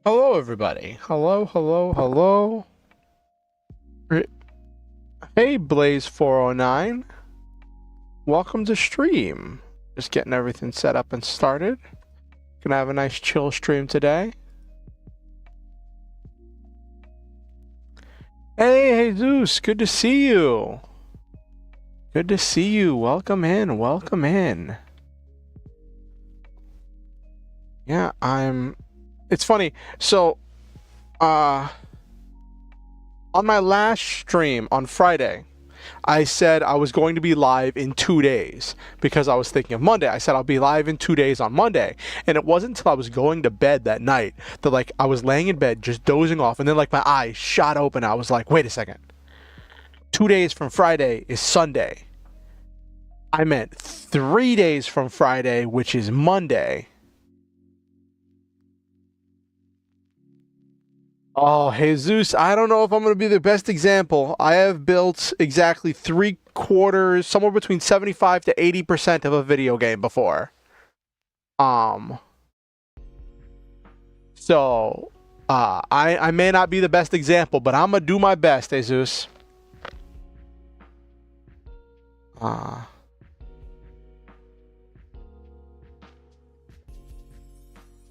Hello, everybody. Hello, hello, hello. Hey, Blaze409. Welcome to stream. Just getting everything set up and started. Gonna have a nice chill stream today. Hey, Jesus. Good to see you. Good to see you. Welcome in. Welcome in. Yeah, It's funny. So, on my last stream on Friday, I said I was going to be live in 2 days because I was thinking of Monday. I said I'll be live in 2 days on Monday. And it wasn't until I was going to bed that night that I was laying in bed just dozing off, and then my eyes shot open. I was like, wait a second. 2 days from Friday is Sunday. I meant 3 days from Friday, which is Monday. Oh, Jesus, I don't know if I'm going to be the best example. I have built exactly 3/4, somewhere between 75 to 80% of a video game before. So, I may not be the best example, but I'm going to do my best, Jesus.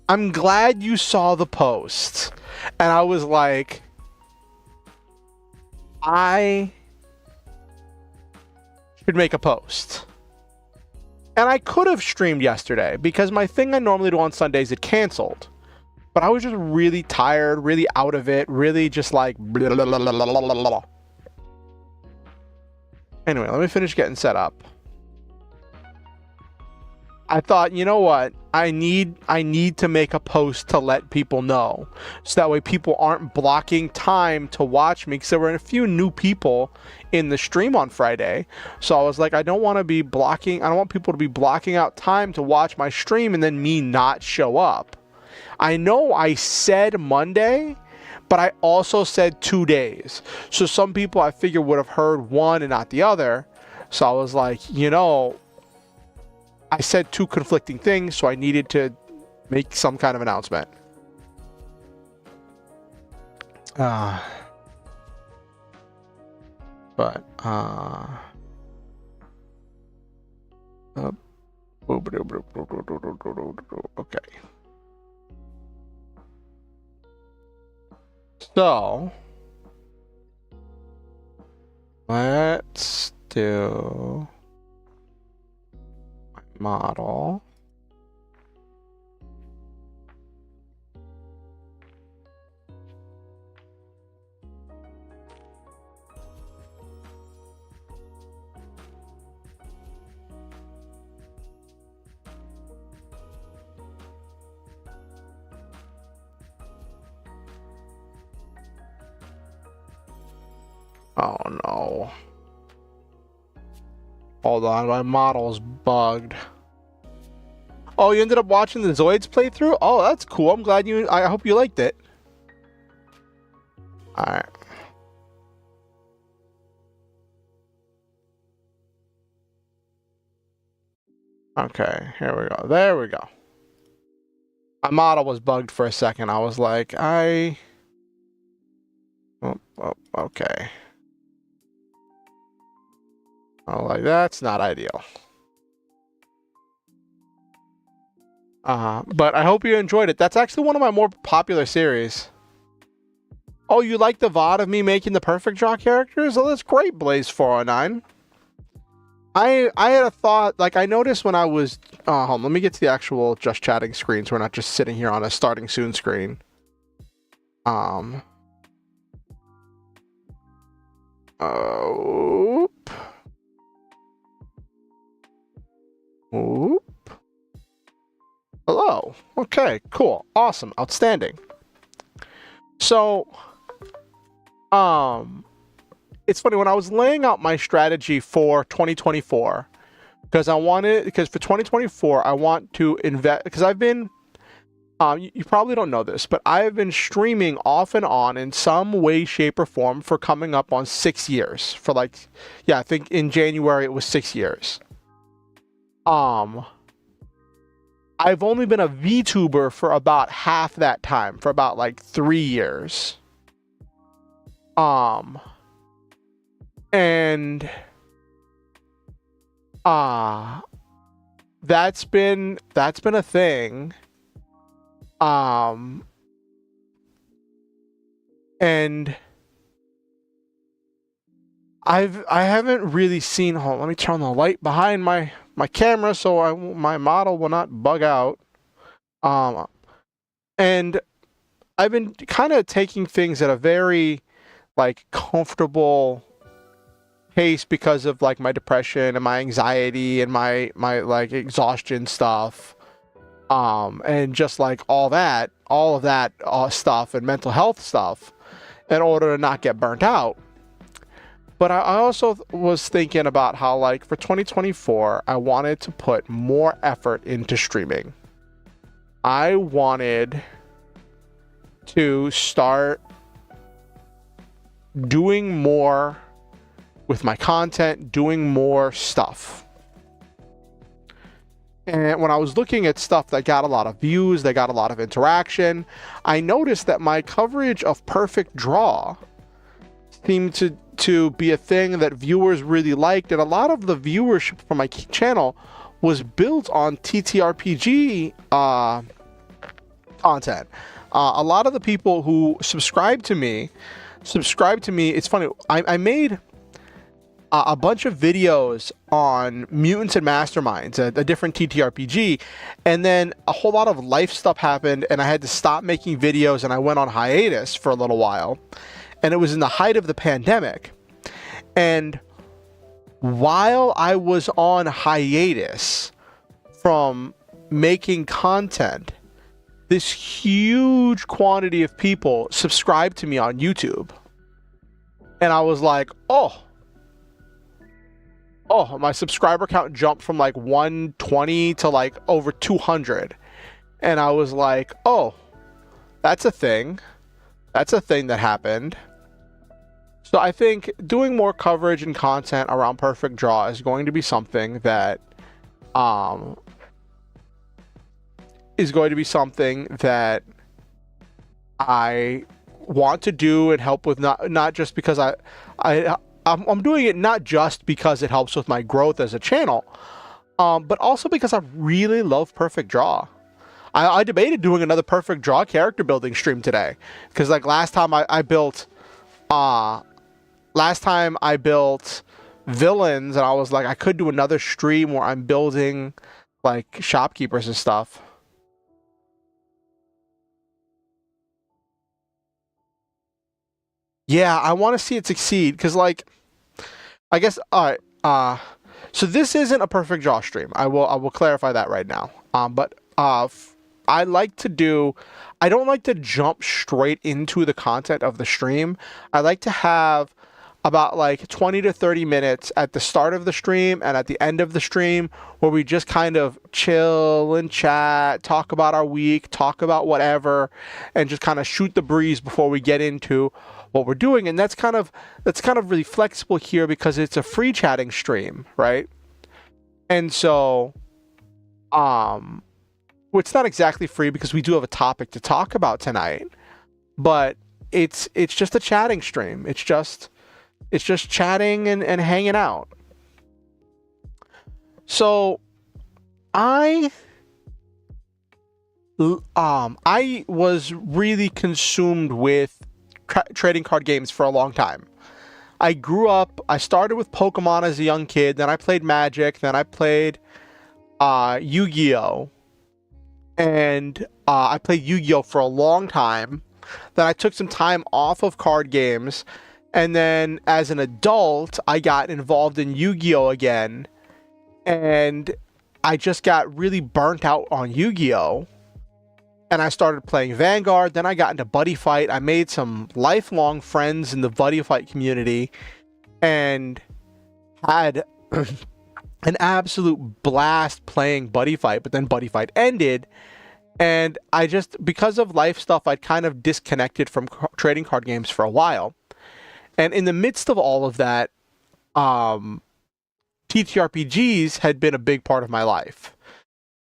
I'm glad you saw the post. And I was like, I should make a post. And I could have streamed yesterday because my thing I normally do on Sundays had canceled. But I was just really tired, really out of it, really just like blah, blah, blah, blah, blah, blah. Anyway, let me finish getting set up. I thought, you know what? I need to make a post to let people know, so that way people aren't blocking time to watch me, because there were a few new people in the stream on Friday. So I was like, I don't want people to be blocking out time to watch my stream and then me not show up. I know I said Monday, but I also said 2 days. So some people I figure would have heard one and not the other. So I was like, I said two conflicting things, so I needed to make some kind of announcement. Okay. So, let's do model. Oh no. Hold on, my model's bugged. Oh, you ended up watching the Zoids playthrough? Oh, that's cool. I'm glad I hope you liked it. Alright. Okay, here we go. There we go. My model was bugged for a second. I was like, okay. Oh, like, that's not ideal. But I hope you enjoyed it. That's actually one of my more popular series. Oh, you like the VOD of me making the perfect draw characters? Oh, that's great, Blaze409. I had a thought, I noticed when I was... hold on, let me get to the actual just chatting screen so we're not just sitting here on a starting soon screen. Oop. Hello. Okay, cool. Awesome. Outstanding. So, it's funny, when I was laying out my strategy for 2024, because for 2024, I want to invest, because I've been, you probably don't know this, but I have been streaming off and on in some way, shape, or form for coming up on 6 years. I think in January it was 6 years. I've only been a VTuber for about half that time, for about like 3 years. Um, and uh that's been a thing. Um, and I haven't really seen. Hold on, let me turn the light behind my camera so my model will not bug out. Um, and I've been kind of taking things at a very like comfortable pace because of like my depression and my anxiety and my like exhaustion stuff. And just like all of that stuff and mental health stuff in order to not get burnt out. But I also was thinking about how, like, for 2024, I wanted to put more effort into streaming. I wanted to start doing more with my content, doing more stuff. And when I was looking at stuff that got a lot of views, that got a lot of interaction, I noticed that my coverage of Perfect Draw seemed to be a thing that viewers really liked, and a lot of the viewership for my channel was built on TTRPG content. A lot of the people who subscribe to me, it's funny, I made a bunch of videos on Mutants and Masterminds, a different TTRPG, and then a whole lot of life stuff happened, and I had to stop making videos, and I went on hiatus for a little while. And it was in the height of the pandemic. And while I was on hiatus from making content, this huge quantity of people subscribed to me on YouTube. And I was like, oh, my subscriber count jumped from like 120 to like over 200. And I was like, oh, that's a thing. That's a thing that happened. So I think doing more coverage and content around Perfect Draw is going to be something that I want to do and help with, not just because I'm doing it not just because it helps with my growth as a channel, but also because I really love Perfect Draw. I debated doing another Perfect Draw character building stream today, because like last time I built villains, and I was like, I could do another stream where I'm building like shopkeepers and stuff. Yeah, I want to see it succeed, because like, I guess, all right, so this isn't a Perfect Draw stream. I will clarify that right now. But I don't like to jump straight into the content of the stream. I like to have about like 20 to 30 minutes at the start of the stream and at the end of the stream where we just kind of chill and chat, talk about our week, talk about whatever, and just kind of shoot the breeze before we get into what we're doing. And that's kind of really flexible here because it's a free chatting stream, right? And so well, it's not exactly free because we do have a topic to talk about tonight, but it's just a chatting stream. It's just chatting and hanging out. So I was really consumed with trading card games for a long time. I started with Pokemon as a young kid, then I played Magic, then I played Yu-Gi-Oh! And I played Yu-Gi-Oh! For a long time. Then I took some time off of card games, and then as an adult, I got involved in Yu-Gi-Oh! Again, and I just got really burnt out on Yu-Gi-Oh! And I started playing Vanguard. Then I got into Buddy Fight. I made some lifelong friends in the Buddy Fight community and had an absolute blast playing Buddy Fight. But then Buddy Fight ended, and because of life stuff, I'd kind of disconnected from trading card games for a while. And in the midst of all of that, TTRPGs had been a big part of my life.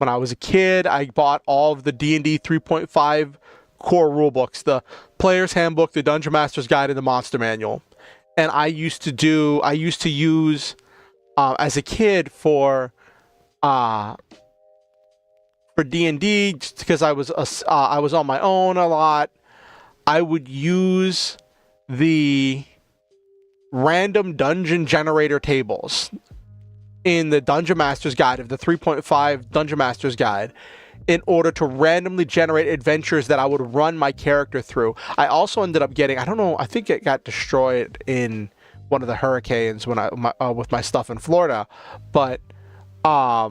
when I was a kid, I bought all of the D&D 3.5 core rulebooks, the Player's Handbook, the Dungeon Master's Guide, and the Monster Manual. And I used to use as a kid for D&D, just because I was on my own a lot. I would use the random dungeon generator tables in the Dungeon Master's Guide of the 3.5 Dungeon Master's Guide in order to randomly generate adventures that I would run my character through. I also ended up getting, I don't know, I think it got destroyed in one of the hurricanes when with my stuff in Florida, but I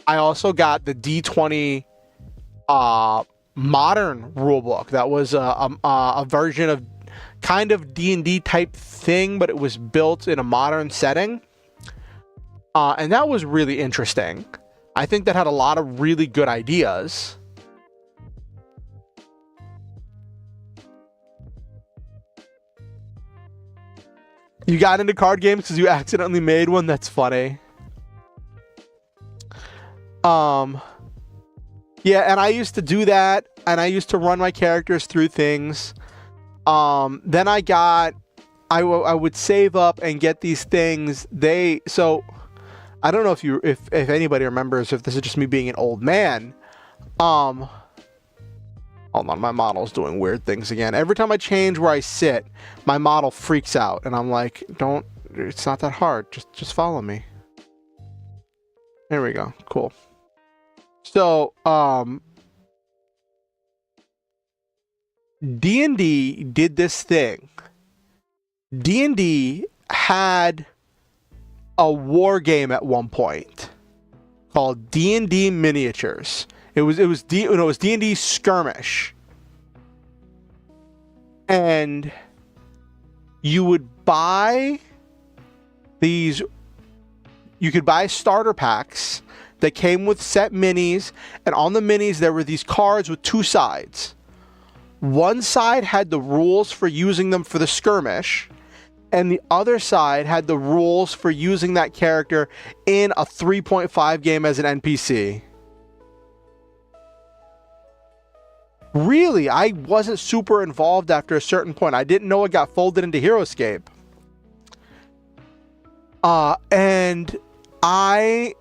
also got the D20 modern rulebook. That was a version of kind of D&D type thing, but it was built in a modern setting. And that was really interesting. I think that had a lot of really good ideas. You got into card games because you accidentally made one? That's funny. Yeah, and I used to do that, and I used to run my characters through things. Then I would save up and get these things. So I don't know if anybody remembers, if this is just me being an old man. Hold on, my model's doing weird things again. Every time I change where I sit, my model freaks out, and I'm like, it's not that hard. Just follow me. There we go. Cool. So, D&D did this thing. D&D had a war game at one point called D&D Miniatures. It was D&D Skirmish. And you would buy these, you could buy starter packs that came with set minis, and on the minis there were these cards with two sides. One side had the rules for using them for the skirmish, and the other side had the rules for using that character in a 3.5 game as an NPC. Really, I wasn't super involved after a certain point. I didn't know it got folded into HeroScape. And I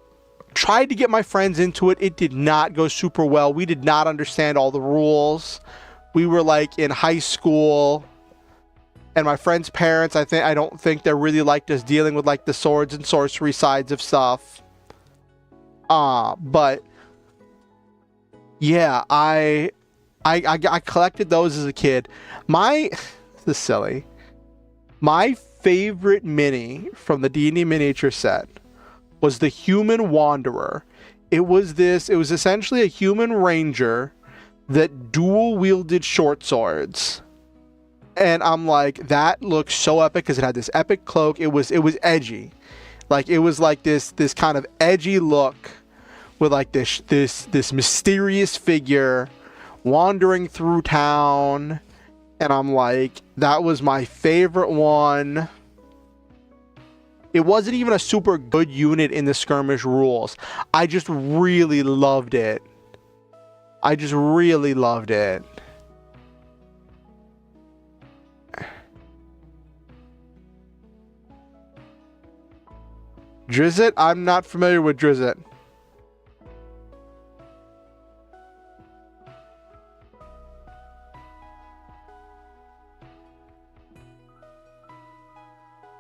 tried to get my friends into it. It did not go super well. We did not understand all the rules. We were like in high school, and my friends' parents, I don't think they really liked us dealing with like the swords and sorcery sides of stuff. But yeah, I collected those as a kid. This is silly. My favorite mini from the D&D miniature set was the Human Wanderer. It was essentially a human ranger that dual wielded short swords. And I'm like, that looks so epic because it had this epic cloak. It was edgy. Like, it was like this kind of edgy look with like this mysterious figure wandering through town. And I'm like, that was my favorite one. It wasn't even a super good unit in the skirmish rules. I just really loved it. I just really loved it. Drizzt? I'm not familiar with Drizzt.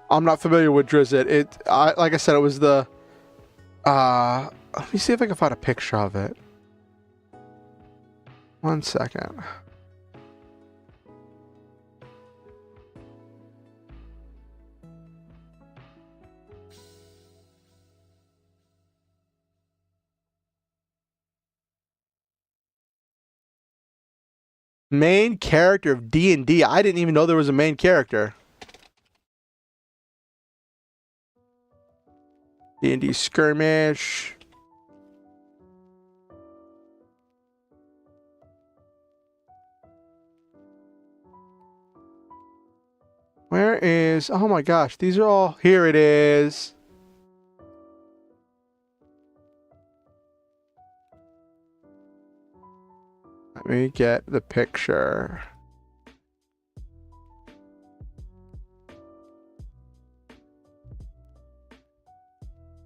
I'm not familiar with Drizzt. Like I said, it was the... let me see if I can find a picture of it. 1 second. Main character of D&D. I didn't even know there was a main character. D&D Skirmish. Where is... Oh my gosh, these are all... Here it is. Let me get the picture.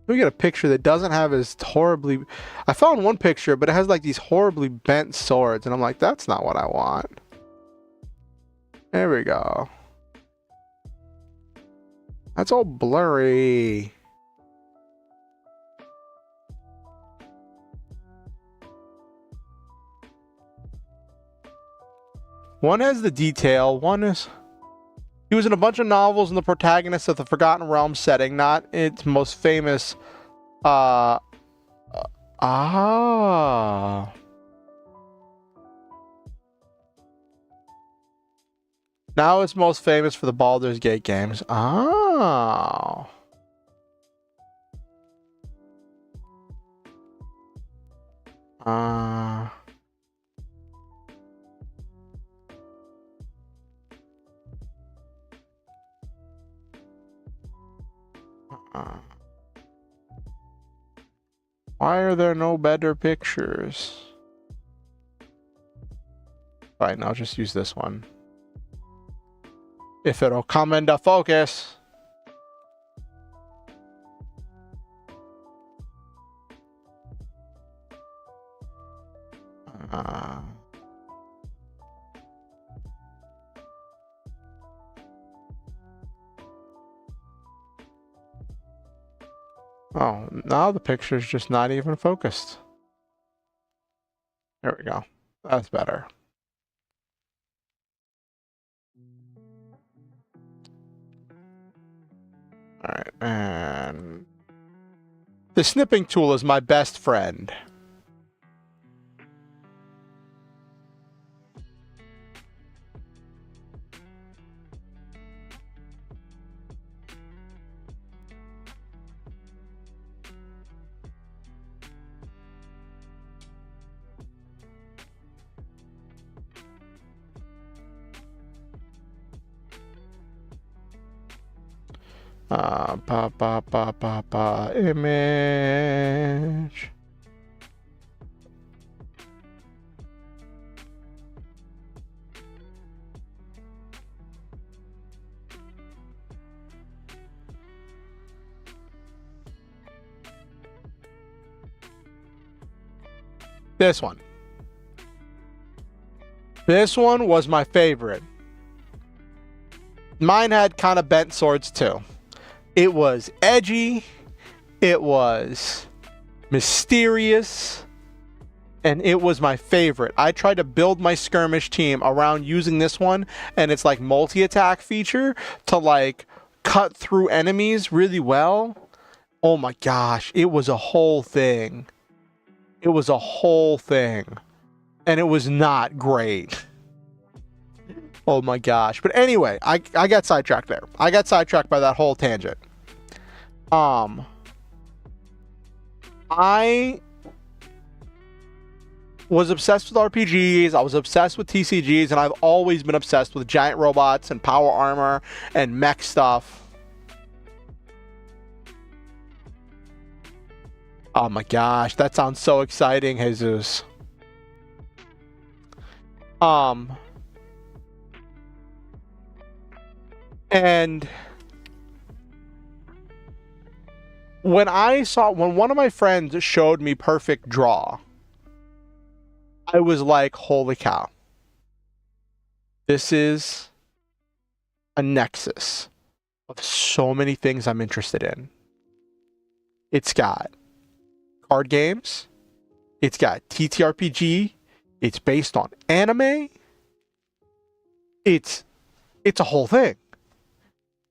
Let me get a picture that doesn't have as horribly... I found one picture, but it has like these horribly bent swords, and I'm like, that's not what I want. There we go. That's all blurry. One has the detail, one is... He was in a bunch of novels and the protagonist of the Forgotten Realms setting, not its most famous... Now it's most famous for the Baldur's Gate games. Oh. Why are there no better pictures? Right, now just use this one. If it'll come into focus. Oh, now the picture's just not even focused. There we go. That's better. Alright, and... The snipping tool is my best friend. Image. This one. This one was my favorite. Mine had kind of bent swords too. It was edgy, it was mysterious, and it was my favorite. I tried to build my skirmish team around using this one and its like multi-attack feature to like cut through enemies really well. Oh my gosh, it was a whole thing. It was a whole thing. And it was not great. Oh my gosh. But anyway, I got sidetracked there. I got sidetracked by that whole tangent. I was obsessed with RPGs. I was obsessed with TCGs, and I've always been obsessed with giant robots and power armor and mech stuff. Oh my gosh, that sounds so exciting, Jesus. And when one of my friends showed me Perfect Draw, I was like, holy cow. This is a nexus of so many things I'm interested in. It's got card games. It's got TTRPG. It's based on anime. It's a whole thing.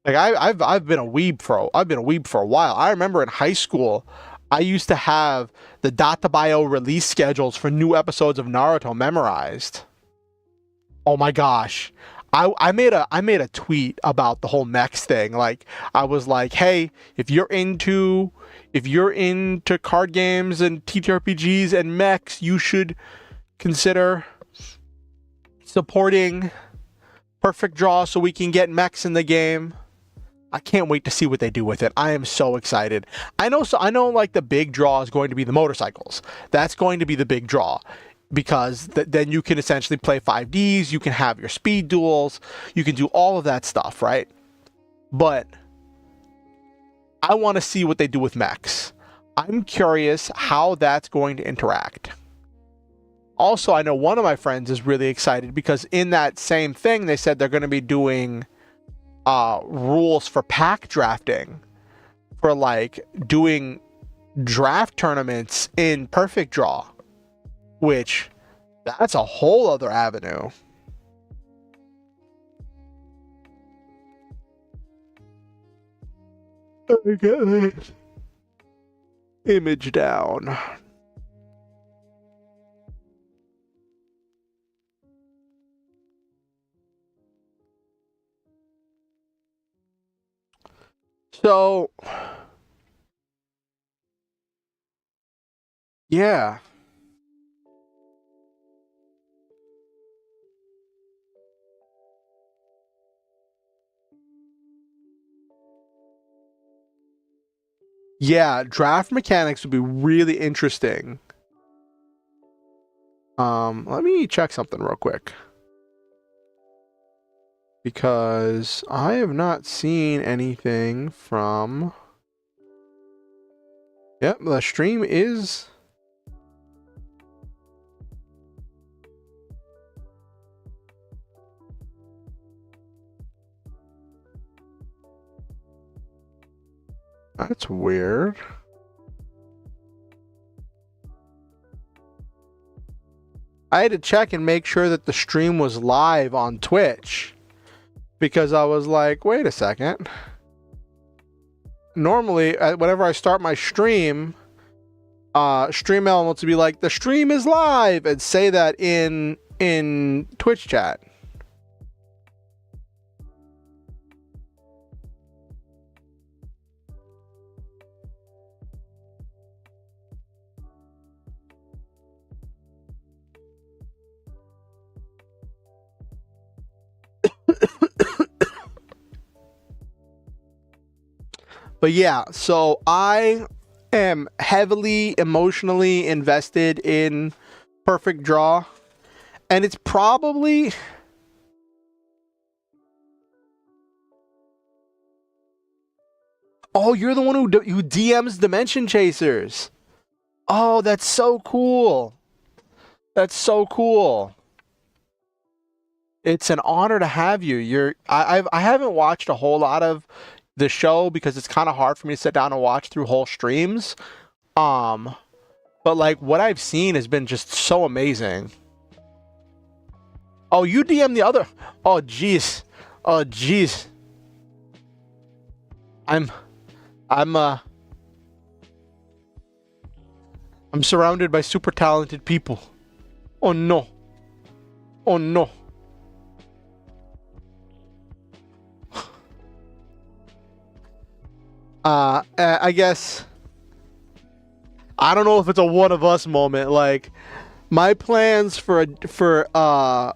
Like I've been a weeb for a while. I remember in high school, I used to have the Databio release schedules for new episodes of Naruto memorized. Oh my gosh. I made a tweet about the whole mechs thing. Like I was like, hey, if you're into card games and TTRPGs and mechs, you should consider supporting Perfect Draw so we can get mechs in the game. I can't wait to see what they do with it. I am so excited. I know like the big draw is going to be the motorcycles. That's going to be the big draw. because then you can essentially play 5Ds, you can have your speed duels, you can do all of that stuff, right? But I want to see what they do with mechs. I'm curious how that's going to interact. Also, I know one of my friends is really excited because in that same thing, they said they're going to be doing rules for pack drafting, for like doing draft tournaments in Perfect Draw, which that's a whole other avenue. Okay. Image down. So, yeah. Yeah, draft mechanics would be really interesting. Let me check something real quick. Because I have not seen anything from... Yep, the stream is... That's weird. I had to check and make sure that the stream was live on Twitch. Because I was like, wait a second. Normally, whenever I start my stream, Stream Elements would be like, the stream is live, and say that in Twitch chat. But yeah, so I am heavily emotionally invested in Perfect Draw, and it's probably... Oh, you're the one who DMs Dimension Chasers. Oh, that's so cool. That's so cool. It's an honor to have you. I haven't watched a whole lot of the show because it's kind of hard for me to sit down and watch through whole streams. But like what I've seen has been just so amazing. Oh, you DM the other. Oh, jeez. Oh, jeez. I'm surrounded by super talented people. Oh no. Oh no. I guess I don't know if it's a one of us moment. Like my plans for a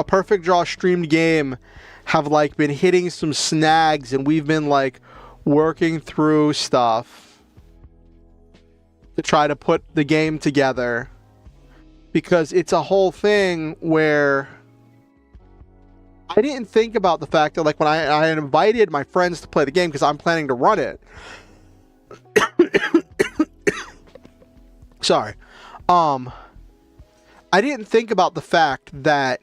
Perfect Draw streamed game have like been hitting some snags, and we've been like working through stuff to try to put the game together, because it's a whole thing where I didn't think about the fact that like when I invited my friends to play the game because I'm planning to run it. Sorry. I didn't think about the fact that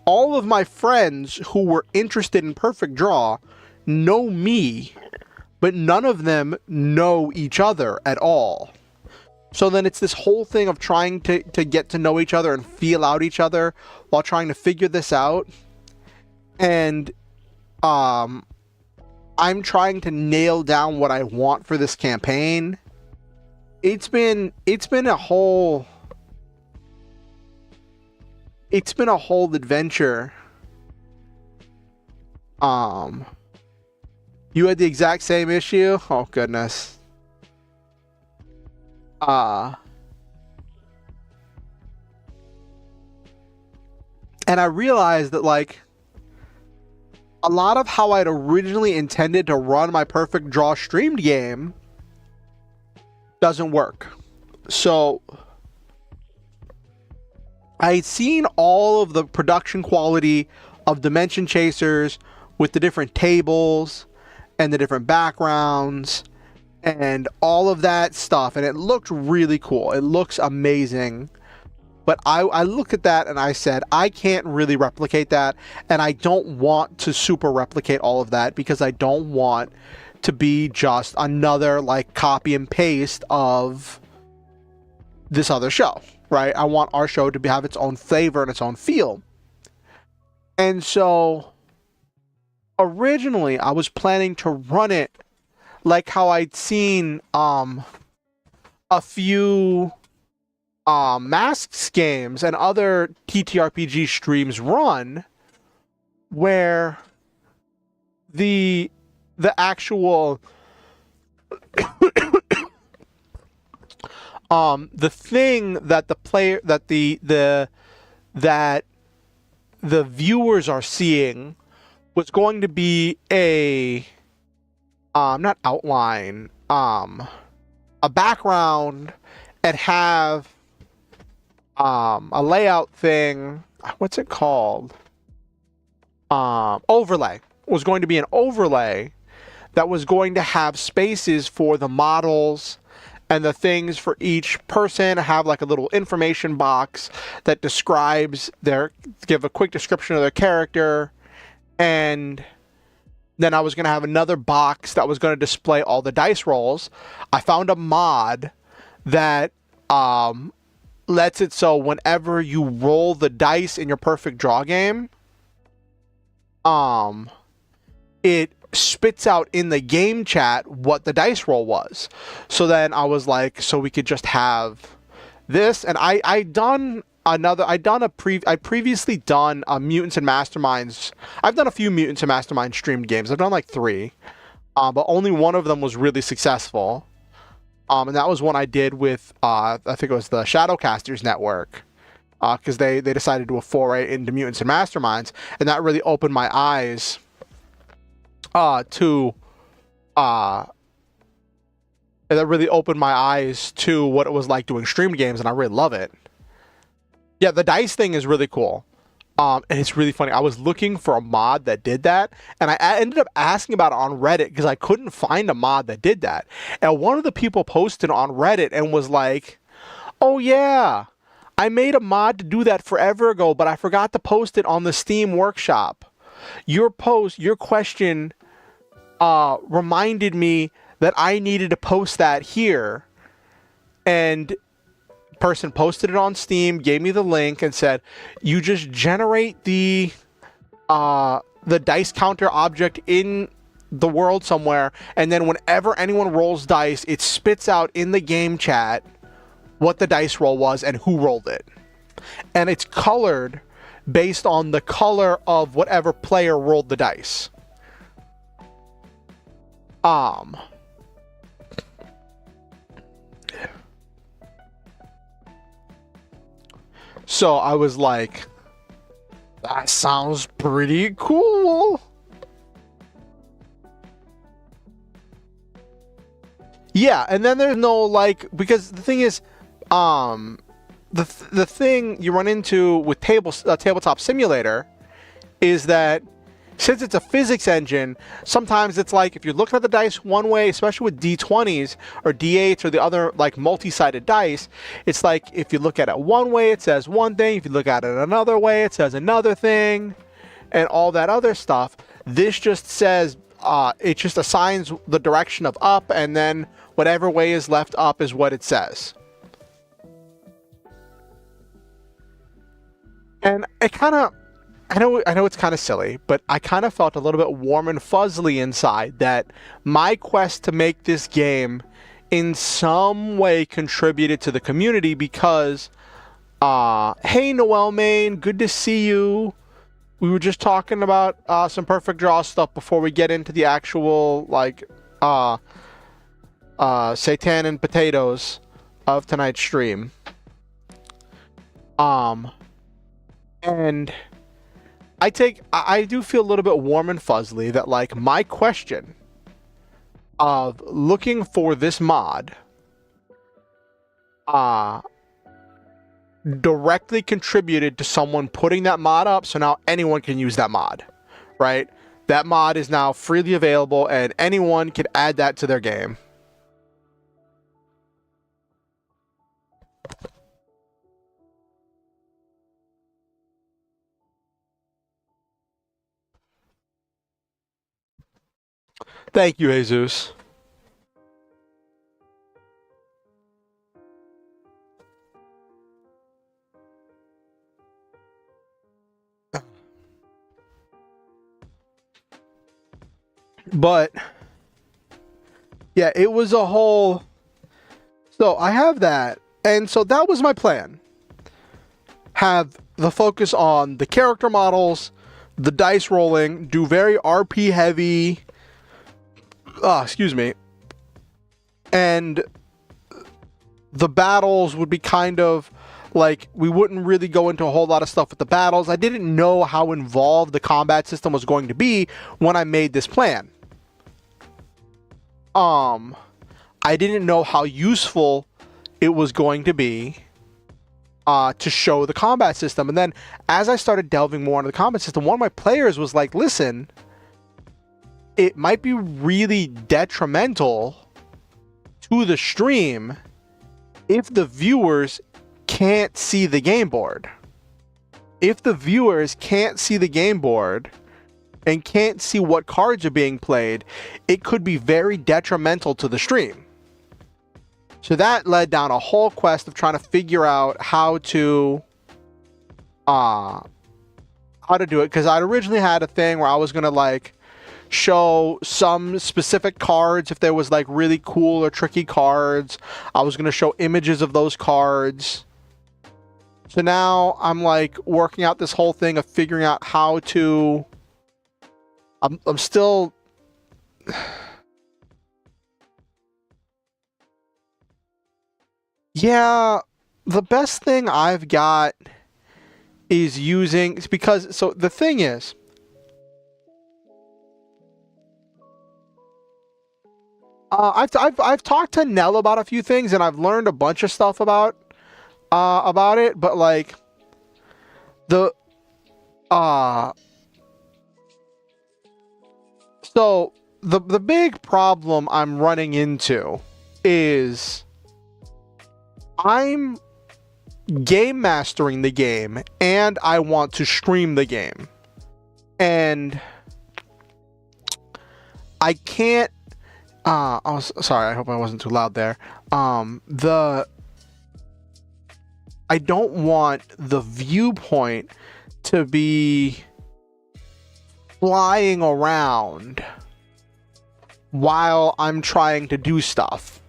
all of my friends who were interested in Perfect Draw know me, but none of them know each other at all. So then it's this whole thing of trying to get to know each other and feel out each other while trying to figure this out. And I'm trying to nail down what I want for this campaign. It's been a whole adventure. You had the exact same issue? Oh goodness. And I realized that like a lot of how I'd originally intended to run my Perfect Draw streamed game doesn't work. So I had seen all of the production quality of Dimension Chasers with the different tables and the different backgrounds and all of that stuff, and it looked really cool. It looks amazing. But I looked at that and I said, I can't really replicate that, and I don't want to super replicate all of that because I don't want to be just another like copy and paste of this other show, right? I want our show to have its own flavor and its own feel. And so originally I was planning to run it like how I'd seen a few Masks games and other TTRPG streams run, where the actual the thing that the player that the viewers are seeing was going to be a not outline, a background, and have a layout thing. What's it called? Overlay. It was going to be an overlay that was going to have spaces for the models and the things for each person, have like a little information box that describes give a quick description of their character. And then I was going to have another box that was going to display all the dice rolls. I found a mod that lets it so whenever you roll the dice in your perfect draw game, it spits out in the game chat what the dice roll was. So then I was like, so we could just have this. And I previously done Mutants and Masterminds. I've done a few Mutants and Masterminds streamed games. I've done like 3, but only one of them was really successful. And that was one I did with, I think it was the Shadowcasters Network, because they decided to do a foray into Mutants and Masterminds, and that really opened my eyes to what it was like doing streamed games, and I really love it. Yeah, the dice thing is really cool. And it's really funny. I was looking for a mod that did that, and I ended up asking about it on Reddit because I couldn't find a mod that did that. And one of the people posted on Reddit and was like, oh yeah, I made a mod to do that forever ago, but I forgot to post it on the Steam Workshop. Your question reminded me that I needed to post that here. And person posted it on Steam, gave me the link, and said, you just generate the dice counter object in the world somewhere, and then whenever anyone rolls dice, it spits out in the game chat what the dice roll was and who rolled it. And it's colored based on the color of whatever player rolled the dice. So I was like, that sounds pretty cool. Yeah, and then there's no like, because the thing is, the thing you run into with Tabletop Simulator is that since it's a physics engine, sometimes it's like if you're looking at the dice one way, especially with D20s or D8s or the other like multi-sided dice, it's like if you look at it one way, it says one thing. If you look at it another way, it says another thing, and all that other stuff. This just says, it just assigns the direction of up, and then whatever way is left up is what it says. And it kind of, I know it's kind of silly, but I kind of felt a little bit warm and fuzzy inside that my quest to make this game in some way contributed to the community because, hey, Noel Main, good to see you. We were just talking about some Perfect Draw stuff before we get into the actual, like, seitan and potatoes of tonight's stream. And I do feel a little bit warm and fuzzy that, like, my question of looking for this mod directly contributed to someone putting that mod up, so now anyone can use that mod, right? That mod is now freely available and anyone can add that to their game. Thank you, Jesus. But yeah, it was a whole. So I have that, and so that was my plan. Have the focus on the character models, the dice rolling, do very RP heavy. Excuse me. And the battles would be kind of like, we wouldn't really go into a whole lot of stuff with the battles. I didn't know how involved the combat system was going to be when I made this plan. I didn't know how useful it was going to be to show the combat system. And then as I started delving more into the combat system, one of my players was like, listen, it might be really detrimental to the stream if the viewers can't see the game board. If the viewers can't see the game board and can't see what cards are being played, it could be very detrimental to the stream. So that led down a whole quest of trying to figure out how to do it, because I'd originally had a thing where I was gonna like show some specific cards if there was like really cool or tricky cards. I was gonna show images of those cards. So now I'm like working out this whole thing of figuring out how to. I'm still. Yeah, the best thing I've got is using, because so the thing is, I've talked to Nell about a few things and I've learned a bunch of stuff about it, but like the so the big problem I'm running into is I'm game mastering the game and I want to stream the game, and I can't. Oh, sorry. I hope I wasn't too loud there. I don't want the viewpoint to be flying around while I'm trying to do stuff.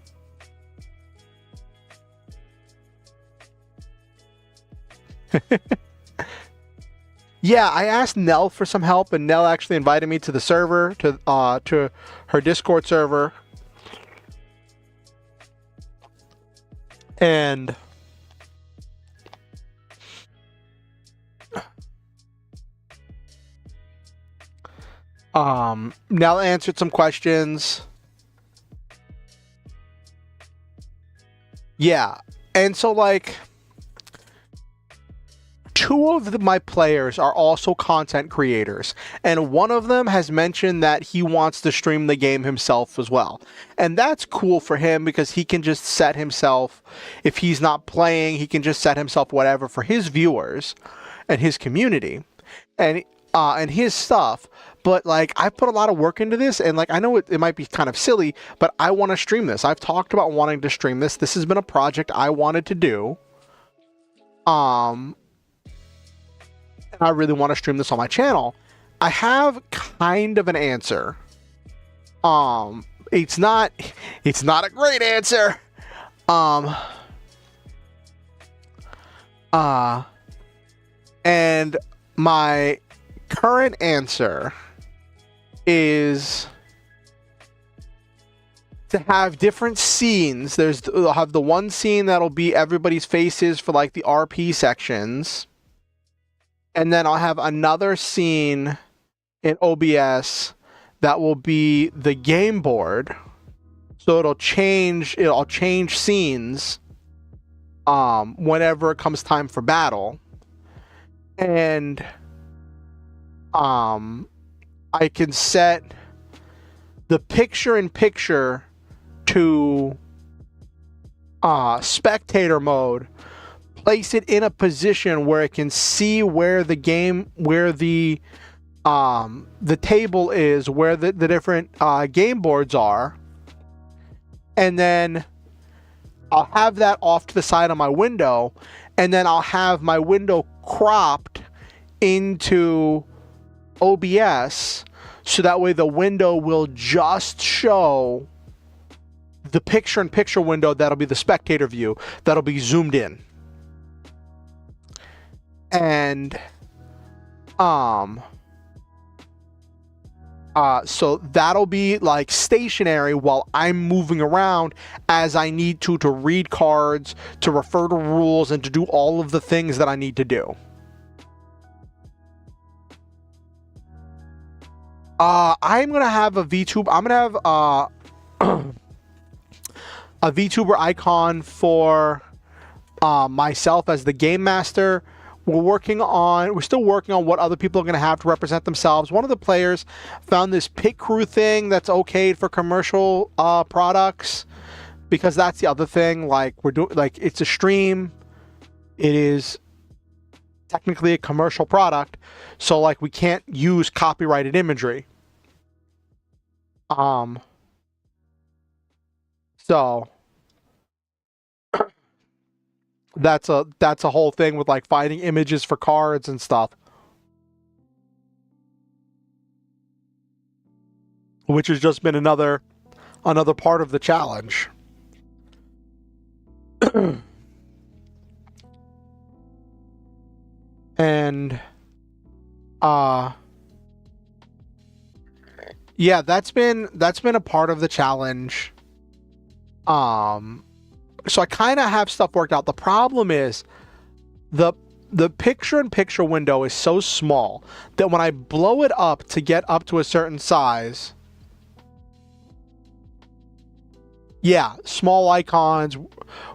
Yeah, I asked Nell for some help, and Nell actually invited me to the server, to her Discord server. And Nell answered some questions. Yeah. And so like two of my players are also content creators, and one of them has mentioned that he wants to stream the game himself as well. And that's cool for him because he can just set himself, if he's not playing, he can just set himself whatever for his viewers and his community and his stuff. But like, I put a lot of work into this, and like, I know it might be kind of silly, but I want to stream this. I've talked about wanting to stream this. This has been a project I wanted to do. I really want to stream this on my channel. I have kind of an answer. It's not a great answer. And my current answer is to have different scenes. I'll have the one scene that'll be everybody's faces for like the RP sections. And then I'll have another scene in OBS that will be the game board. So I'll change scenes. whenever it comes time for battle. And I can set the picture-in-picture to spectator mode, place it in a position where it can see where the table is, where the different game boards are, and then I'll have that off to the side of my window, and then I'll have my window cropped into OBS, so that way the window will just show the picture-in-picture window. That'll be the spectator view. That'll be zoomed in. And so that'll be like stationary while I'm moving around as I need to read cards, to refer to rules, and to do all of the things that I need to do. I'm gonna have a VTuber. I'm gonna have a VTuber icon for myself as the game master. We're still working on what other people are going to have to represent themselves. One of the players found this pit crew thing that's okayed for commercial products, because that's the other thing. Like, it's a stream. It is technically a commercial product, so like we can't use copyrighted imagery. So that's a whole thing with like finding images for cards and stuff, which has just been another part of the challenge. And yeah, that's been a part of the challenge. So I kind of have stuff worked out. The problem is the picture-in-picture window is so small that when I blow it up to get up to a certain size, yeah, small icons,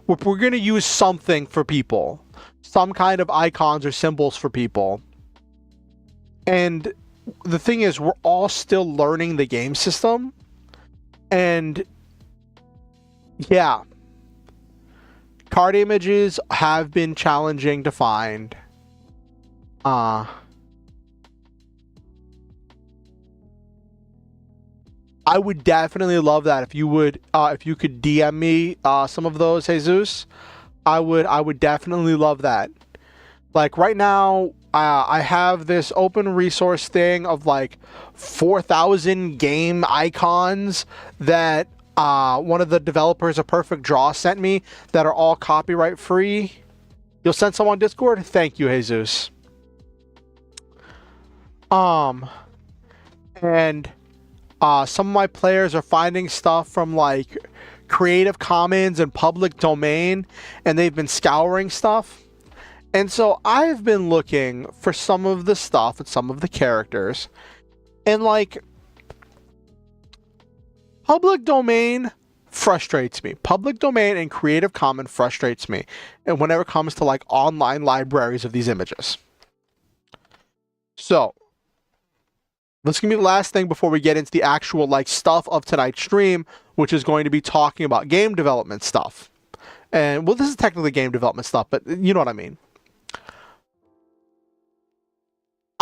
we're going to use something for people. Some kind of icons or symbols for people. And the thing is, we're all still learning the game system. And yeah, card images have been challenging to find. I would definitely love that if you could DM me some of those, Jesus. I would definitely love that. Like right now, I have this open resource thing of like 4,000 game icons that one of the developers of Perfect Draw sent me that are all copyright free. You'll send some on Discord? Thank you, Jesus. And some of my players are finding stuff from like Creative Commons and public domain, and they've been scouring stuff. And so I've been looking for some of the stuff and some of the characters, and like public domain frustrates me. Public domain and Creative Commons frustrates me, and whenever it comes to like online libraries of these images. So this is going to be the last thing before we get into the actual like stuff of tonight's stream, which is going to be talking about game development stuff. And well, this is technically game development stuff, but you know what I mean.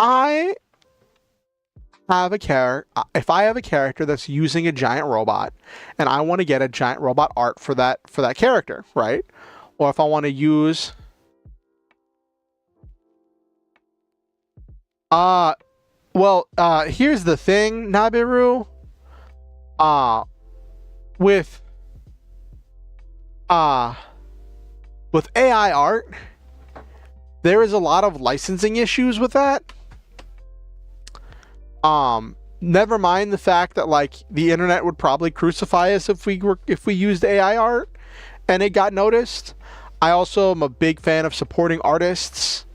If I have a character that's using a giant robot and I want to get a giant robot art for that character, right? Or if I want to use here's the thing, Nabiru. With AI art, there is a lot of licensing issues with that. Never mind the fact that like the internet would probably crucify us if we used AI art and it got noticed. I also am a big fan of supporting artists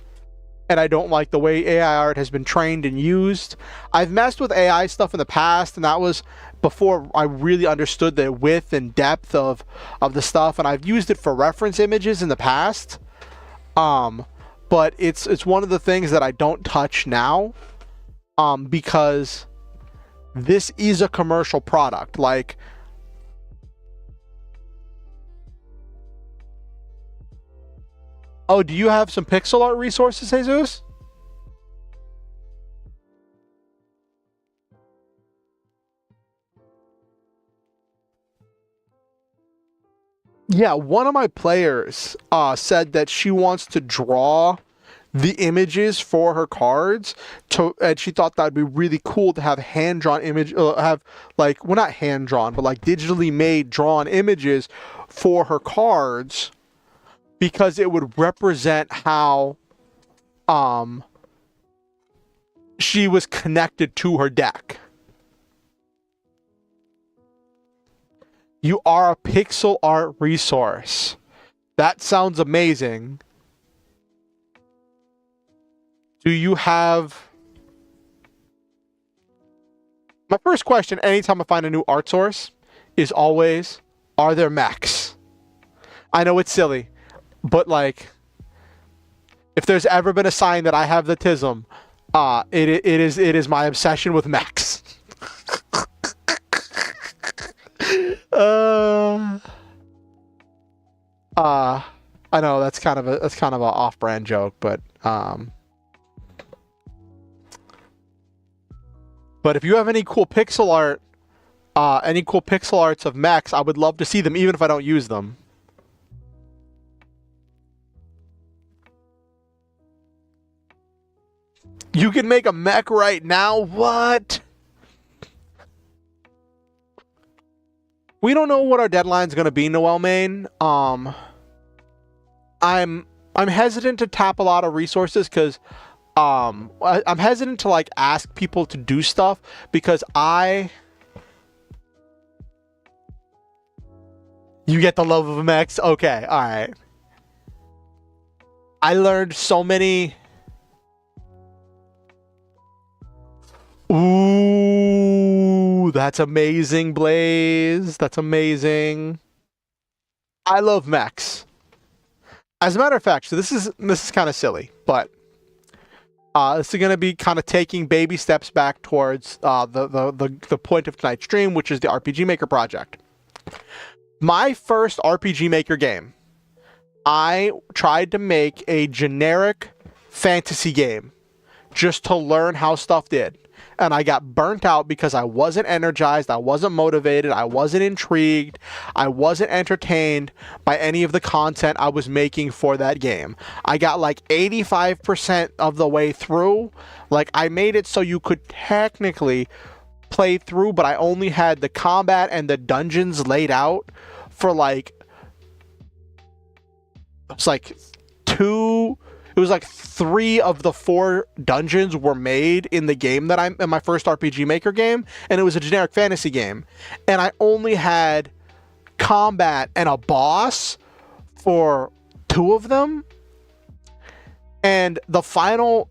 and I don't like the way AI art has been trained and used. I've messed with AI stuff in the past, and that was before I really understood the width and depth of the stuff, and I've used it for reference images in the past. But it's one of the things that I don't touch now, because this is a commercial product. Like, oh, do you have some pixel art resources, Jesus? Yeah, one of my players said that she wants to draw the images for her cards and she thought that would be really cool to have hand-drawn image, have like, well, not hand-drawn, but like digitally made drawn images for her cards, because it would represent how she was connected to her deck. You are a pixel art resource. That sounds amazing. Do you have... My first question anytime I find a new art source is always, are there mechs? I know it's silly, but like, if there's ever been a sign that I have the tism, it is my obsession with mechs. I know that's kind of a off-brand joke, but if you have any cool pixel art, any cool pixel arts of mechs, I would love to see them, even if I don't use them. You can make a mech right now? What? We don't know what our deadline's gonna be, Noel Main. I'm hesitant to tap a lot of resources because I'm hesitant to like ask people to do stuff because you get the love of mechs? Okay, alright. I learned so many... Ooh, that's amazing, Blaze. That's amazing. I love mechs. As a matter of fact, so this is kind of silly, but this is going to be kind of taking baby steps back towards the point of tonight's stream, which is the RPG Maker project. My first RPG Maker game, I tried to make a generic fantasy game just to learn how stuff did. And I got burnt out because I wasn't energized, I wasn't motivated, I wasn't intrigued, I wasn't entertained by any of the content I was making for that game. I got like 85% of the way through. Like, I made it so you could technically play through, but I only had the combat and the dungeons laid out for like... It's like it was like 3 of the 4 dungeons were made in the game that I'm in my first RPG Maker game, and it was a generic fantasy game. And I only had combat and a boss for 2 of them. And the final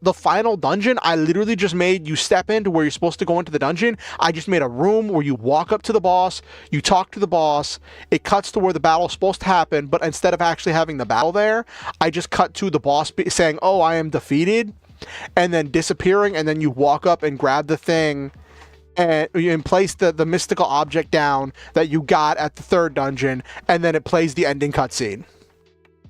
dungeon, I literally just made you step into where you're supposed to go into the dungeon. I just made a room where you walk up to the boss, you talk to the boss, it cuts to where the battle's supposed to happen, but instead of actually having the battle there, I just cut to the boss saying, "Oh, I am defeated," and then disappearing, and then you walk up and grab the thing and place the mystical object down that you got at the 3rd dungeon, and then it plays the ending cutscene.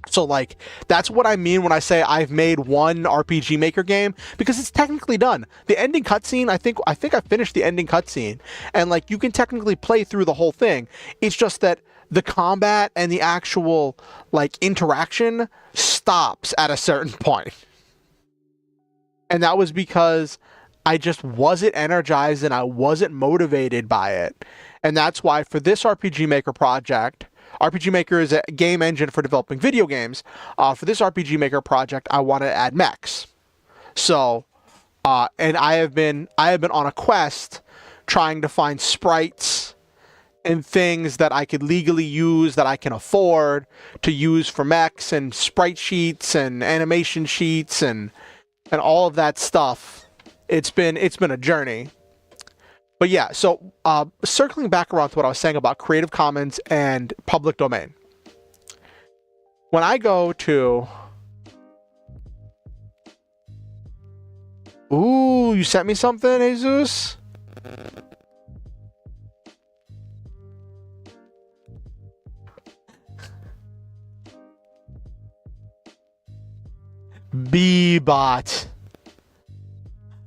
So, like, that's what I mean when I say I've made one RPG Maker game, because it's technically done. The ending cutscene, I think I finished the ending cutscene, and, like, you can technically play through the whole thing. It's just that the combat and the actual, like, interaction stops at a certain point. And that was because I just wasn't energized and I wasn't motivated by it. And that's why for this RPG Maker project... RPG Maker is a game engine for developing video games. For this RPG Maker project, I want to add mechs. So, and I have been on a quest trying to find sprites and things that I could legally use, that I can afford to use for mechs, and sprite sheets and animation sheets and and all of that stuff. It's been a journey. But yeah, so circling back around to what I was saying about Creative Commons and public domain. When I go to... Ooh, you sent me something, Jesus? B-bot.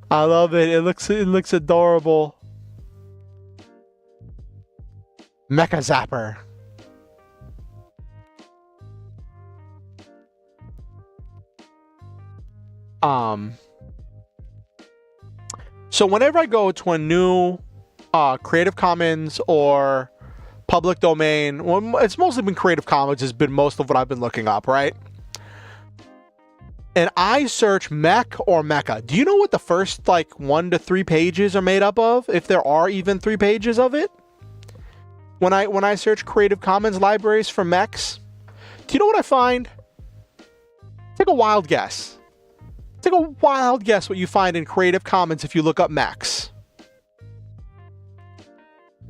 I love it. It looks adorable. Mecha Zapper. So whenever I go to a new Creative Commons or public domain, well, it's mostly been Creative Commons has been most of what I've been looking up, right? And I search mech or mecha. Do you know what the first like 1 to 3 pages are made up of? If there are even 3 pages of it? When I search Creative Commons libraries for mechs, do you know what I find? Take a wild guess. Take a wild guess what you find in Creative Commons if you look up mechs.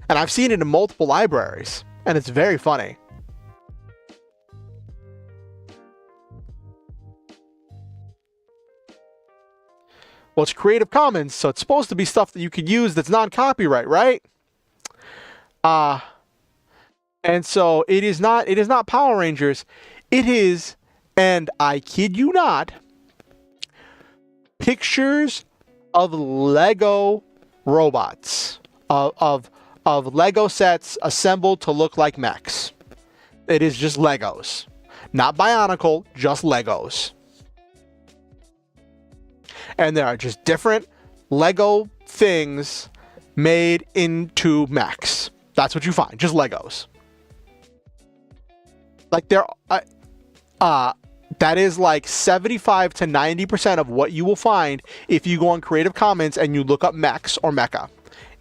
And I've seen it in multiple libraries, and it's very funny. Well, it's Creative Commons, so it's supposed to be stuff that you could use that's non-copyright, right? And so it is not Power Rangers. It is, and I kid you not, pictures of Lego robots, of Lego sets assembled to look like mechs. It is just Legos. Not Bionicle, just Legos. And there are just different Lego things made into mechs. That's what you find, just Legos. Like that is like 75 to 90% of what you will find if you go on Creative Commons and you look up mechs or mecha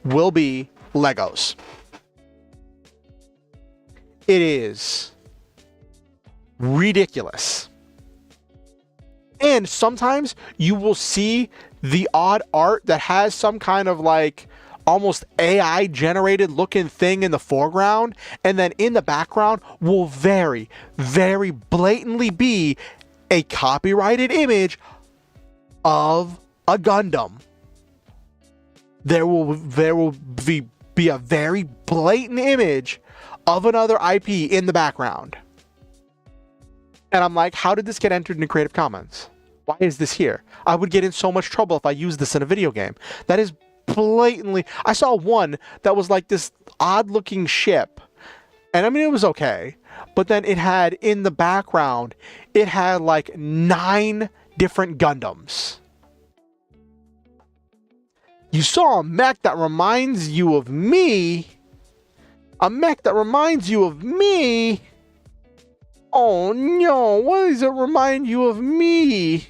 will be Legos. It is ridiculous. And sometimes you will see the odd art that has some kind of like almost AI generated looking thing in the foreground, and then in the background will very, very blatantly be a copyrighted image of a Gundam. There will be a very blatant image of another IP in the background. And I'm like, how did this get entered into Creative Commons? Why is this here? I would get in so much trouble if I used this in a video game. That is blatantly... I saw one that was like this odd looking ship. And I mean, it was okay. But then it had, in the background, it had like 9 different Gundams. You saw a mech that reminds you of me. A mech that reminds you of me. Oh no, why does it remind you of me?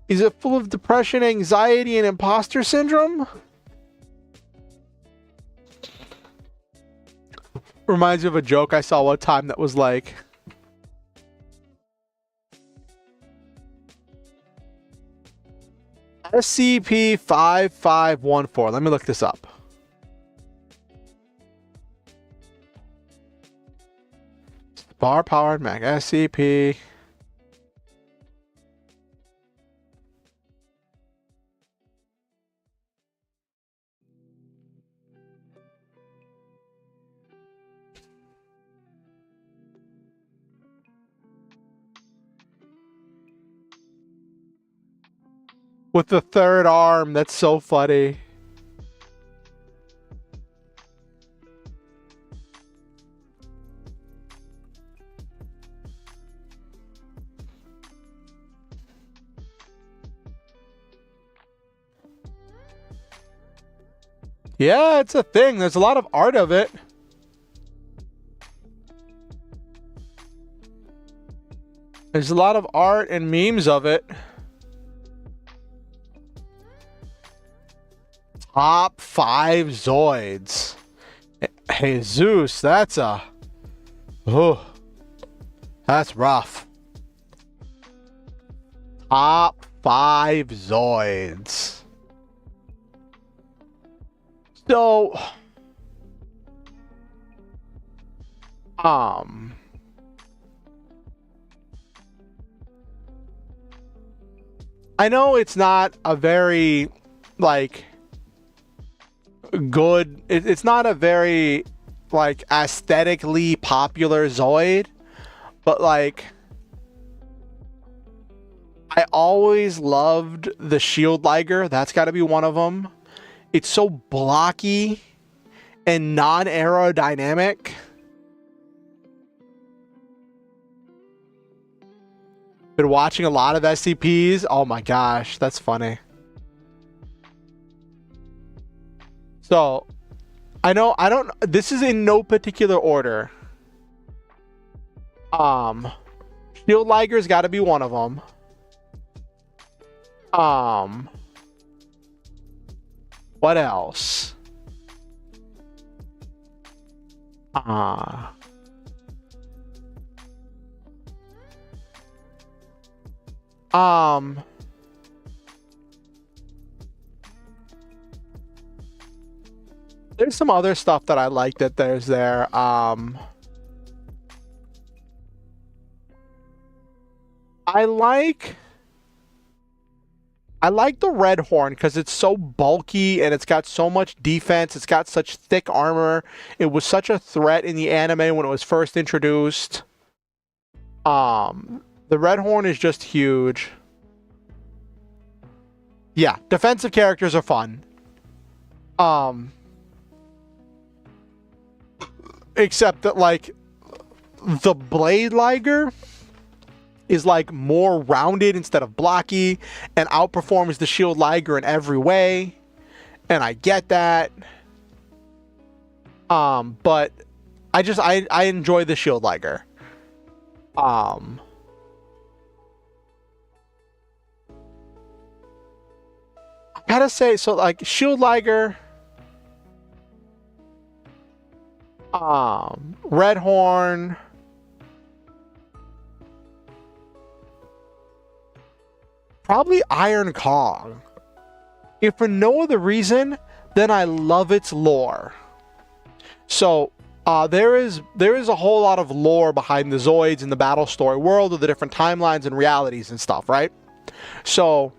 Is it full of depression, anxiety, and imposter syndrome? Reminds me of a joke I saw one time that was like... SCP-5514. Let me look this up. Bar powered mech. SCP. With the 3rd arm. That's so funny. Yeah, it's a thing. There's a lot of art of it. There's a lot of art and memes of it. Top 5 Zoids. Hey, Zeus, that's a... Oh, that's rough. Top 5 Zoids. So, I know it's not a very, like, good, it's not a very, like, aesthetically popular Zoid, but, like, I always loved the Shield Liger. That's got to be one of them. It's so blocky and non-aerodynamic. Been watching a lot of SCPs. Oh my gosh, that's funny. So, I know I don't. This is in no particular order. Shield Liger's got to be one of them. What else? There's some other stuff that I like that there's there. I like the Red Horn because it's so bulky and it's got so much defense. It's got such thick armor. It was such a threat in the anime when it was first introduced. The Red Horn is just huge. Yeah, defensive characters are fun. Except that, like, the Blade Liger is, like, more rounded instead of blocky and outperforms the Shield Liger in every way. And I get that. But I enjoy the Shield Liger. I gotta say, so, like, Shield Liger, Red Horn, probably Iron Kong. If for no other reason, then I love its lore. So, there is a whole lot of lore behind the Zoids in the battle story world of the different timelines and realities and stuff, right? So,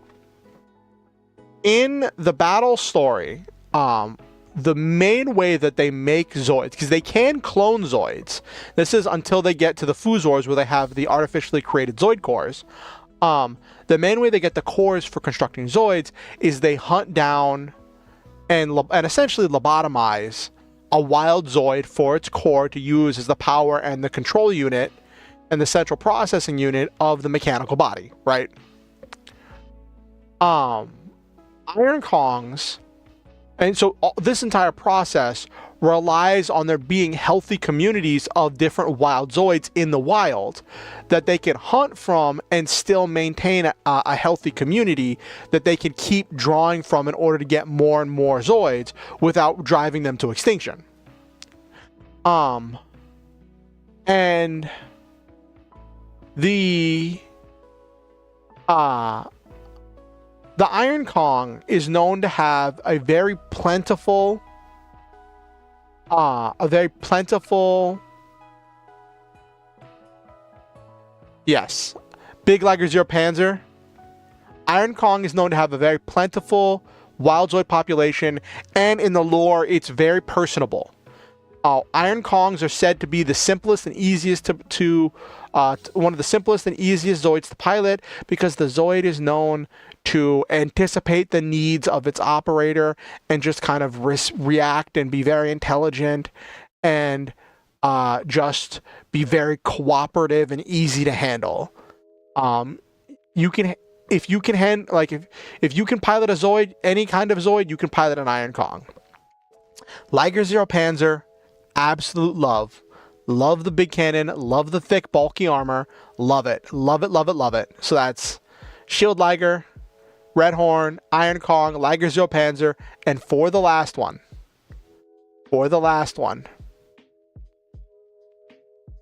in the battle story, the main way that they make Zoids, because they can clone Zoids, this is until they get to the Fuzors where they have the artificially created Zoid cores. The main way they get the cores for constructing Zoids is they hunt down and essentially lobotomize a wild Zoid for its core to use as the power and the control unit and the central processing unit of the mechanical body, right? Iron Kongs, and so this entire process relies on there being healthy communities of different wild Zoids in the wild that they can hunt from and still maintain a healthy community that they can keep drawing from in order to get more and more Zoids without driving them to extinction. And the Iron Kong is known to have a very plentiful, yes, Big Liger Zero Panzer. Iron Kong is known to have a very plentiful wild Zoid population, and in the lore, it's very personable. Iron Kongs are said to be the simplest and easiest one of the simplest and easiest Zoids to pilot because the Zoid is known to anticipate the needs of its operator and just kind of react and be very intelligent and just be very cooperative and easy to handle. If you can pilot a Zoid, any kind of Zoid, you can pilot an Iron Kong. Liger Zero Panzer, absolute love. Love the big cannon, love the thick, bulky armor, love it. Love it, love it, love it. So that's Shield Liger, Red Horn, Iron Kong, Liger Zero Panzer, and for the last one,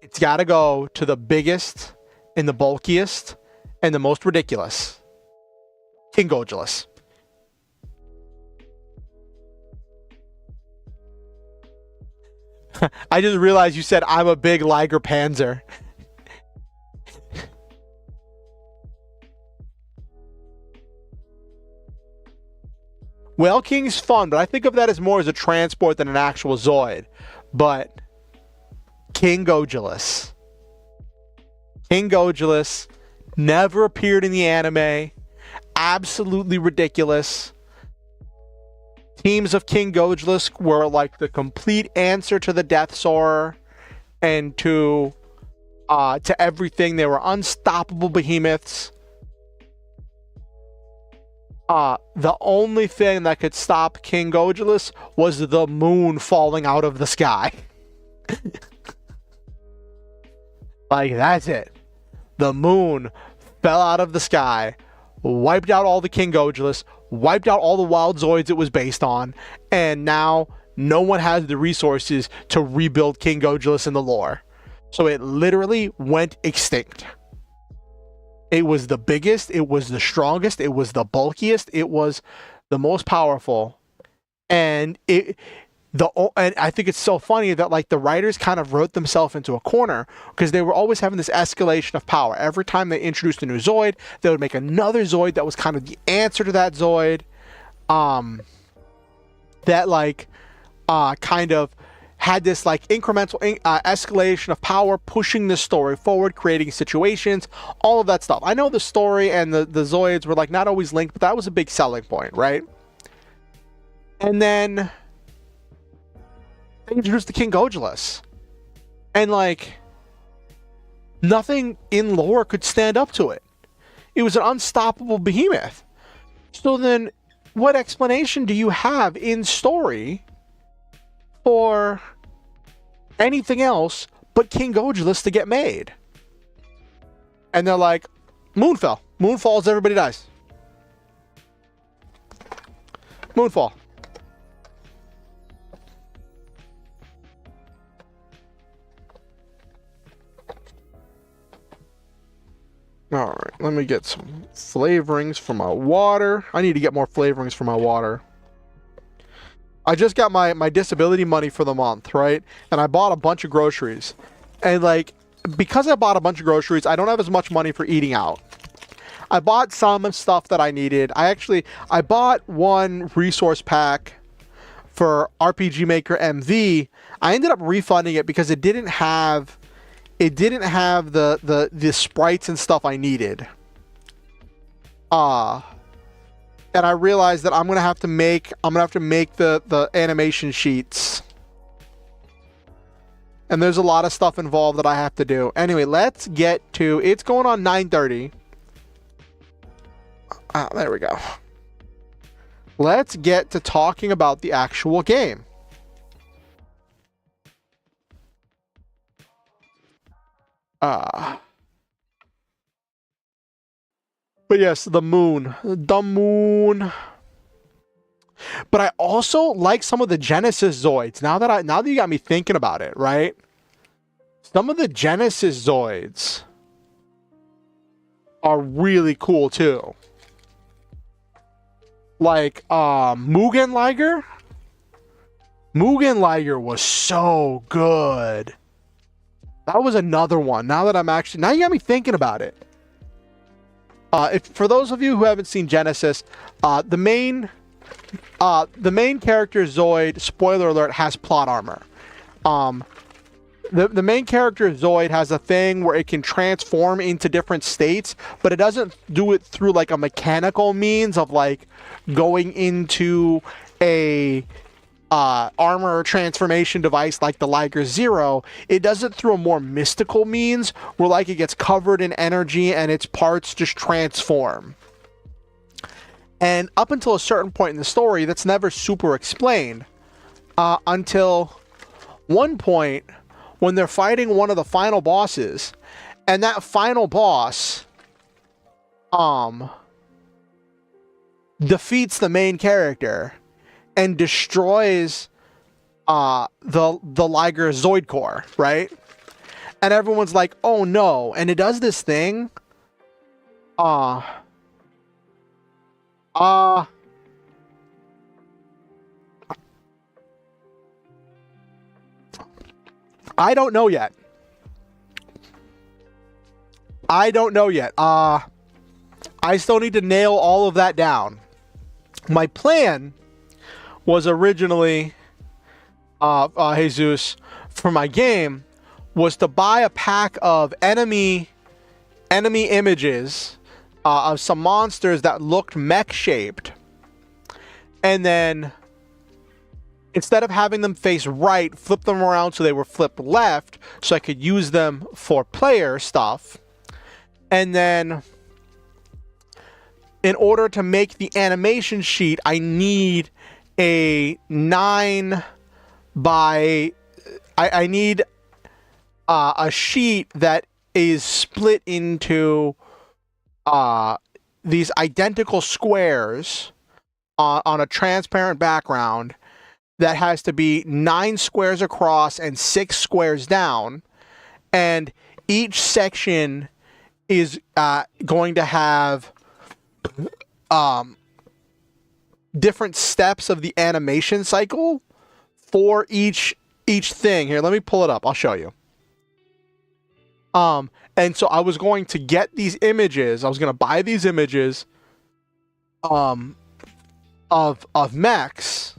it's got to go to the biggest and the bulkiest and the most ridiculous. King Gojulus. I just realized you said I'm a big Liger Panzer. Well, King's fun, but I think of that as more as a transport than an actual Zoid. But King Gojulus. King Gojulus never appeared in the anime. Absolutely ridiculous. Teams of King Gojulus were like the complete answer to the Death Soarer and to everything. They were unstoppable behemoths. The only thing that could stop King Gojulus was the moon falling out of the sky. Like, that's it. The moon fell out of the sky, wiped out all the King Gojulus, wiped out all the wild Zoids it was based on, and now no one has the resources to rebuild King Gojulus in the lore. So it literally went extinct. It was the biggest, it was the strongest, it was the bulkiest, it was the most powerful. And I think it's so funny that like the writers kind of wrote themselves into a corner because they were always having this escalation of power. Every time they introduced a new Zoid, they would make another Zoid that was kind of the answer to that Zoid. That like kind of had this like incremental escalation of power, pushing the story forward, creating situations, all of that stuff. I know the story and the Zoids were like not always linked, but that was a big selling point, right? And then they introduced the King Gojulus. And like nothing in lore could stand up to it. It was an unstoppable behemoth. So then what explanation do you have in story for anything else but King Gojulus to get made? And they're like, moon fell. Moon falls, everybody dies. Moonfall. Alright, let me get some flavorings for my water. I need to get more flavorings for my water. I just got my disability money for the month, right? And I bought a bunch of groceries. And like, because I bought a bunch of groceries, I don't have as much money for eating out. I bought some stuff that I needed. I bought one resource pack for RPG Maker MV. I ended up refunding it because it didn't have the sprites and stuff I needed. And I realized that I'm gonna have to make the animation sheets. And there's a lot of stuff involved that I have to do. Anyway, let's get to, it's going on 9:30. There we go. Let's get to talking about the actual game. But yes, the moon. The moon. But I also like some of the Genesis Zoids. Now that you got me thinking about it, right? Some of the Genesis Zoids are really cool too. Like Mugen Liger. Mugen Liger was so good. That was another one. Now you got me thinking about it. For those of you who haven't seen Genesis, the main character Zoid, spoiler alert, has plot armor. The main character Zoid has a thing where it can transform into different states, but it doesn't do it through like a mechanical means of like going into a armor transformation device like the Liger Zero. It does it through a more mystical means where like it gets covered in energy and its parts just transform. And up until a certain point in the story, that's never super explained until one point when they're fighting one of the final bosses, and that final boss defeats the main character and destroys the Liger Zoid core, right? And everyone's like, oh no. And it does this thing Uh, I don't know yet. I don't know yet. I still need to nail all of that down. My plan was originally, Jesus, for my game, was to buy a pack of enemy images of some monsters that looked mech shaped, and then instead of having them face right, flip them around so they were flipped left, so I could use them for player stuff. And then in order to make the animation sheet, I need a 9 by... I need a sheet that is split into these identical squares on a transparent background that has to be 9 squares across and 6 squares down. And each section is going to have different steps of the animation cycle for each thing. Here, let me pull it up. I'll show you. And so I was going to get these images. I was going to buy these images of mechs,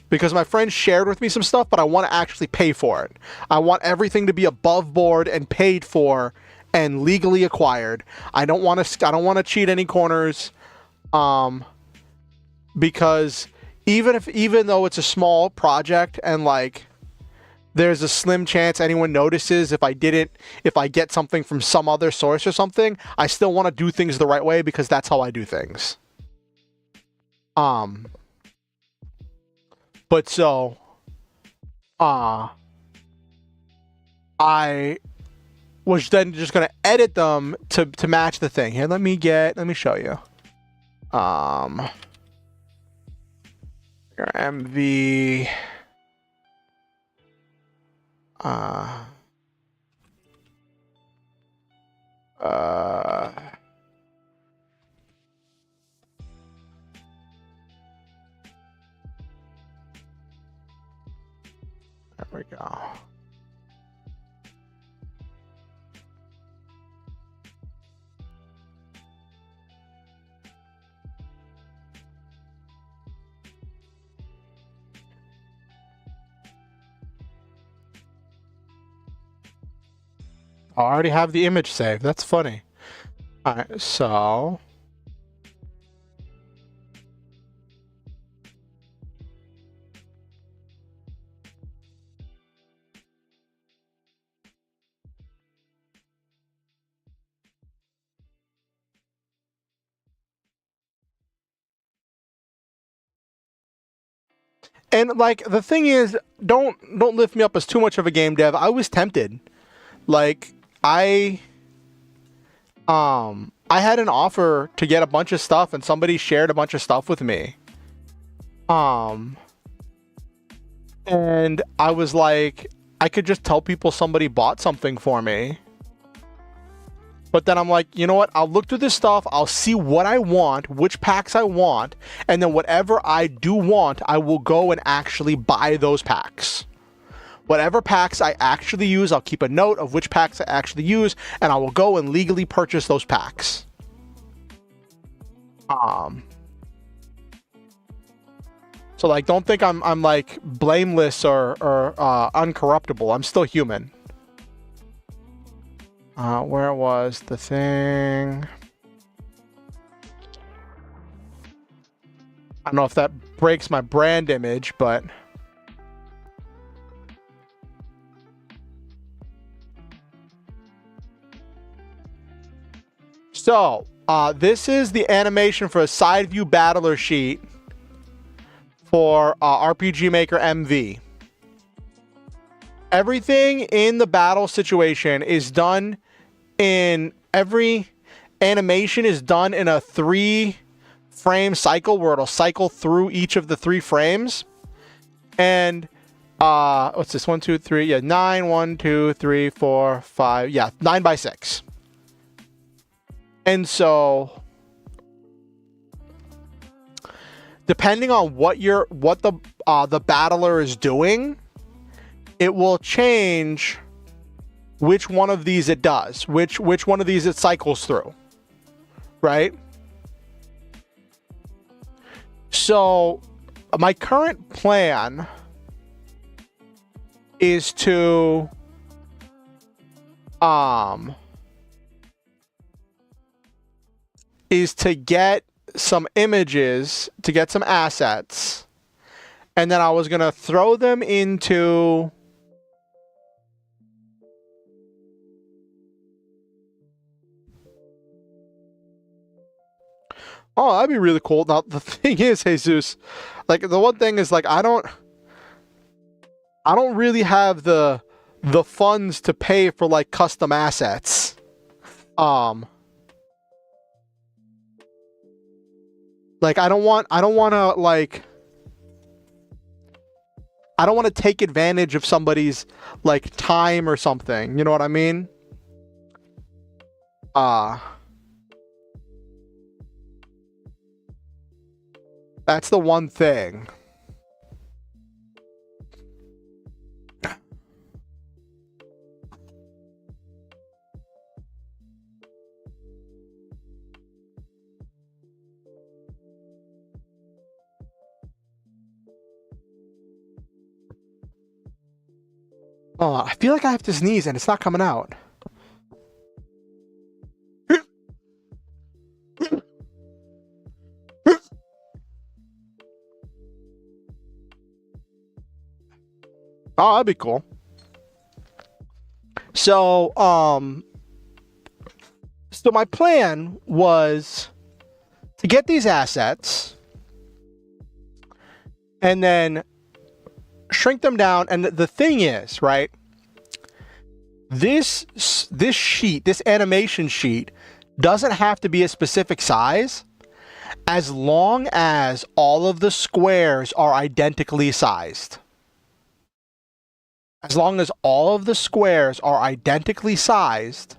because my friend shared with me some stuff, but I want to actually pay for it. I want everything to be above board and paid for and legally acquired. I don't want to cheat any corners, because even though it's a small project and like there's a slim chance anyone notices if I get something from some other source or something, I still want to do things the right way because that's how I do things. But so, I was then just gonna edit them to match the thing. Here, let me show you. Your MV. There we go. I already have the image saved. That's funny. All right, so and like the thing is, don't lift me up as too much of a game dev. I was tempted. Like I had an offer to get a bunch of stuff and somebody shared a bunch of stuff with me. And I was like, I could just tell people somebody bought something for me. But then I'm like, you know what? I'll look through this stuff. I'll see what I want, which packs I want. And then whatever I do want, I will go and actually buy those packs. Whatever packs I actually use, I'll keep a note of which packs I actually use, and I will go and legally purchase those packs. So like, don't think I'm like blameless or uncorruptible. I'm still human. Where was the thing? I don't know if that breaks my brand image, but so this is the animation for a side view battler sheet for RPG Maker MV. Everything in the battle situation is done in every animation is done in a 3-frame cycle where it'll cycle through each of the 3 frames. And what's this? 1, 2, 3. Yeah, 9, 1, 2, 3, 4, 5. Yeah, 9 by 6. And so depending on what the battler is doing, it will change which one of these it does, which one of these it cycles through, right? So my current plan is to get some images, to get some assets, and then I was gonna throw them into oh, that'd be really cool. Now the thing is, Jesus, like the one thing is like I don't really have the funds to pay for like custom assets. Like I don't want to take advantage of somebody's like time or something. You know what I mean? That's the one thing. Oh, I feel like I have to sneeze and it's not coming out. Oh, that'd be cool. So my plan was to get these assets and then shrink them down. And the thing is, right, this sheet, this animation sheet, doesn't have to be a specific size as long as all of the squares are identically sized. As long as all of the squares are identically sized,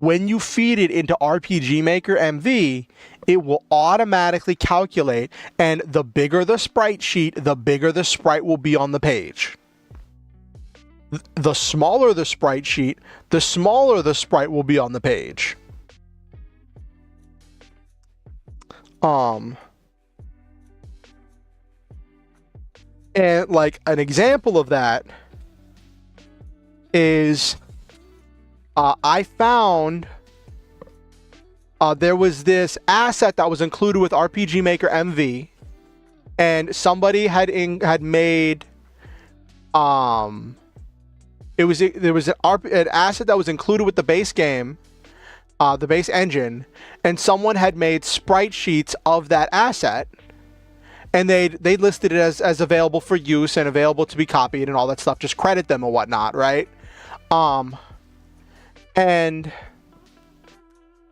when you feed it into RPG Maker MV, it will automatically calculate, and the bigger the sprite sheet, the bigger the sprite will be on the page. The smaller the sprite sheet, the smaller the sprite will be on the page. And like an example of that is I found there was this asset that was included with RPG Maker MV, and somebody had made there was an asset that was included with the base game, the base engine, and someone had made sprite sheets of that asset, and they listed it as available for use and available to be copied and all that stuff. Just credit them or whatnot, right? And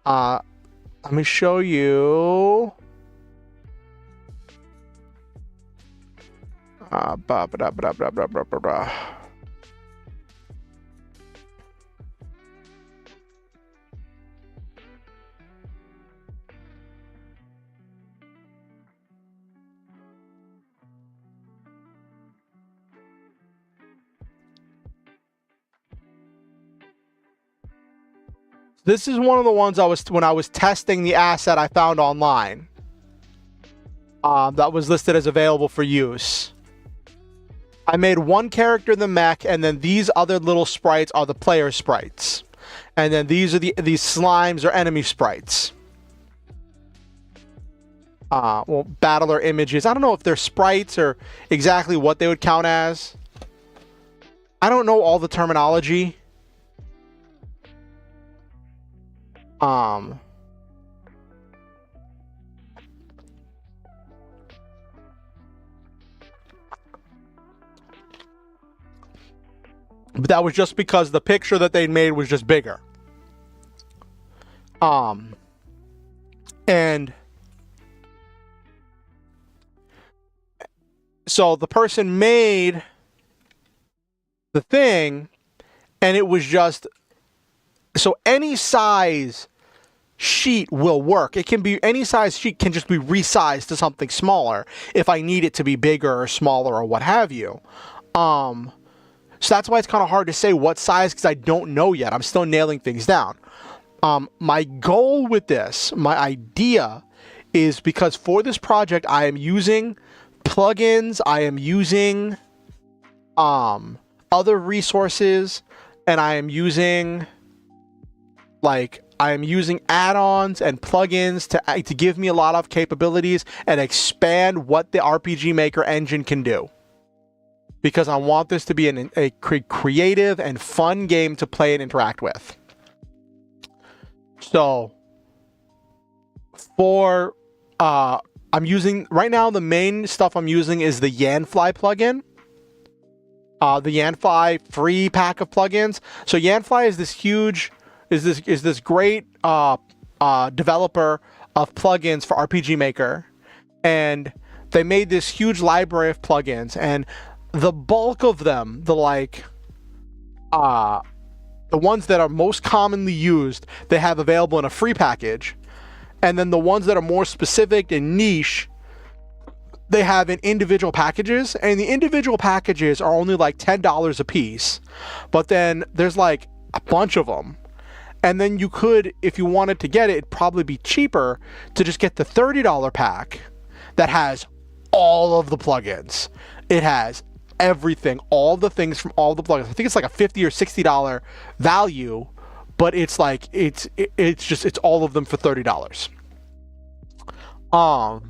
let me show you. This is one of the ones when I was testing the asset I found online. That was listed as available for use. I made one character the mech, and then these other little sprites are the player sprites. And then these are these slimes are enemy sprites. Well, battler images. I don't know if they're sprites or exactly what they would count as. I don't know all the terminology. But that was just because the picture that they made was just bigger. And so the person made the thing, and it was just, so any size sheet will work. It can be any size sheet, can just be resized to something smaller if I need it to be bigger or smaller or what have you. So that's why it's kind of hard to say what size, because I don't know yet. I'm still nailing things down. My goal with this, my idea is, because for this project I am using plugins, I am using other resources, and I am using add-ons and plugins to give me a lot of capabilities and expand what the RPG Maker engine can do. Because I want this to be a creative and fun game to play and interact with. So, I'm using, right now the main stuff I'm using is the Yanfly plugin. The Yanfly free pack of plugins. So Yanfly is this great developer of plugins for RPG Maker, and they made this huge library of plugins, and the bulk of them, the ones that are most commonly used, they have available in a free package, and then the ones that are more specific and niche, they have in individual packages, and the individual packages are only like $10 a piece, but then there's like a bunch of them. And then you could, if you wanted to get it, it'd probably be cheaper to just get the $30 pack that has all of the plugins. It has everything, all the things from all the plugins. I think it's like a $50 or $60 value, but it's like it's all of them for $30. I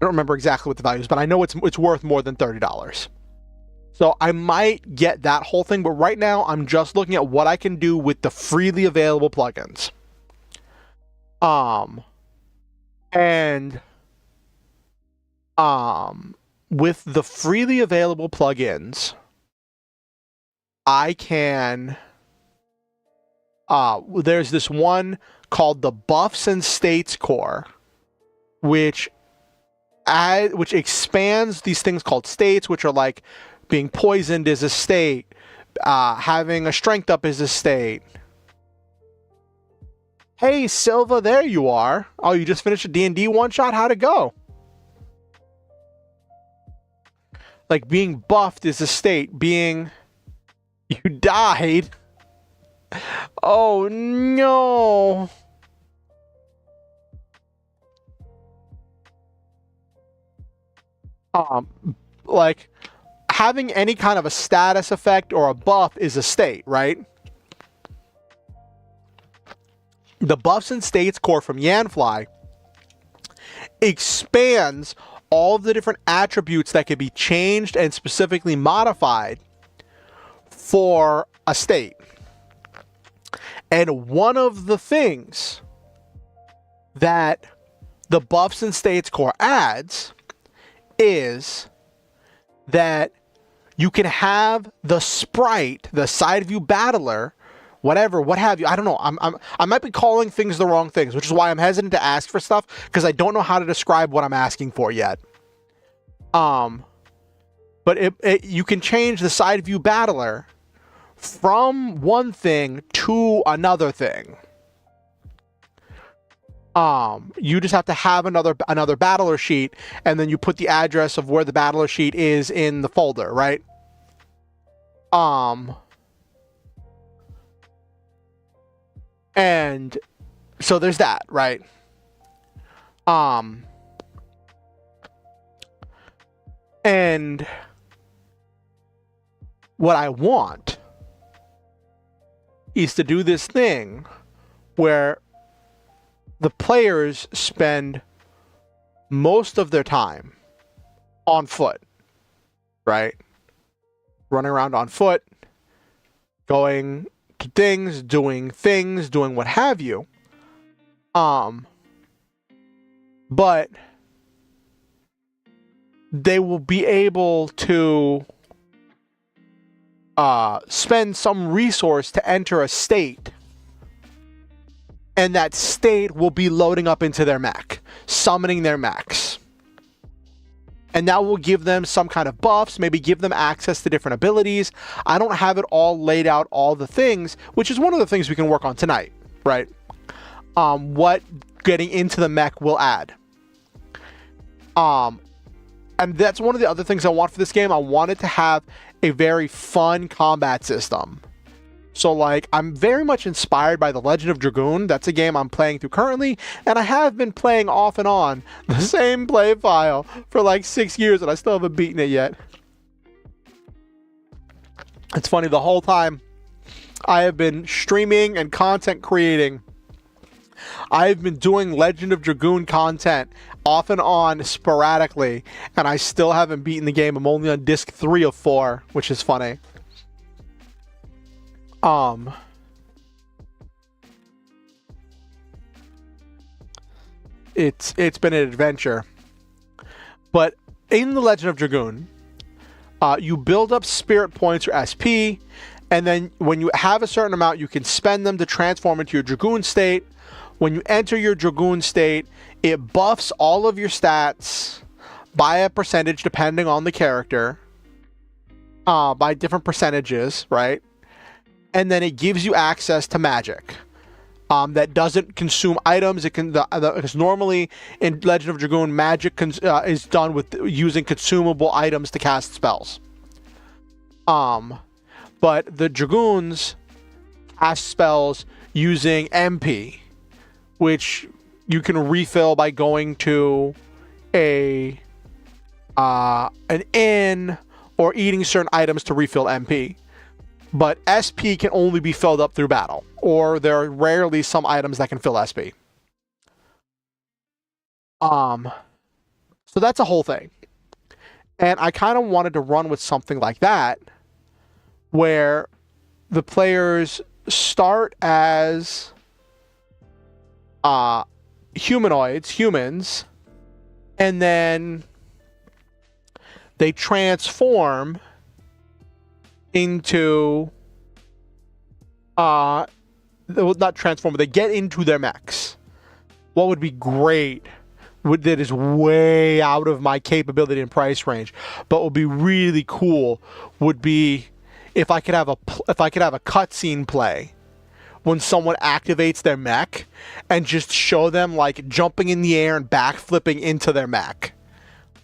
don't remember exactly what the value is, but I know it's worth more than $30. So I might get that whole thing, but right now I'm just looking at what I can do with the freely available plugins. With the freely available plugins, I can, there's this one called the Buffs and States Core, which expands these things called states, which are like being poisoned is a state, having a strength up is a state. Hey, Silva, there you are. Oh, you just finished a D&D one-shot? How'd it go? Like, being buffed is a state. Being... You died? Oh, no. Like, having any kind of a status effect or a buff is a state, right? The Buffs and States Core from Yanfly expands all of the different attributes that can be changed and specifically modified for a state. And one of the things that the Buffs and States Core adds is that you can have the sprite, the side view battler, whatever, what have you. I don't know. I might be calling things the wrong things, which is why I'm hesitant to ask for stuff, because I don't know how to describe what I'm asking for yet. But you can change the side view battler from one thing to another thing. You just have to have another battler sheet, and then you put the address of where the battler sheet is in the folder, right? And so there's that, right? And what I want is to do this thing where the players spend most of their time on foot, right? Running around on foot, going to things, doing what have you. But they will be able to spend some resource to enter a state, and that state will be loading up into their mech, summoning their mechs. And that will give them some kind of buffs, maybe give them access to different abilities. I don't have it all laid out, all the things, which is one of the things we can work on tonight, right? What getting into the mech will add. And that's one of the other things I want for this game. I want it to have a very fun combat system. So like, I'm very much inspired by The Legend of Dragoon. That's a game I'm playing through currently, and I have been playing off and on the same play file for like 6 years, and I still haven't beaten it yet. It's funny, the whole time I have been streaming and content creating, I've been doing Legend of Dragoon content off and on sporadically, and I still haven't beaten the game. I'm only on disc 3 of 4, which is funny. It's been an adventure. But in The Legend of Dragoon, you build up spirit points or SP, and then when you have a certain amount, you can spend them to transform into your Dragoon state. When you enter your Dragoon state, it buffs all of your stats by a percentage depending on the character, by different percentages, right? And then it gives you access to magic that doesn't consume items. It can because normally in Legend of Dragoon, magic is done with using consumable items to cast spells. But the Dragoons cast spells using MP, which you can refill by going to an inn or eating certain items to refill MP. But SP can only be filled up through battle, or there are rarely some items that can fill SP. So that's a whole thing. And I kind of wanted to run with something like that, where the players start as humans, and then they transform into not transform, but they get into their mechs. What would be great, that is way out of my capability and price range, but would be really cool, would be if I could have a cutscene play when someone activates their mech and just show them like jumping in the air and backflipping into their mech.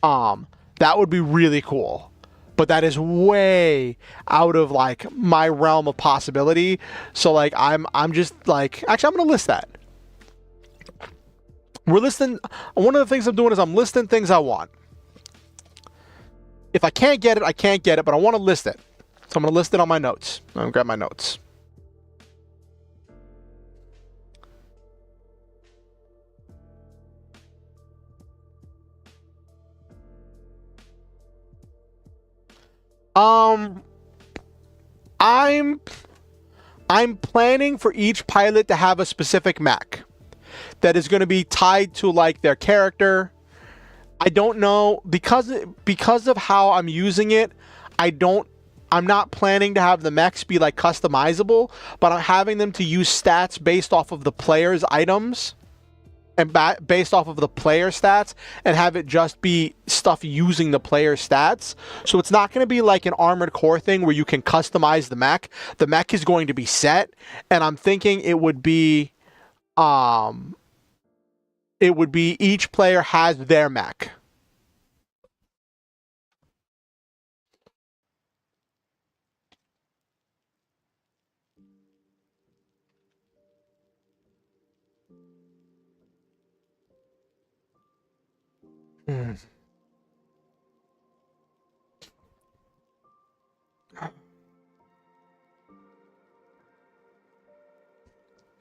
That would be really cool. But that is way out of like my realm of possibility. So like I'm just like, actually I'm gonna list that. We're listing, one of the things I'm doing is I'm listing things I want. If I can't get it, I can't get it, but I want to list it. So I'm gonna list it on my notes. I'm gonna grab my notes. I'm planning for each pilot to have a specific mech that is going to be tied to like their character. I don't know, because of how I'm using it, I'm not planning to have the mechs be like customizable, but I'm having them to use stats based off of the player's items and based off of the player stats, and have it just be stuff using the player stats. So it's not going to be like an Armored Core thing where you can customize the mech. The mech is going to be set, and I'm thinking it would be each player has their mech.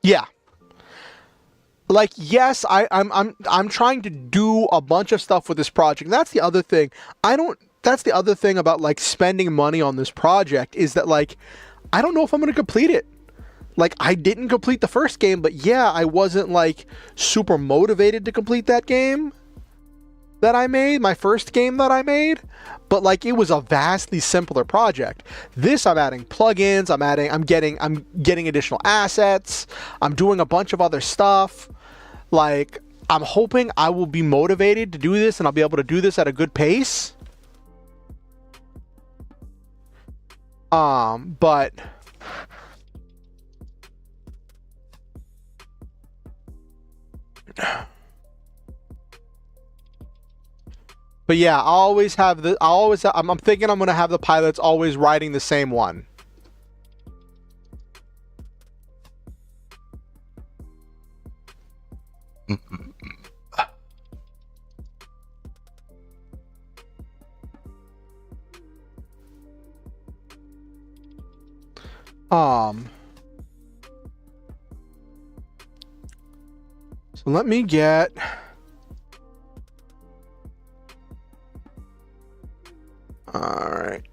Yeah. Like, yes, I'm trying to do a bunch of stuff with this project. And that's the other thing. That's the other thing about like spending money on this project, is that like I don't know if I'm going to complete it. Like, I didn't complete the first game, but yeah, I wasn't like super motivated to complete that game that I made, my first game that I made, but like it was a vastly simpler project. This, I'm adding plugins, I'm getting additional assets, I'm doing a bunch of other stuff. Like, I'm hoping I will be motivated to do this and I'll be able to do this at a good pace. But But yeah, I'm thinking I'm gonna have the pilots always riding the same one. So let me get. All right.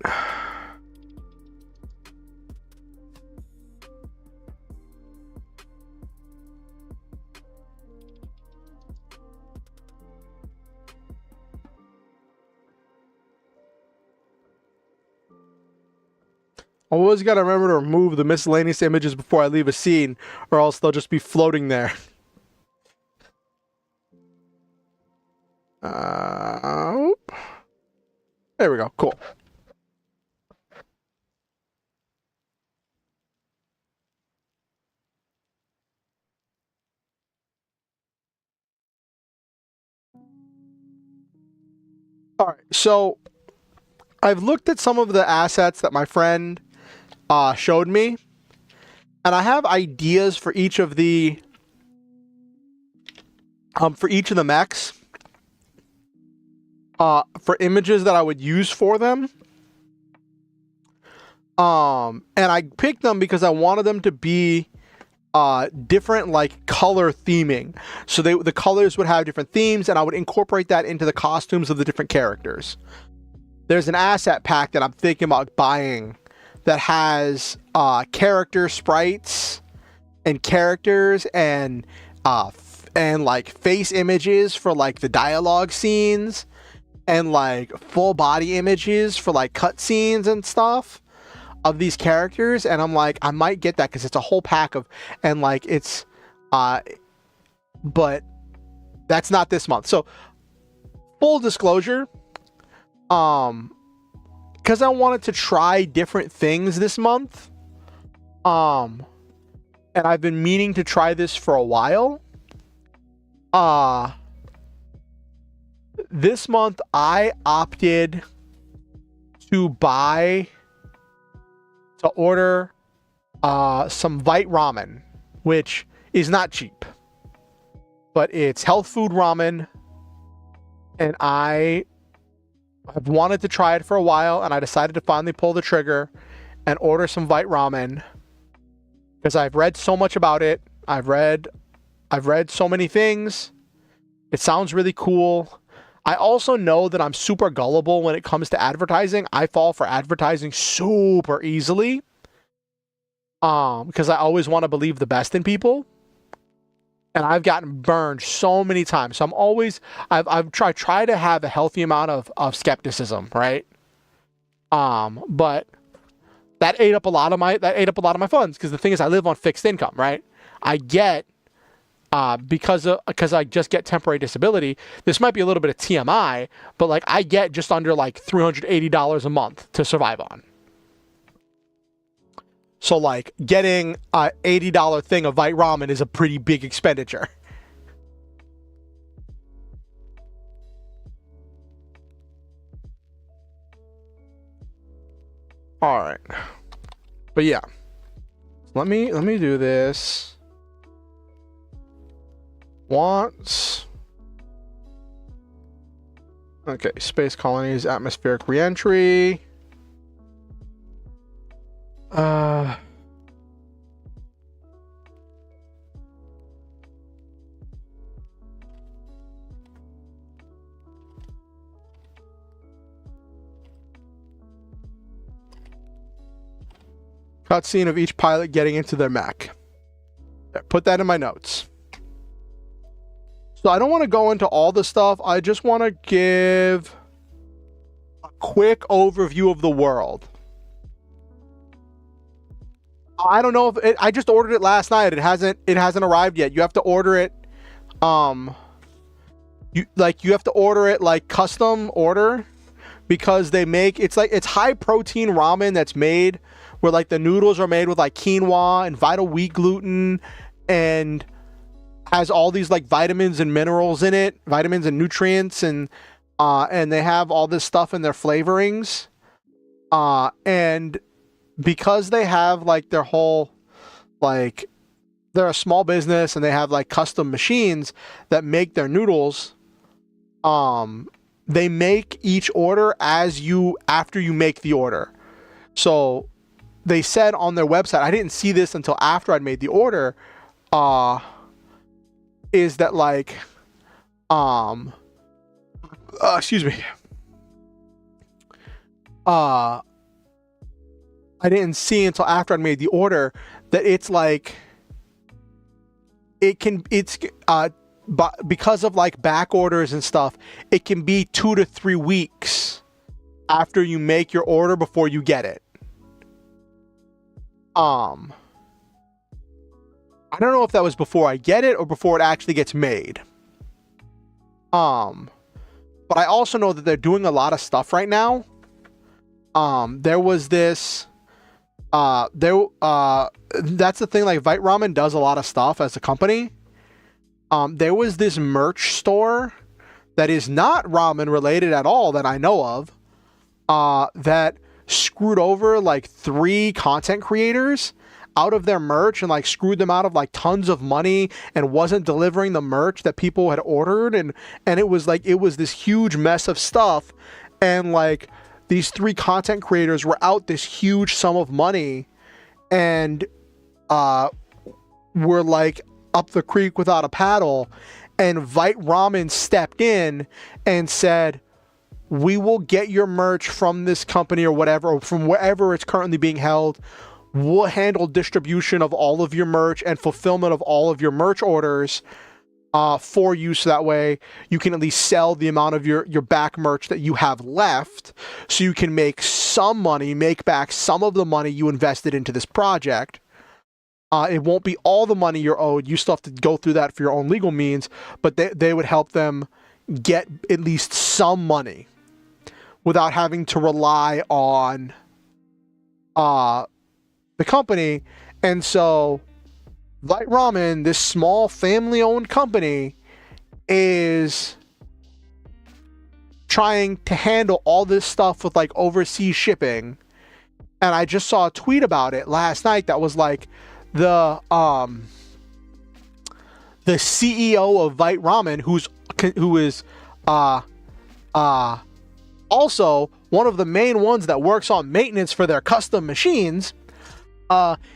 Always got to remember to remove the miscellaneous images before I leave a scene, or else they'll just be floating there. There we go. Cool. All right. So I've looked at some of the assets that my friend showed me, and I have ideas for each of the mechs. For images that I would use for them. And I picked them because I wanted them to be different, like color theming. So the colors would have different themes, and I would incorporate that into the costumes of the different characters. There's an asset pack that I'm thinking about buying that has character sprites and characters and like face images for like the dialogue scenes, and like full body images for like cutscenes and stuff of these characters. And I'm like, I might get that because it's a whole pack of, and like it's but that's not this month. So full disclosure, because I wanted to try different things this month, and I've been meaning to try this for a while. This month I opted to order some Vite ramen, which is not cheap, but it's health food ramen, and I've wanted to try it for a while, and I decided to finally pull the trigger and order some Vite ramen because I've read so much about it. I've read so many things. It sounds really cool. I also know that I'm super gullible when it comes to advertising. I fall for advertising super easily, because I always want to believe the best in people, and I've gotten burned so many times. So I've tried to have a healthy amount of skepticism, right? But that ate up a lot of my funds, because the thing is, I live on fixed income, right? I get because I just get temporary disability. This might be a little bit of TMI, but like I get just under like $380 a month to survive on. So like getting a $80 thing of Vite ramen is a pretty big expenditure. All right, but yeah, let me do this. Wants. Okay, space colonies, atmospheric reentry. Cutscene of each pilot getting into their mech. Put that in my notes. So I don't want to go into all the stuff. I just want to give a quick overview of the world. I don't know if I just ordered it last night. It hasn't arrived yet. You have to order it. You have to order it like custom order, because it's high protein ramen that's made where like the noodles are made with like quinoa and vital wheat gluten, and has all these like vitamins and minerals in it, vitamins and nutrients, and and they have all this stuff in their flavorings, and because they have like their whole, like, they're a small business and they have like custom machines that make their noodles. They make each order after you make the order. So they said on their website, I didn't see this until after I'd made the order, is that like, excuse me. I didn't see until after I'd made the order that it's like, but because of like back orders and stuff, it can be 2 to 3 weeks after you make your order before you get it. I don't know if that was before I get it or before it actually gets made. But I also know that they're doing a lot of stuff right now. There was this, that's the thing, like Vite Ramen does a lot of stuff as a company. There was this merch store that is not ramen related at all that I know of, that screwed over like 3 content creators out of their merch and like screwed them out of like tons of money and wasn't delivering the merch that people had ordered, and it was this huge mess of stuff, and like these 3 content creators were out this huge sum of money, and were like up the creek without a paddle, and Vite Ramen stepped in and said, we will get your merch from this company or whatever, or from wherever it's currently being held. We'll handle distribution of all of your merch and fulfillment of all of your merch orders for you, so that way you can at least sell the amount of your back merch that you have left, so you can make some money, make back some of the money you invested into this project. It won't be all the money you're owed. You still have to go through that for your own legal means, but they would help them get at least some money without having to rely on the company. And so Vite Ramen, this small family-owned company, is trying to handle all this stuff with like overseas shipping. And I just saw a tweet about it last night that was like, the CEO of Vite Ramen, who is also one of the main ones that works on maintenance for their custom machines,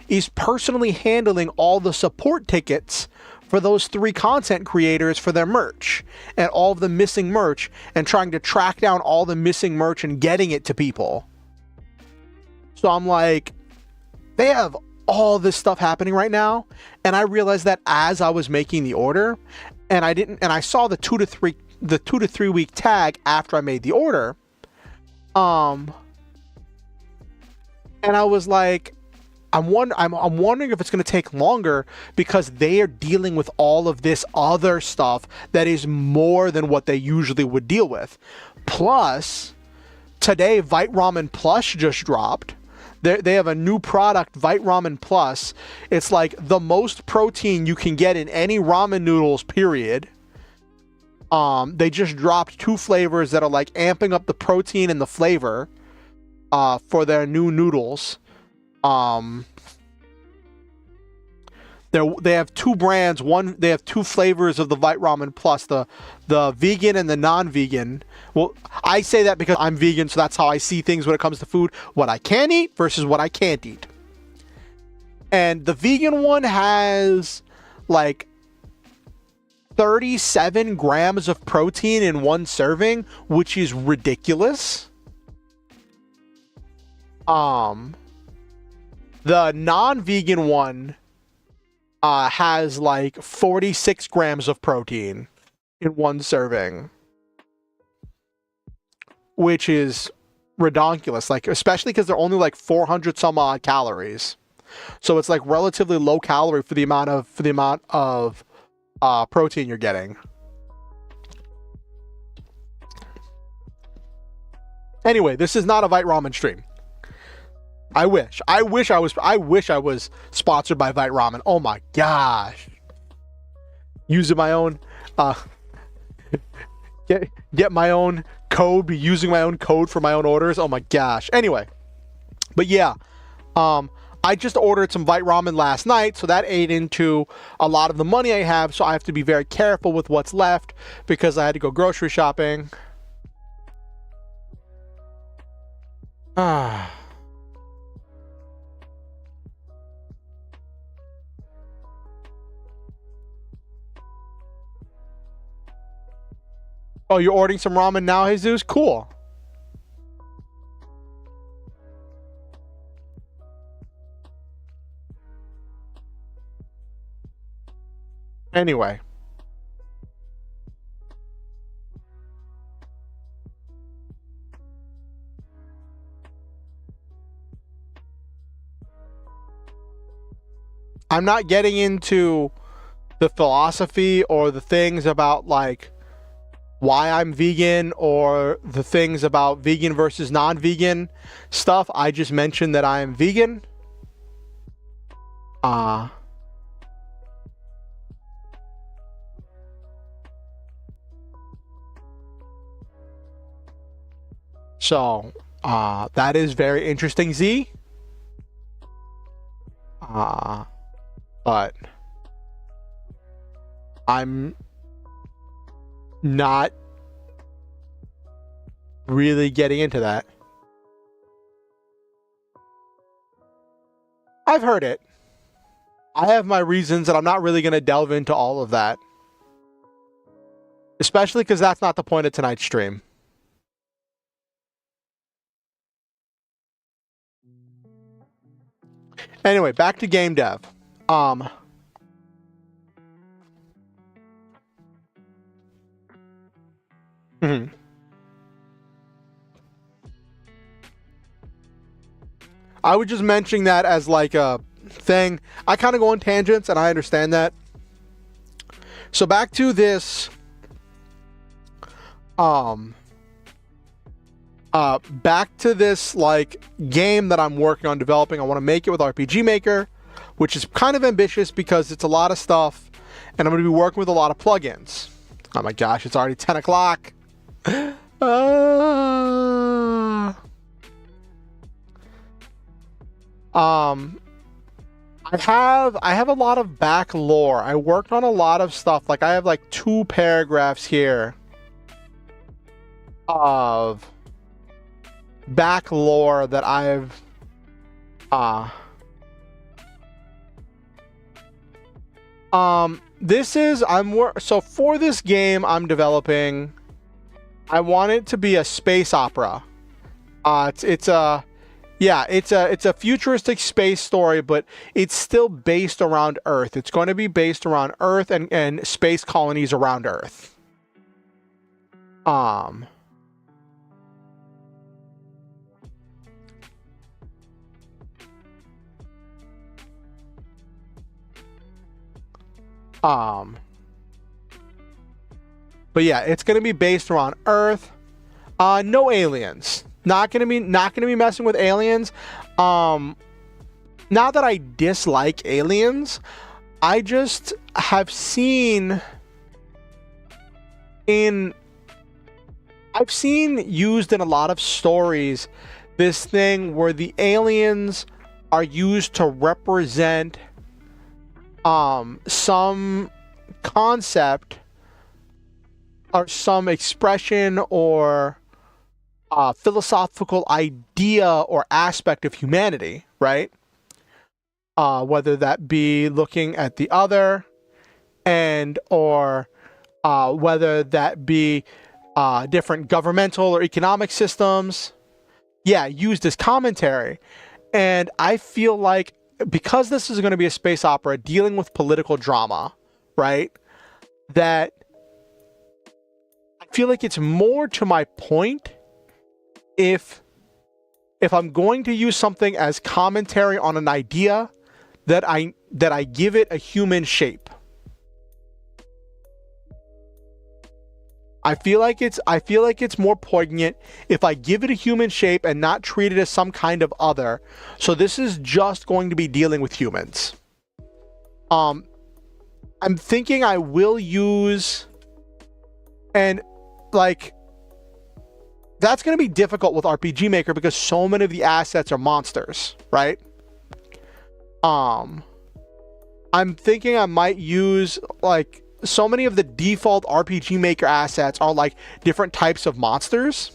is personally handling all the support tickets for those 3 content creators for their merch and all of the missing merch, and trying to track down all the missing merch and getting it to people. So I'm like, they have all this stuff happening right now, and I realized that as I was making the order, and I saw the 2 to 3 week tag after I made the order, and I was like, I'm wondering if it's going to take longer because they are dealing with all of this other stuff that is more than what they usually would deal with. Plus, today Vite Ramen Plus just dropped. They have a new product, Vite Ramen Plus. It's like the most protein you can get in any ramen noodles, period. They just dropped 2 flavors that are like amping up the protein and the flavor for their new noodles. They have 2 brands. They have 2 flavors of the Vite Ramen Plus, the vegan and the non-vegan. Well, I say that because I'm vegan, so that's how I see things when it comes to food. What I can eat versus what I can't eat. And the vegan one has like 37 grams of protein in 1 serving, which is ridiculous. The non-vegan one has like 46 grams of protein in 1 serving, which is redonkulous, like, especially because they're only like 400 some odd calories. So it's like relatively low calorie for the amount of protein you're getting. Anyway, this is not a Vite Ramen stream. I wish I was sponsored by Vite Ramen. Oh my gosh. Using my own get my own code, be using my own code for my own orders. Oh my gosh. Anyway, but yeah, I just ordered some Vite Ramen last night, so that ate into a lot of the money I have, so I have to be very careful with what's left because I had to go grocery shopping. Ah. Oh, you're ordering some ramen now, Jesus? Cool. Anyway. I'm not getting into the philosophy or the things about like why I'm vegan or the things about vegan versus non-vegan stuff. I just mentioned that I am vegan. So, that is very interesting, Z. But I'm not really getting into that. I've heard it. I have my reasons, and I'm not really going to delve into all of that. Especially because that's not the point of tonight's stream. Anyway, back to game dev. I was just mentioning that as like a thing. I kind of go on tangents, and I understand that. So back to this. Back to this like game that I'm working on developing. I want to make it with RPG Maker, which is kind of ambitious because it's a lot of stuff, and I'm going to be working with a lot of plugins. Oh my gosh, it's already 10 o'clock. I have a lot of back lore. I worked on a lot of stuff. Like I have like 2 paragraphs here of back lore that I've this is so for this game I'm developing, I want it to be a space opera. It's a futuristic space story, but it's still based around Earth. It's going to be based around Earth and space colonies around Earth. But yeah, it's gonna be based around Earth. No aliens. Not gonna be messing with aliens. Not that I dislike aliens. I just have seen I've seen used in a lot of stories this thing where the aliens are used to represent some concept or some expression or philosophical idea or aspect of humanity, right? Whether that be looking at the other or whether that be different governmental or economic systems. Yeah, used as commentary. And I feel like because this is going to be a space opera dealing with political drama, right? That I feel like it's more to my point if I'm going to use something as commentary on an idea that I give it a human shape. I feel like it's more poignant if I give it a human shape and not treat it as some kind of other. So this is just going to be dealing with humans. I'm thinking I will use, and like, that's going to be difficult with RPG Maker because so many of the assets are monsters, right? I'm thinking I might use, like, so many of the default RPG Maker assets are like different types of monsters.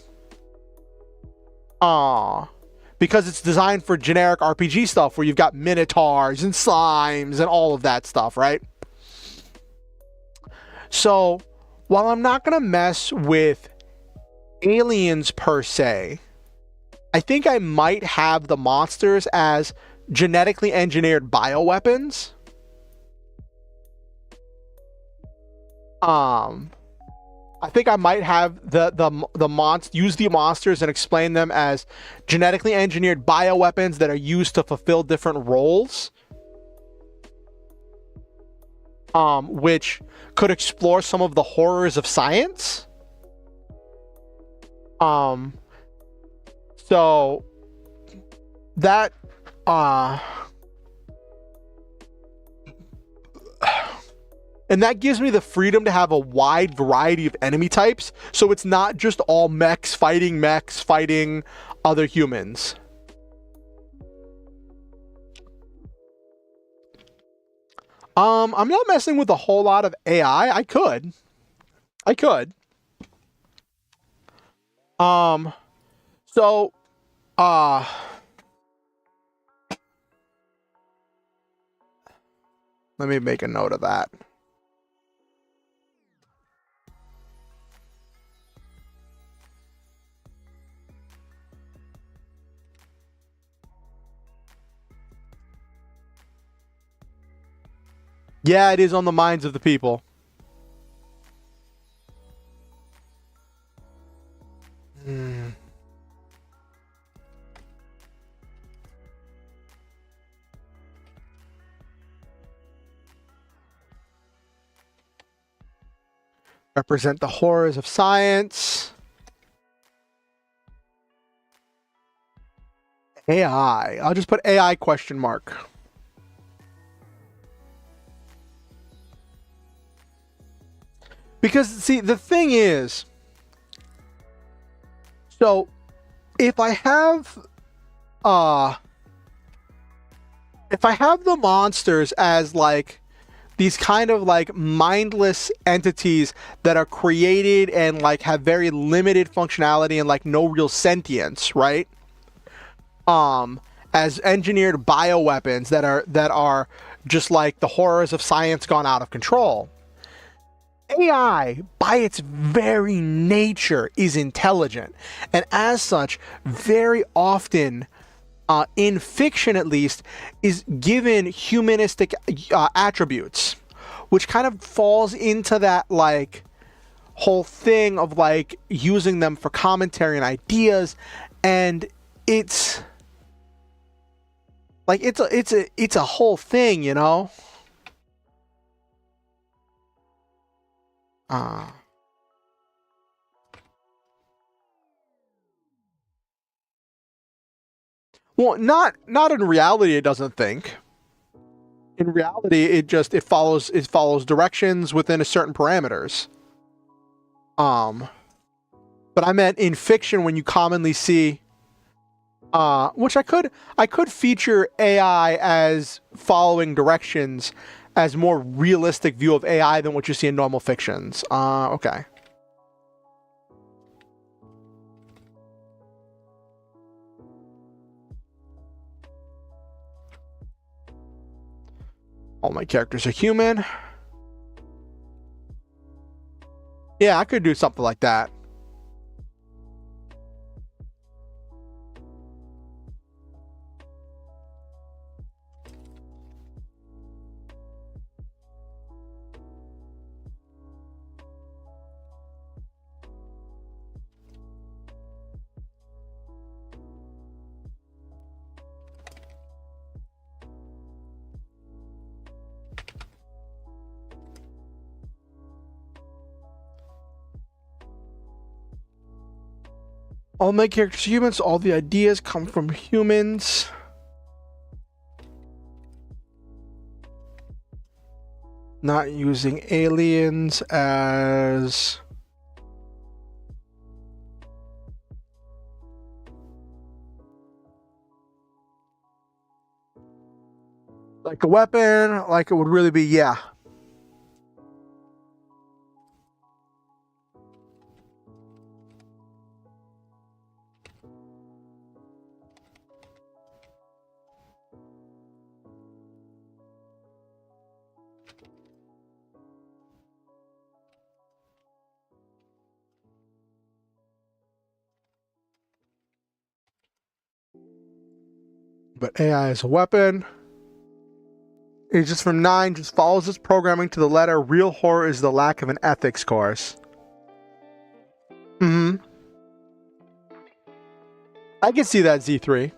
Because it's designed for generic RPG stuff where you've got minotaurs and slimes and all of that stuff, right? So, while I'm not going to mess with aliens per se, I think I might have the monsters as genetically engineered bioweapons. I think I might have use the monsters and explain them as genetically engineered bioweapons that are used to fulfill different roles. Which could explore some of the horrors of science. So that and that gives me the freedom to have a wide variety of enemy types, so it's not just all mechs fighting other humans. I'm not messing with a whole lot of AI. I could. So, let me make a note of that. Yeah, it is on the minds of the people. Represent the horrors of science. AI. I'll just put AI question mark. Because, see, the thing is, so if I have the monsters as like these kind of like mindless entities that are created and like have very limited functionality and like no real sentience, right? As engineered bioweapons that are just like the horrors of science gone out of control. AI, by its very nature, is intelligent, and as such, very often, in fiction at least, is given humanistic attributes, which kind of falls into that like whole thing of like using them for commentary and ideas, and it's like it's a whole thing, you know. Well, not in reality. It doesn't think. In reality, it follows directions within a certain parameters. But I meant in fiction when you commonly see, which I could feature AI as following directions as more realistic view of AI than what you see in normal fictions. Okay. All my characters are human. Yeah, I could do something like that. All my characters are humans. All the ideas come from humans. Not using aliens as Like a weapon, like it would really be, yeah. But AI is a weapon. Ages from 9 just follows its programming to the letter. Real horror is the lack of an ethics course. I can see that, Z3.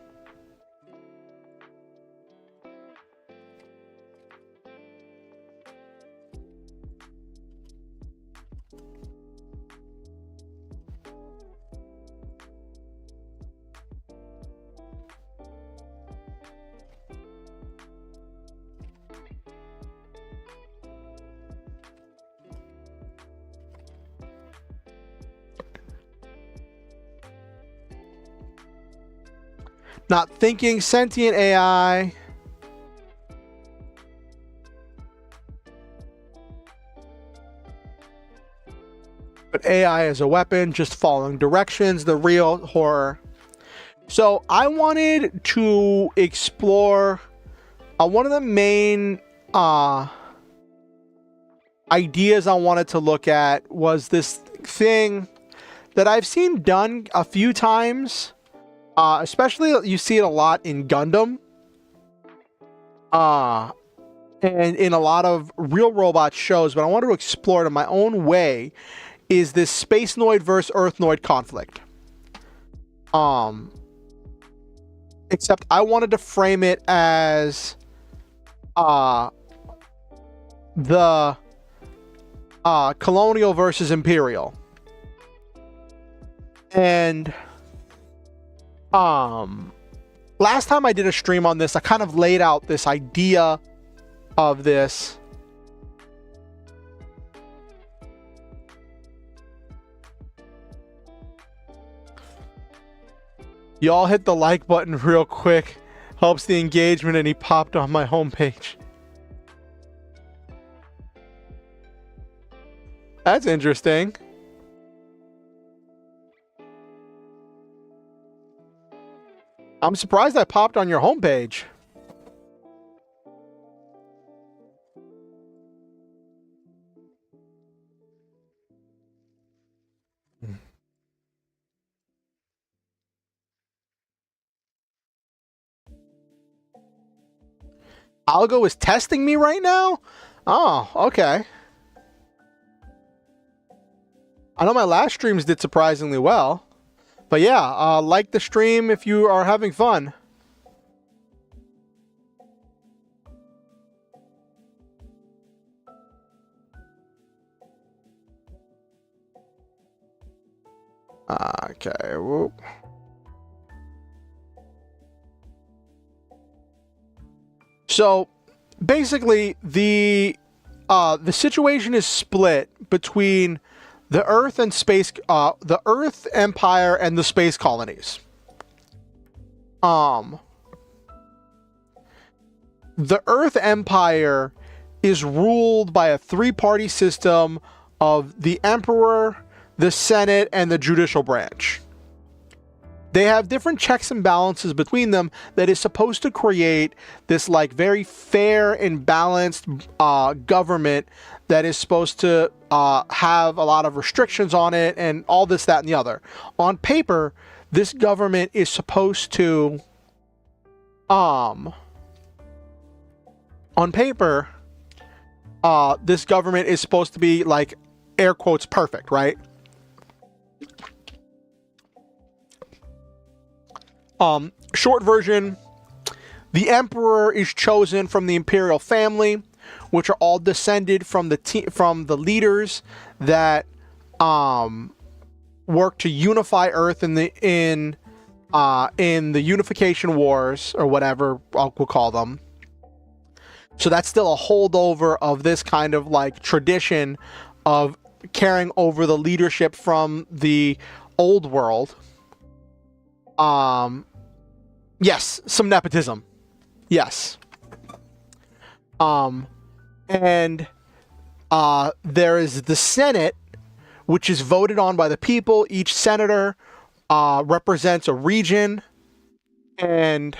Not thinking, sentient AI. But AI is a weapon, just following directions, the real horror. So I wanted to explore one of the main ideas I wanted to look at was this thing that I've seen done a few times. Especially you see it a lot in Gundam. And in a lot of real robot shows, but I want to explore it in my own way, is this Space Noid versus Earth Noid conflict. Except I wanted to frame it as the colonial versus imperial. And last time I did a stream on this, I kind of laid out this idea of this. Y'all hit the like button real quick. Helps the engagement, and he popped on my homepage. That's interesting. I'm surprised I popped on your homepage. Algo is testing me right now? Oh, okay. I know my last streams did surprisingly well. But yeah, like the stream if you are having fun. Okay, whoop. So basically the situation is split between the Earth and space, the Earth Empire and the space colonies. The Earth Empire is ruled by a three-party system of the Emperor, the Senate, and the judicial branch. They have different checks and balances between them that is supposed to create this like very fair and balanced government that is supposed to have a lot of restrictions on it and all this, that, and the other. On paper, this government is supposed to this government is supposed to be like air quotes perfect, right? Short version, the emperor is chosen from the imperial family, which are all descended from the leaders that work to unify Earth in the unification wars, or whatever we'll call them. So that's still a holdover of this kind of like tradition of carrying over the leadership from the old world. Yes, some nepotism. Yes. And there is the Senate, which is voted on by the people. Each senator represents a region, and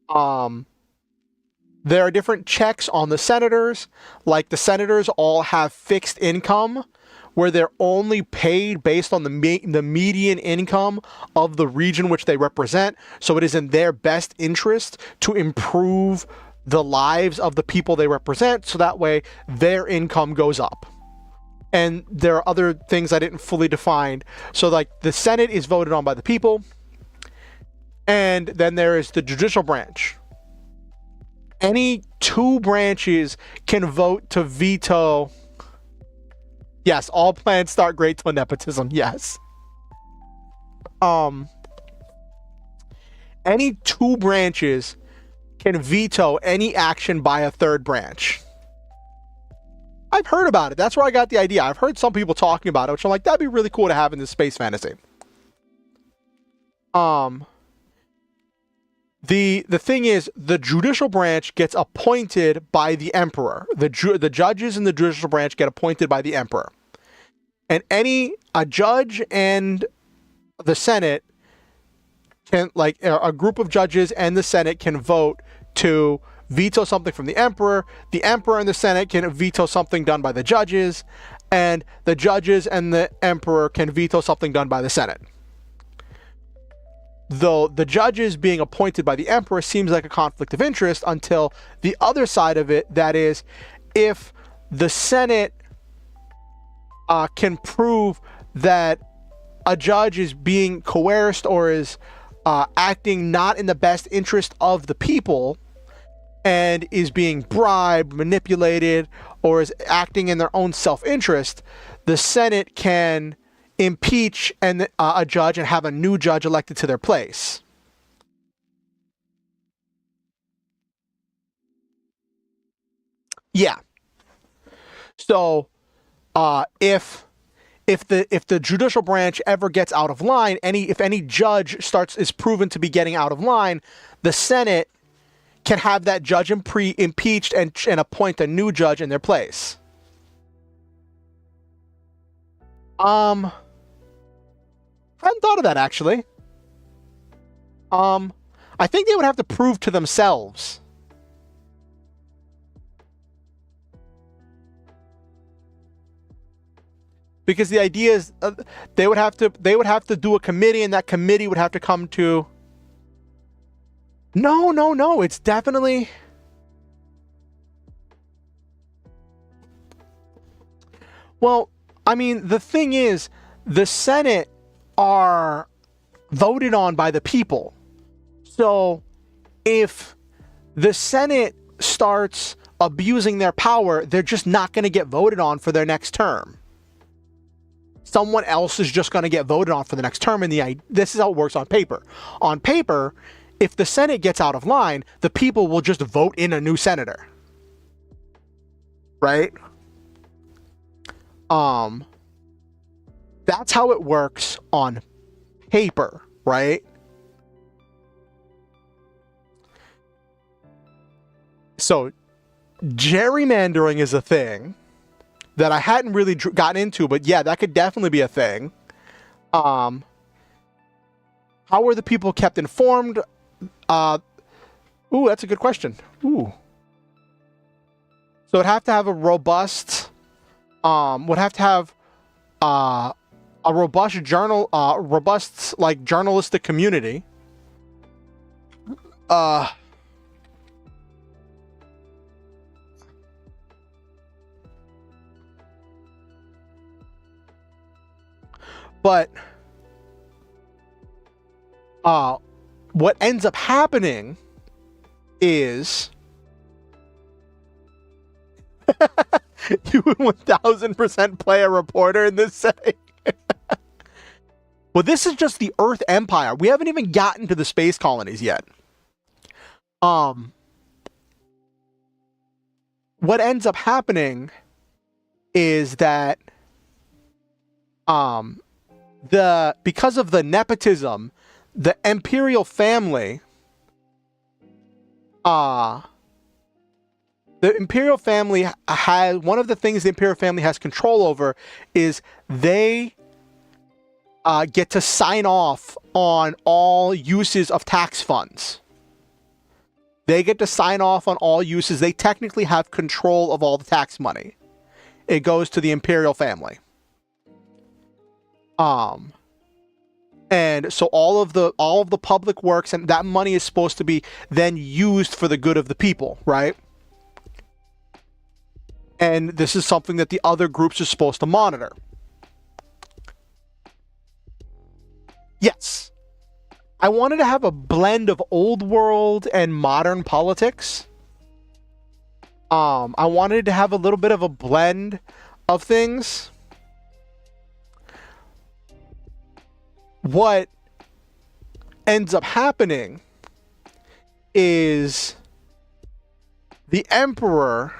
there are different checks on the senators. Like, the senators all have fixed income, where they're only paid based on the median income of the region which they represent. So it is in their best interest to improve the lives of the people they represent, so that way their income goes up. And there are other things I didn't fully define. So, like, the Senate is voted on by the people, and then there is the judicial branch. Any two branches can vote to veto. Yes, all plans start great till nepotism. Yes. Any two branches can veto any action by a third branch. I've heard about it. That's where I got the idea. I've heard some people talking about it, which I'm like, that'd be really cool to have in this space fantasy. The thing is, the judicial branch gets appointed by the emperor. The judges in the judicial branch get appointed by the emperor. And a judge and the Senate can, like, a group of judges and the Senate can vote to veto something from the emperor. The emperor and the Senate can veto something done by the judges, and the judges and the emperor can veto something done by the Senate. Though the judges being appointed by the emperor seems like a conflict of interest until the other side of it, that is, if the Senate can prove that a judge is being coerced or is acting not in the best interest of the people and is being bribed, manipulated, or is acting in their own self-interest, the Senate can impeach a judge and have a new judge elected to their place. Yeah. So, if the judicial branch ever gets out of line, if any judge is proven to be getting out of line, the Senate can have that judge impeached and appoint a new judge in their place. I hadn't thought of that, actually. I think they would have to prove to themselves. Because the idea is they would have to do a committee, and that committee would have to come to. No. It's definitely. Well, I mean, the thing is, the Senate are voted on by the people. So if the Senate starts abusing their power, they're just not going to get voted on for their next term. Someone else is just going to get voted on for the next term. And this is how it works on paper. On paper, if the Senate gets out of line, the people will just vote in a new senator. Right? That's how it works on paper, right? So, gerrymandering is a thing that I hadn't really gotten into, but yeah, that could definitely be a thing. How were the people kept informed? Ooh, that's a good question. Ooh. So it'd have to have a robust, would have to have a robust like journalistic community. But what ends up happening is you would 1000% play a reporter in this setting. Well, this is just the Earth Empire. We haven't even gotten to the space colonies yet. What ends up happening is that because of the nepotism, the imperial family the imperial family has, one of the things the imperial family has control over is they get to sign off on all uses of tax funds. They get to sign off on all uses. They technically have control of all the tax money. It goes to the imperial family. And so all of the public works and that money is supposed to be then used for the good of the people, right? And this is something that the other groups are supposed to monitor. Yes. I wanted to have a blend of old world and modern politics. I wanted to have a little bit of a blend of things. What ends up happening is the emperor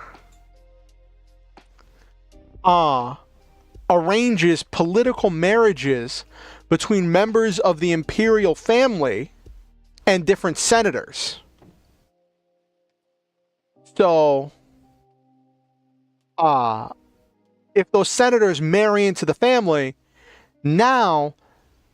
arranges political marriages between members of the imperial family and different senators. So, if those senators marry into the family, now,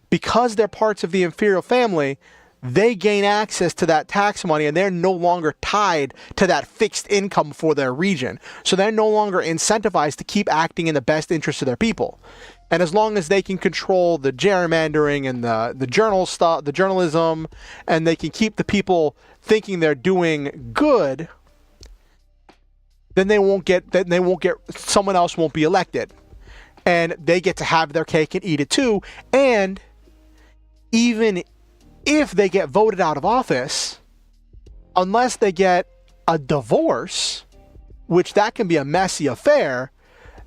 because they're parts of the imperial family, they gain access to that tax money and they're no longer tied to that fixed income for their region. So they're no longer incentivized to keep acting in the best interest of their people. And as long as they can control the gerrymandering and the journalism, and they can keep the people thinking they're doing good, then someone else won't be elected. And they get to have their cake and eat it too. And even if they get voted out of office, unless they get a divorce, which that can be a messy affair,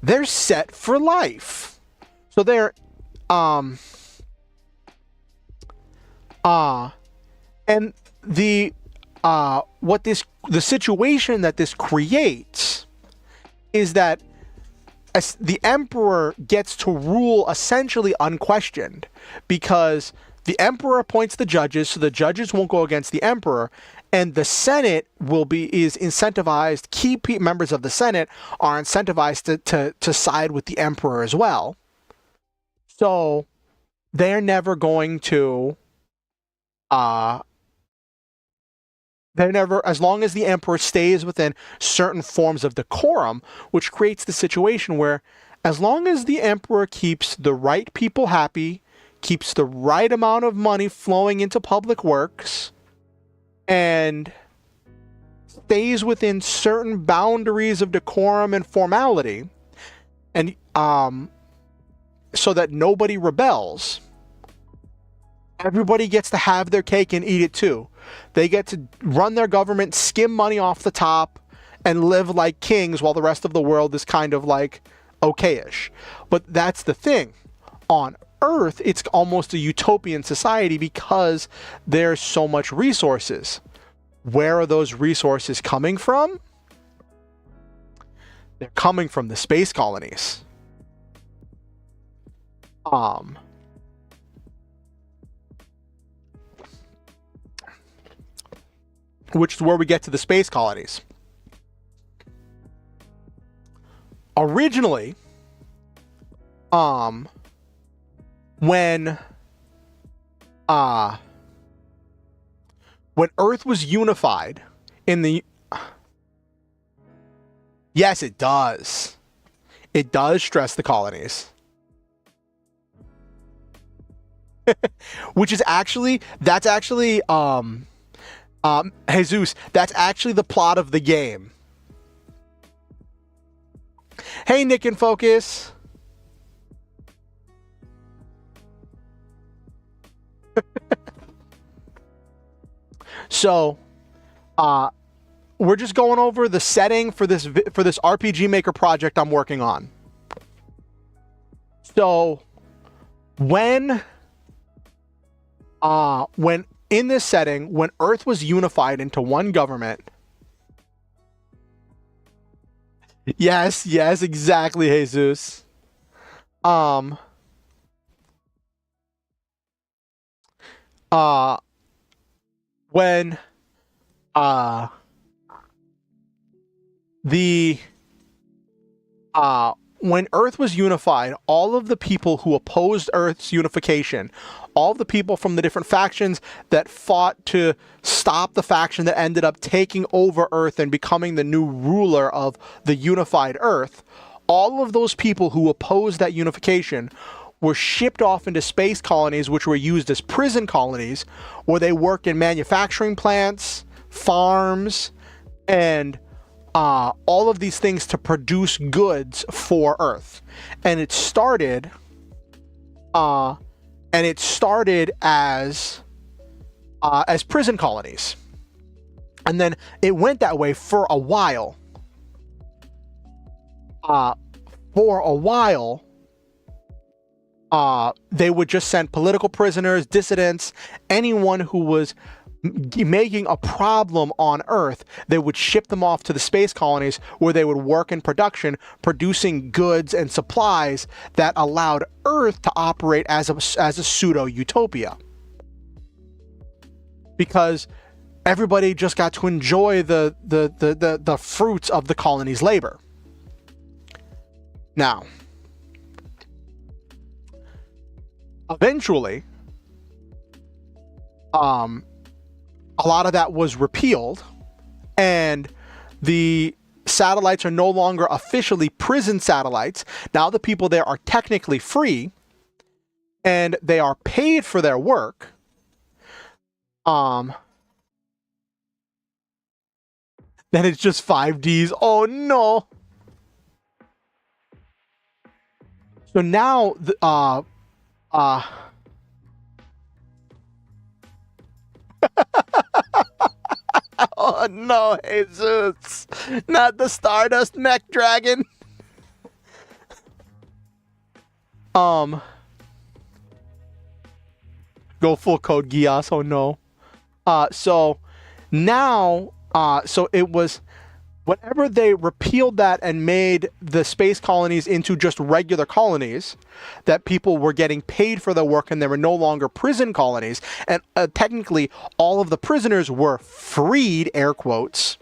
they're set for life. So they're and the situation that this creates is that the emperor gets to rule essentially unquestioned, because the emperor appoints the judges, so the judges won't go against the emperor, and the Senate is incentivized. Key members of the Senate are incentivized to side with the emperor as well. So they're never going to as long as the emperor stays within certain forms of decorum, which creates the situation where as long as the emperor keeps the right people happy, keeps the right amount of money flowing into public works, and stays within certain boundaries of decorum and formality, and so that nobody rebels, everybody gets to have their cake and eat it too. They get to run their government, skim money off the top, and live like kings while the rest of the world is kind of like okayish. But that's the thing. On Earth, it's almost a utopian society because there's so much resources. Where are those resources coming from? They're coming from the space colonies. Which is where we get to the space colonies. Originally, when Earth was unified in the... Yes, it does. It does stress the colonies. Which is actually... That's actually... Jesus, that's actually the plot of the game. Hey, Nick and Focus. So, we're just going over the setting for this RPG Maker project I'm working on. So, when in this setting, when Earth was unified into one government. Yes, exactly, Jesus. When the when Earth was unified, all of the people who opposed Earth's unification, all of the people from the different factions that fought to stop the faction that ended up taking over Earth and becoming the new ruler of the unified Earth, all of those people who opposed that unification were shipped off into space colonies, which were used as prison colonies, where they worked in manufacturing plants, farms, and all of these things to produce goods for Earth. And it started as prison colonies. And then it went that way for a while. They would just send political prisoners, dissidents, anyone who was making a problem on Earth. They would ship them off to the space colonies where they would work in production, producing goods and supplies that allowed Earth to operate as a pseudo-utopia. Because everybody just got to enjoy the fruits of the colony's labor. Now, eventually, a lot of that was repealed, and the satellites are no longer officially prison satellites. Now the people there are technically free, and they are paid for their work. Then it's just 5Ds. Oh no. So now oh no, Jesus. Not the Stardust Mech Dragon. Go full code Geass, oh no. So now, so it was, whenever they repealed that and made the space colonies into just regular colonies, that people were getting paid for their work and they were no longer prison colonies, and technically all of the prisoners were freed, air quotes,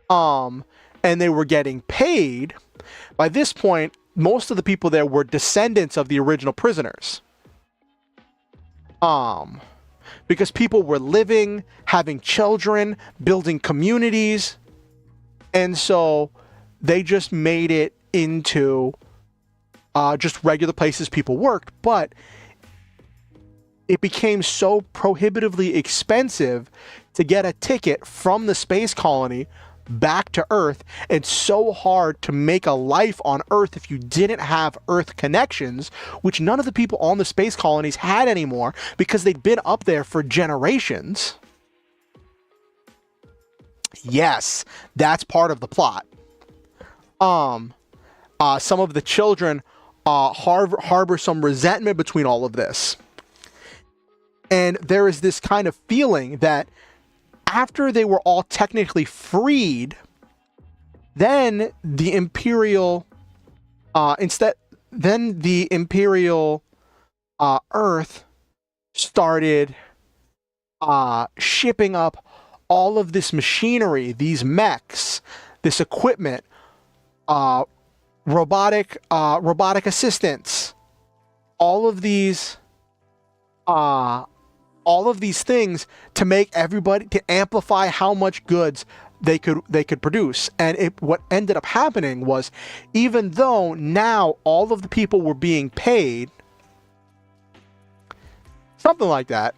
and they were getting paid. By this point, most of the people there were descendants of the original prisoners. Because people were living, having children, building communities, and so they just made it into just regular places people worked. But it became so prohibitively expensive to get a ticket from the space colony back to Earth, and so hard to make a life on Earth if you didn't have Earth connections, which none of the people on the space colonies had anymore because they'd been up there for generations. Yes, that's part of the plot. Some of the children harbor some resentment between all of this. And there is this kind of feeling that after they were all technically freed, then the Imperial Earth started shipping up all of this machinery, these mechs, this equipment, robotic assistants, all of these things to make everybody, to amplify how much goods they could produce. And what ended up happening was, even though now all of the people were being paid, something like that,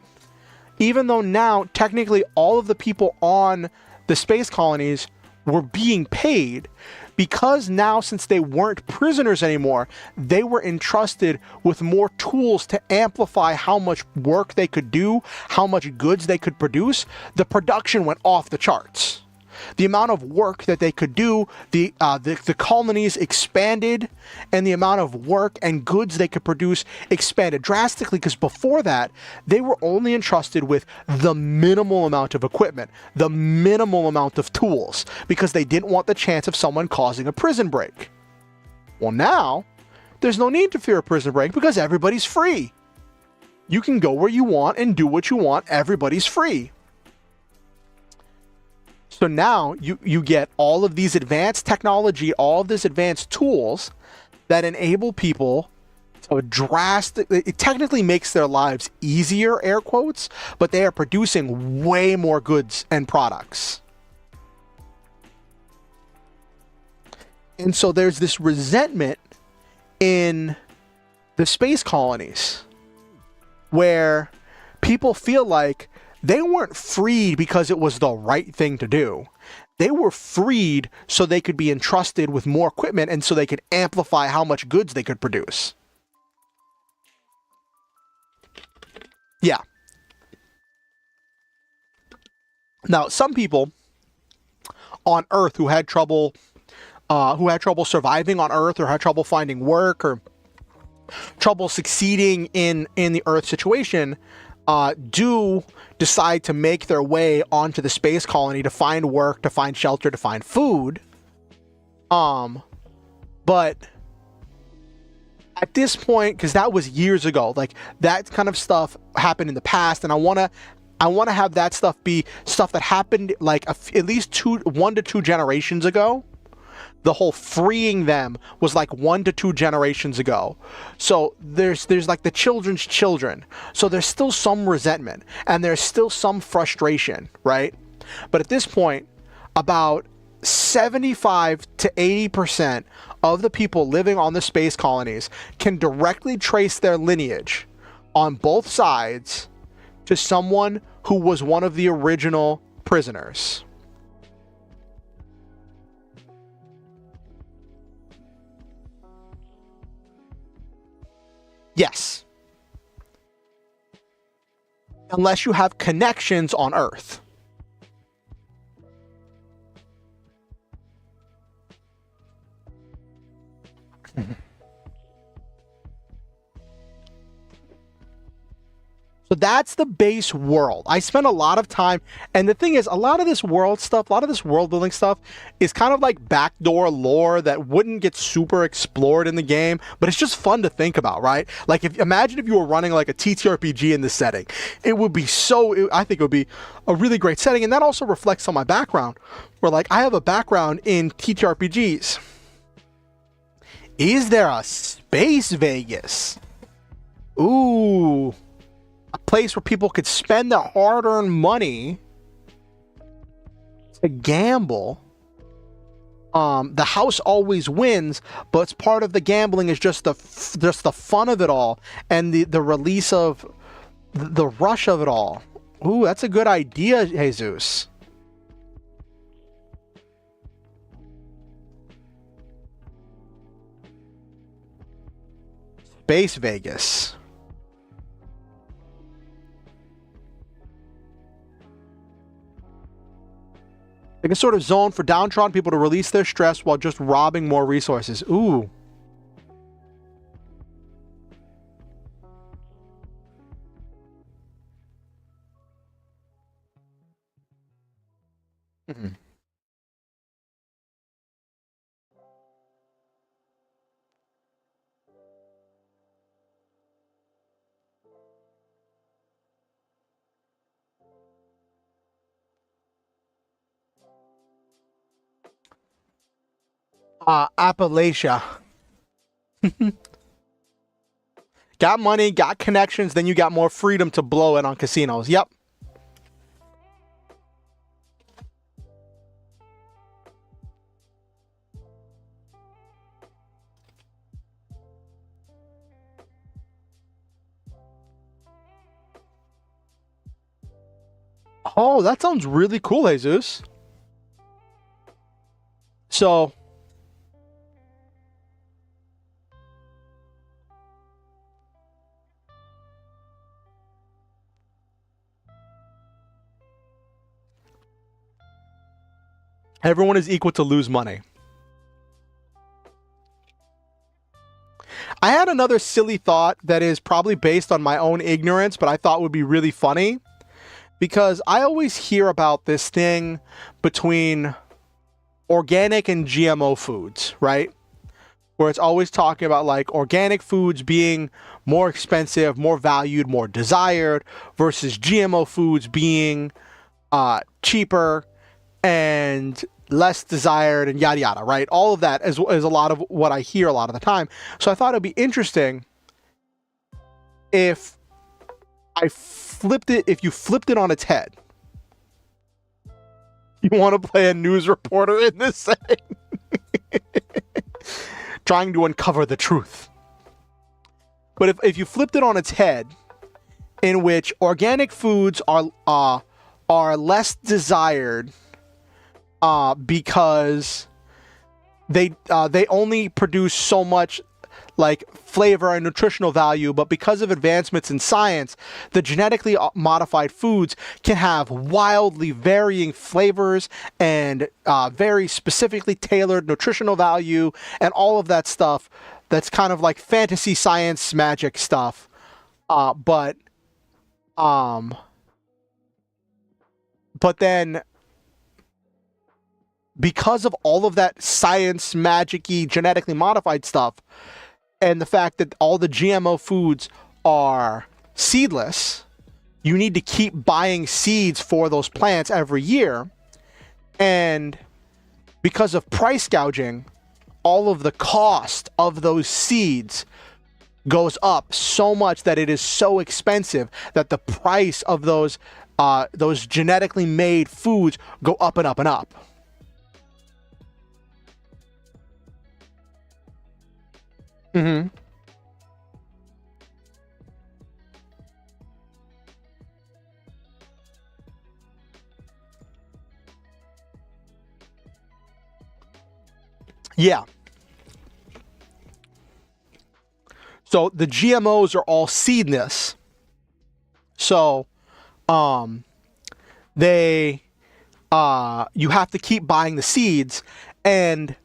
even though now technically all of the people on the space colonies were being paid, because now, since they weren't prisoners anymore, they were entrusted with more tools to amplify how much work they could do, how much goods they could produce. The production went off the charts. The amount of work that they could do, the colonies expanded, and the amount of work and goods they could produce expanded drastically, because before that, they were only entrusted with the minimal amount of equipment, the minimal amount of tools, because they didn't want the chance of someone causing a prison break. Well, now, there's no need to fear a prison break because everybody's free. You can go where you want and do what you want. Everybody's free. So now you get all of these advanced technology, all of these advanced tools that enable people to it technically makes their lives easier, air quotes, but they are producing way more goods and products. And so there's this resentment in the space colonies where people feel like they weren't freed because it was the right thing to do. They were freed so they could be entrusted with more equipment and so they could amplify how much goods they could produce. Yeah. Now, some people on Earth who had trouble surviving on Earth, or had trouble finding work, or trouble succeeding in the Earth situation, do decide to make their way onto the space colony to find work, to find shelter, to find food. But at this point, because that was years ago, like that kind of stuff happened in the past, and I want to have that stuff be stuff that happened like at least 1 to 2 generations ago. The whole freeing them was like 1 to 2 generations ago. So there's like the children's children. So there's still some resentment and there's still some frustration, right? But at this point, about 75 to 80% of the people living on the space colonies can directly trace their lineage on both sides to someone who was one of the original prisoners. Yes. Unless you have connections on Earth. So that's the base world. I spent a lot of time, and the thing is, a lot of this world stuff, a lot of this world building stuff is kind of like backdoor lore that wouldn't get super explored in the game, but it's just fun to think about, right? Like, imagine if you were running like a TTRPG in this setting. It would be I think it would be a really great setting, and that also reflects on my background, where like I have a background in TTRPGs. Is there a Space Vegas? Ooh. A place where people could spend their hard-earned money to gamble. The house always wins, but it's part of the gambling is just the fun of it all and the release of the rush of it all. Ooh, that's a good idea, Jesus. Space Vegas. Like a sort of zone for downtrodden people to release their stress while just robbing more resources. Ooh. Mm-hmm. Appalachia. Got money, got connections, then you got more freedom to blow it on casinos. Yep. Oh, that sounds really cool, Jesus. So, everyone is equal to lose money. I had another silly thought that is probably based on my own ignorance, but I thought would be really funny. Because I always hear about this thing between organic and GMO foods, right? Where it's always talking about like organic foods being more expensive, more valued, more desired, versus GMO foods being cheaper and less desired and yada yada, right? All of that is a lot of what I hear a lot of the time. So I thought it'd be interesting if if you flipped it on its head. You want to play a news reporter in this setting? Trying to uncover the truth. But if you flipped it on its head, in which organic foods are less desired because they only produce so much like flavor and nutritional value, but because of advancements in science, the genetically modified foods can have wildly varying flavors and very specifically tailored nutritional value and all of that stuff. That's kind of like fantasy science magic stuff, but then because of all of that science magic-y genetically modified stuff, and the fact that all the GMO foods are seedless, you need to keep buying seeds for those plants every year. And because of price gouging, all of the cost of those seeds goes up so much that it is so expensive that the price of those genetically made foods go up and up and up. Mm-hmm. Yeah. So the GMOs are all seedless. So they you have to keep buying the seeds, and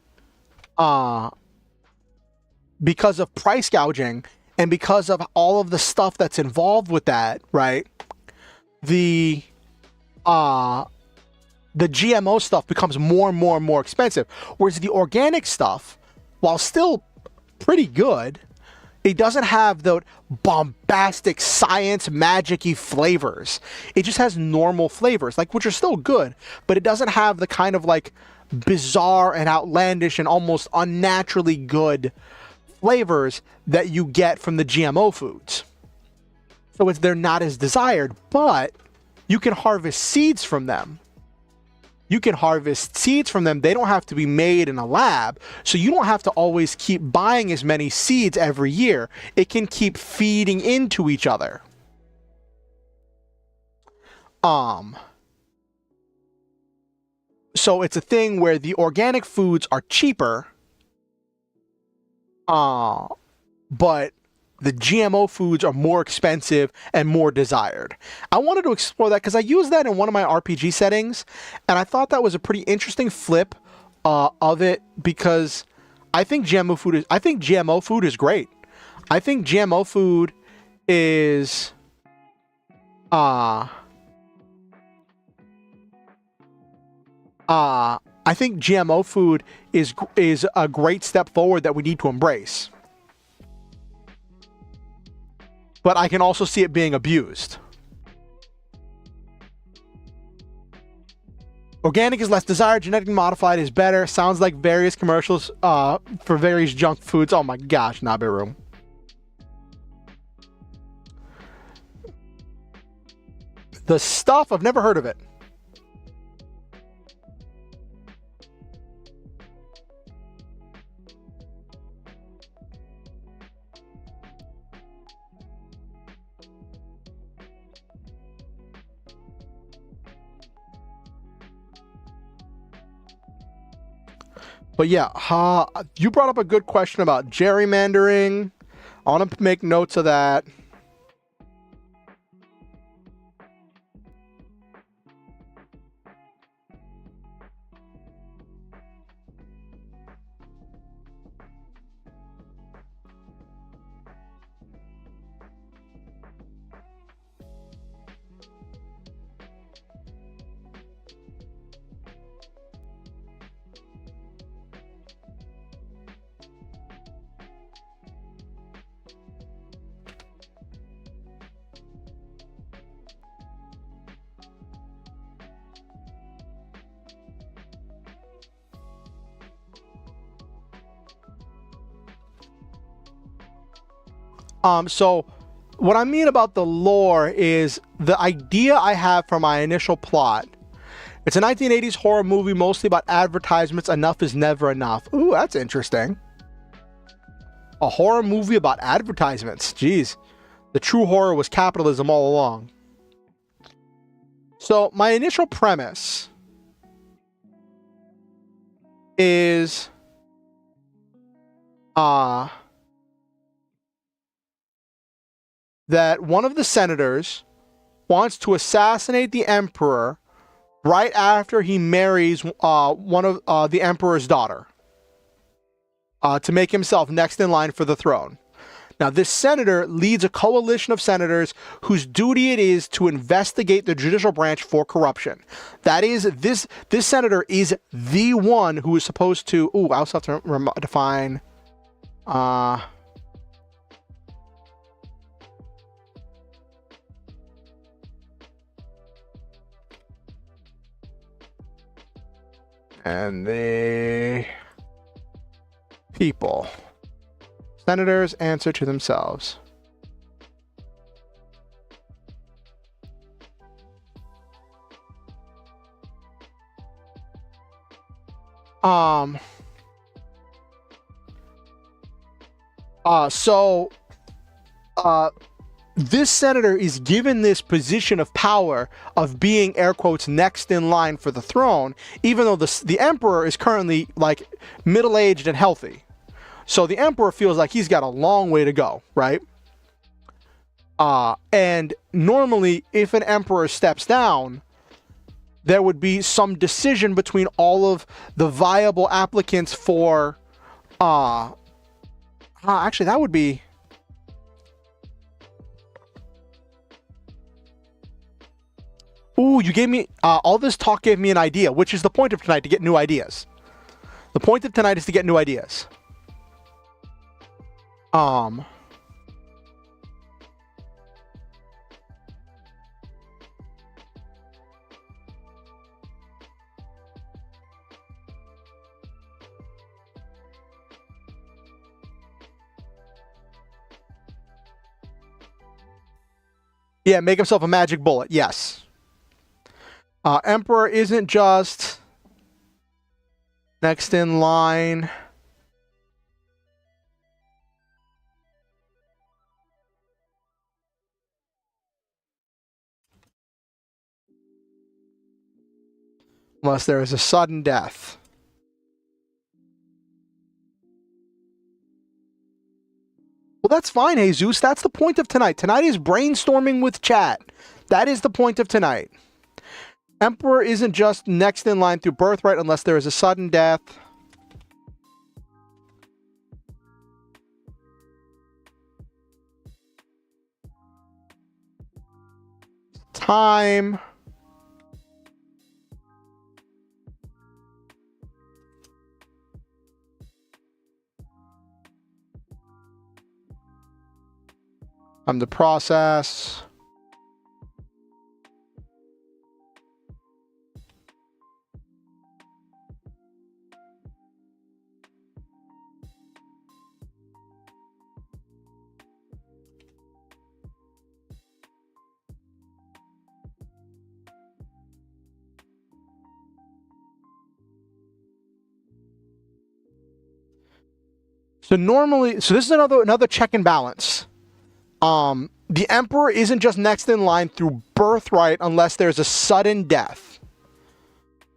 because of price gouging and because of all of the stuff that's involved with that, right? The GMO stuff becomes more and more and more expensive. Whereas the organic stuff, while still pretty good, it doesn't have the bombastic science magic-y flavors. It just has normal flavors, like, which are still good, but it doesn't have the kind of like bizarre and outlandish and almost unnaturally good flavors that you get from the GMO foods. So they're not as desired, but you can harvest seeds from them. You can harvest seeds from them. They don't have to be made in a lab, so you don't have to always keep buying as many seeds every year. It can keep feeding into each other. So it's a thing where the organic foods are cheaper, but the GMO foods are more expensive and more desired. I wanted to explore that because I used that in one of my RPG settings, and I thought that was a pretty interesting flip of it, because I think GMO food is great. I think GMO food is I think GMO food is a great step forward that we need to embrace. But I can also see it being abused. Organic is less desired, genetically modified is better. Sounds like various commercials for various junk foods. Oh my gosh, Nabiru. The stuff, I've never heard of it. But yeah, you brought up a good question about gerrymandering. I want to make notes of that. So what I mean about the lore is the idea I have for my initial plot. It's a 1980s horror movie mostly about advertisements. Enough is never enough. Ooh, that's interesting. A horror movie about advertisements. Jeez. The true horror was capitalism all along. So my initial premise is that one of the senators wants to assassinate the emperor right after he marries one of the emperor's daughter to make himself next in line for the throne. Now, this senator leads a coalition of senators whose duty it is to investigate the judicial branch for corruption. That is, this senator is the one who is supposed to... Ooh, I also have to define... and the people. Senators answer to themselves. This senator is given this position of power of being, air quotes, next in line for the throne, even though the emperor is currently like middle-aged and healthy. So the emperor feels like he's got a long way to go, right? And normally, if an emperor steps down, there would be some decision between all of the viable applicants for... actually, that would be... Ooh, you gave me... all this talk gave me an idea, which is the point of tonight, to get new ideas. The point of tonight is to get new ideas. Yeah, make himself a magic bullet. Yes. Emperor isn't just next in line. Unless there is a sudden death. Well, that's fine, Jesus. That's the point of tonight. Tonight is brainstorming with chat. That is the point of tonight. Emperor isn't just next in line through birthright unless there is a sudden death. Time. The process. So normally, so this is another check and balance. The emperor isn't just next in line through birthright unless there's a sudden death.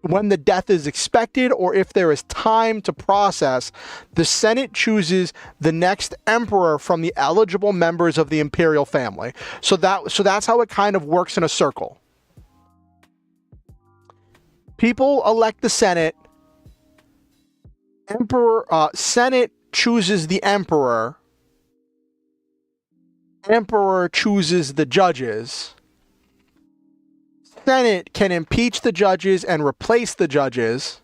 When the death is expected or if there is time to process, the Senate chooses the next emperor from the eligible members of the imperial family. So that's how it kind of works in a circle. People elect the Senate. Senate chooses the emperor. Emperor chooses the judges. Senate can impeach the judges and replace the judges.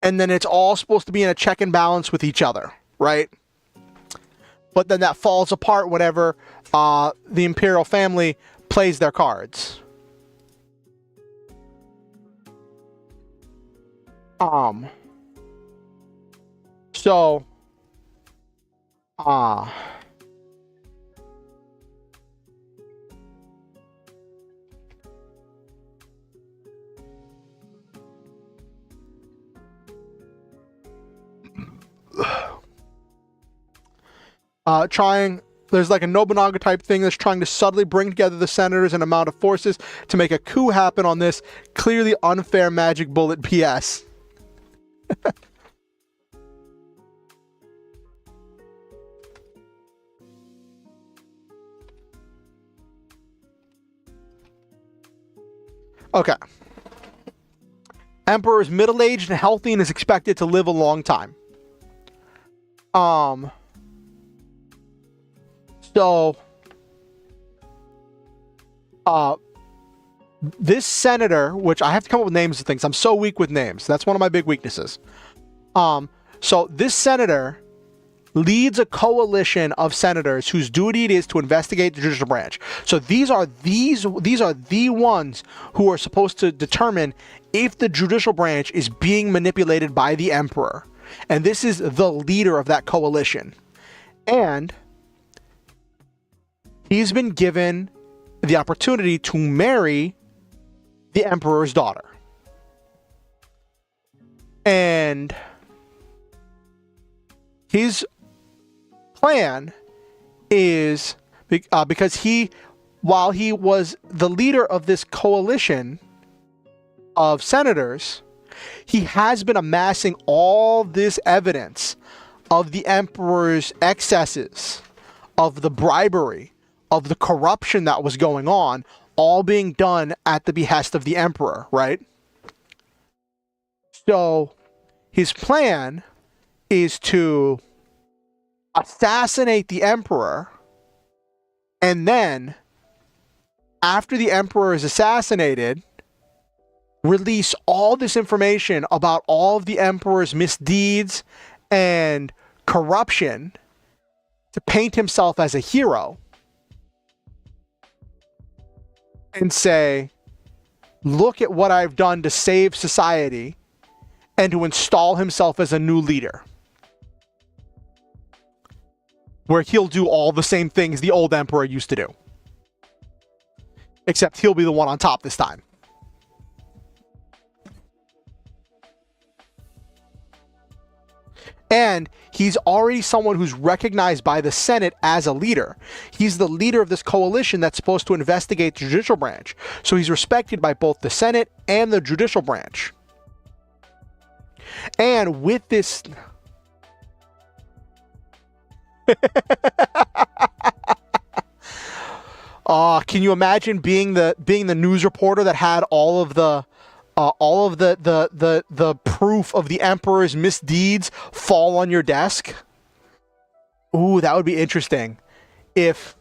And then it's all supposed to be in a check and balance with each other, right? But then that falls apart whenever the imperial family plays their cards. There's like a Nobunaga type thing that's trying to subtly bring together the senators and amount of forces to make a coup happen on this clearly unfair magic bullet PS. Okay. Emperor is middle-aged and healthy and is expected to live a long time. This senator, which I have to come up with names of things. I'm so weak with names. That's one of my big weaknesses. So this senator leads a coalition of senators whose duty it is to investigate the judicial branch. So these are the ones who are supposed to determine if the judicial branch is being manipulated by the emperor. And this is the leader of that coalition. And he's been given the opportunity to marry the emperor's daughter. And his plan is, because while he was the leader of this coalition of senators, he has been amassing all this evidence of the emperor's excesses, of the bribery, of the corruption that was going on, all being done at the behest of the emperor, right? So his plan is to assassinate the emperor, and then after the emperor is assassinated, release all this information about all of the emperor's misdeeds and corruption to paint himself as a hero and say, look at what I've done to save society, and to install himself as a new leader, where he'll do all the same things the old emperor used to do, except he'll be the one on top this time. And he's already someone who's recognized by the Senate as a leader. He's the leader of this coalition that's supposed to investigate the judicial branch. So he's respected by both the Senate and the judicial branch. And with this... can you imagine being the news reporter that had all of the proof of the emperor's misdeeds fall on your desk? Ooh, that would be interesting. If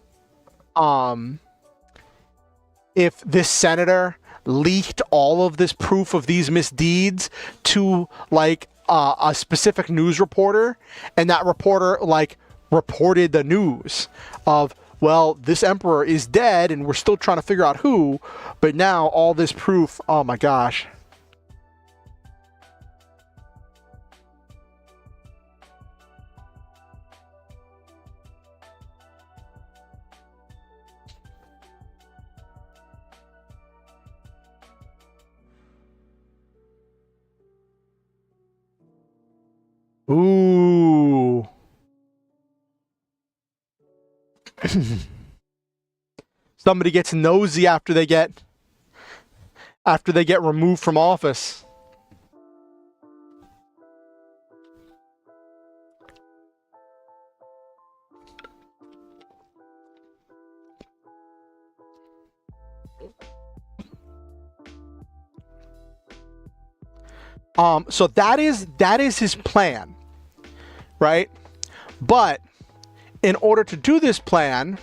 this senator leaked all of this proof of these misdeeds to like a specific news reporter, and that reporter like reported the news of, well, this emperor is dead and we're still trying to figure out who, but now all this proof, oh my gosh. Ooh. Somebody gets nosy after they get removed from office. So that is his plan, right? But in order to do this plan,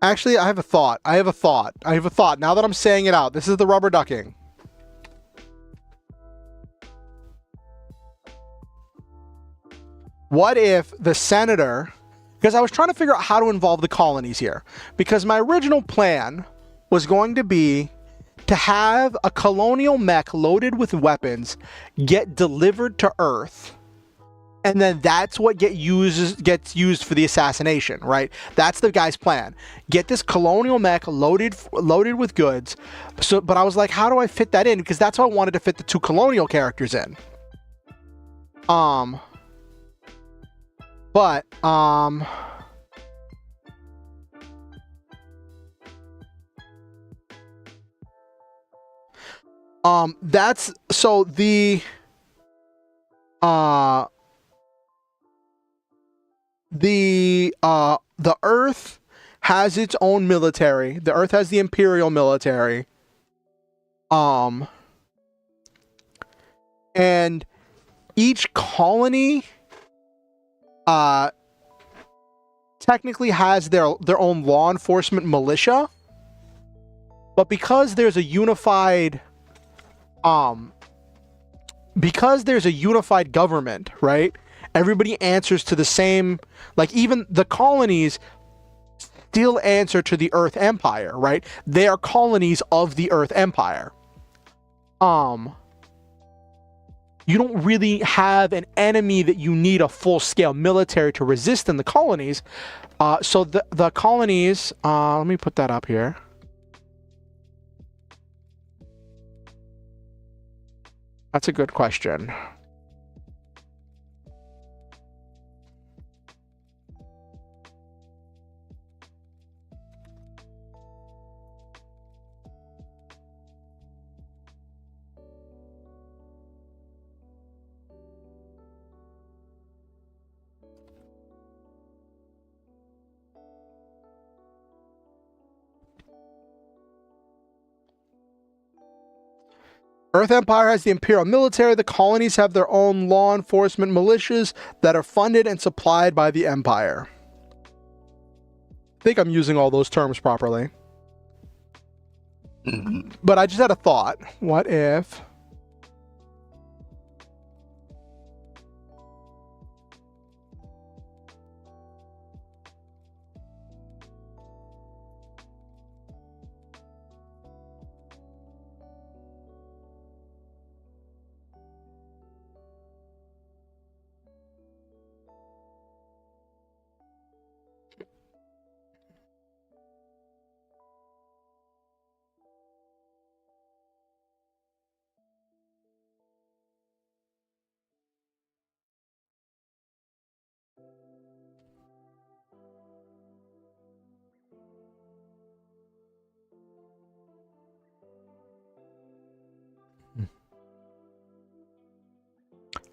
Actually, I have a thought. I have a thought. I have a thought. Now that I'm saying it out, this is the rubber ducking. What if the senator, because I was trying to figure out how to involve the colonies here, because my original plan was going to be to have a colonial mech loaded with weapons get delivered to Earth, and then that's what gets used for the assassination, right? That's the guy's plan. Get this colonial mech loaded with goods. So, but I was like, how do I fit that in? Because that's how I wanted to fit the two colonial characters in. But that's so the Earth has its own military. The Earth has the Imperial military. And each colony technically has their own law enforcement militia. But because there's a unified government, right? Everybody answers to the same, like even the colonies still answer to the Earth Empire, right? They are colonies of the Earth Empire. You don't really have an enemy that you need a full-scale military to resist in the colonies. So the colonies, let me put that up here. That's a good question. Earth Empire has the Imperial military. The colonies have their own law enforcement militias that are funded and supplied by the Empire. I think I'm using all those terms properly. But I just had a thought. What if...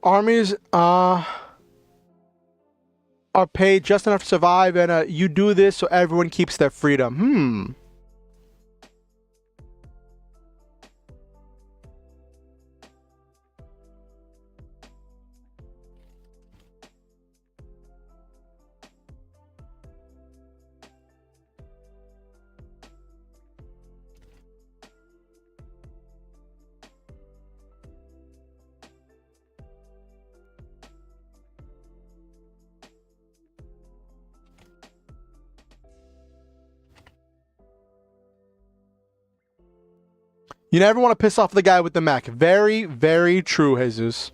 Armies are paid just enough to survive, and you do this so everyone keeps their freedom. You never want to piss off the guy with the mech. Very, very true, Jesus.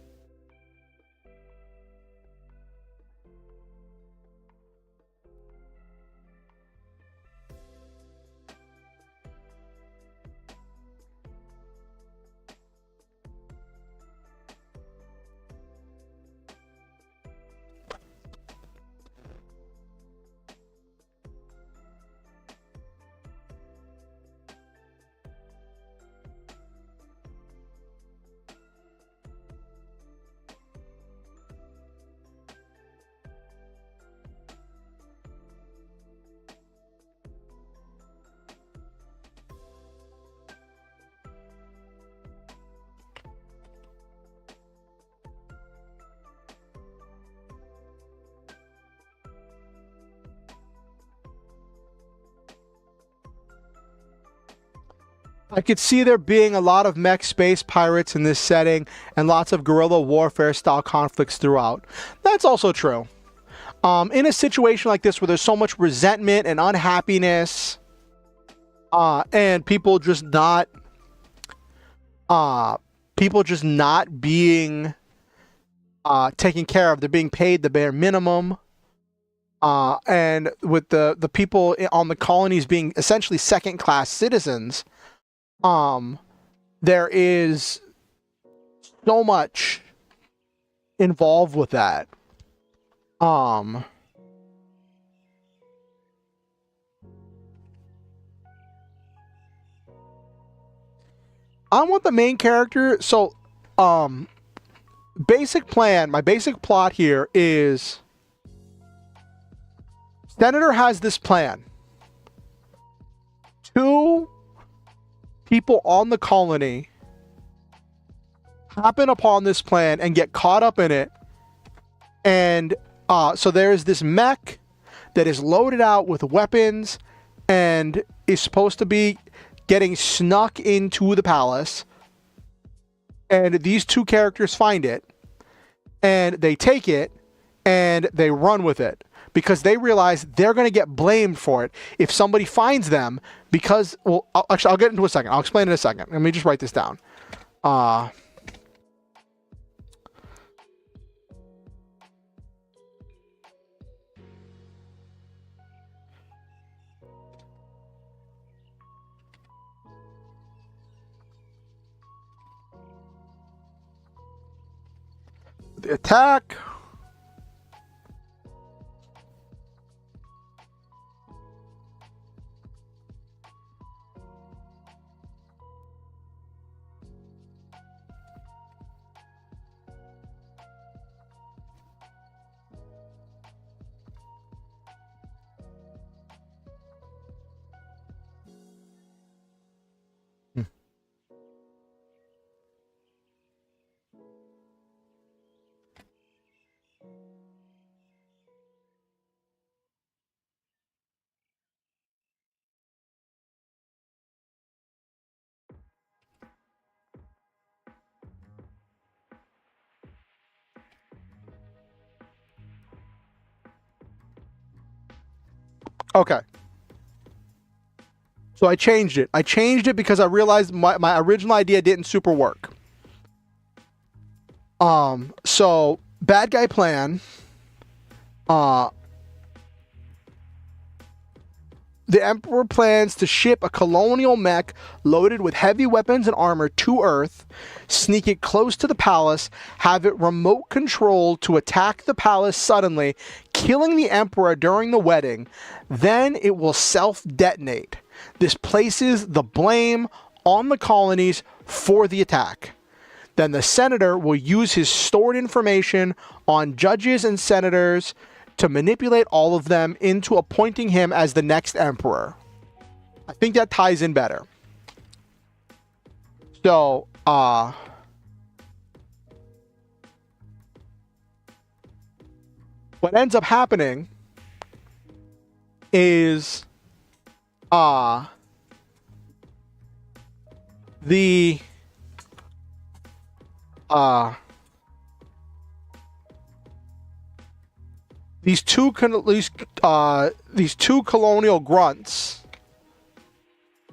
I could see there being a lot of mech space pirates in this setting and lots of guerrilla warfare style conflicts throughout. That's also true. In a situation like this where there's so much resentment and unhappiness, and people just not being taken care of, they're being paid the bare minimum. And with the people on the colonies being essentially second-class citizens, there is so much involved with that. I want the main character. So, basic plan. My basic plot here is Senator has this plan. 2 people on the colony happen upon this plan and get caught up in it. And so there's this mech that is loaded out with weapons and is supposed to be getting snuck into the palace. And these 2 characters find it and they take it and they run with it, because they realize they're going to get blamed for it if somebody finds them, because, well, actually, I'll get into a second. I'll explain in a second. Let me just write this down. The attack. Okay. So I changed it. I changed it because I realized my original idea didn't super work. So bad guy plan. The Emperor plans to ship a colonial mech loaded with heavy weapons and armor to Earth, sneak it close to the palace, have it remote controlled to attack the palace suddenly, killing the Emperor during the wedding. Then it will self-detonate. This places the blame on the colonies for the attack. Then the senator will use his stored information on judges and senators to manipulate all of them into appointing him as the next emperor. I think that ties in better. So, what ends up happening is these two colonial grunts,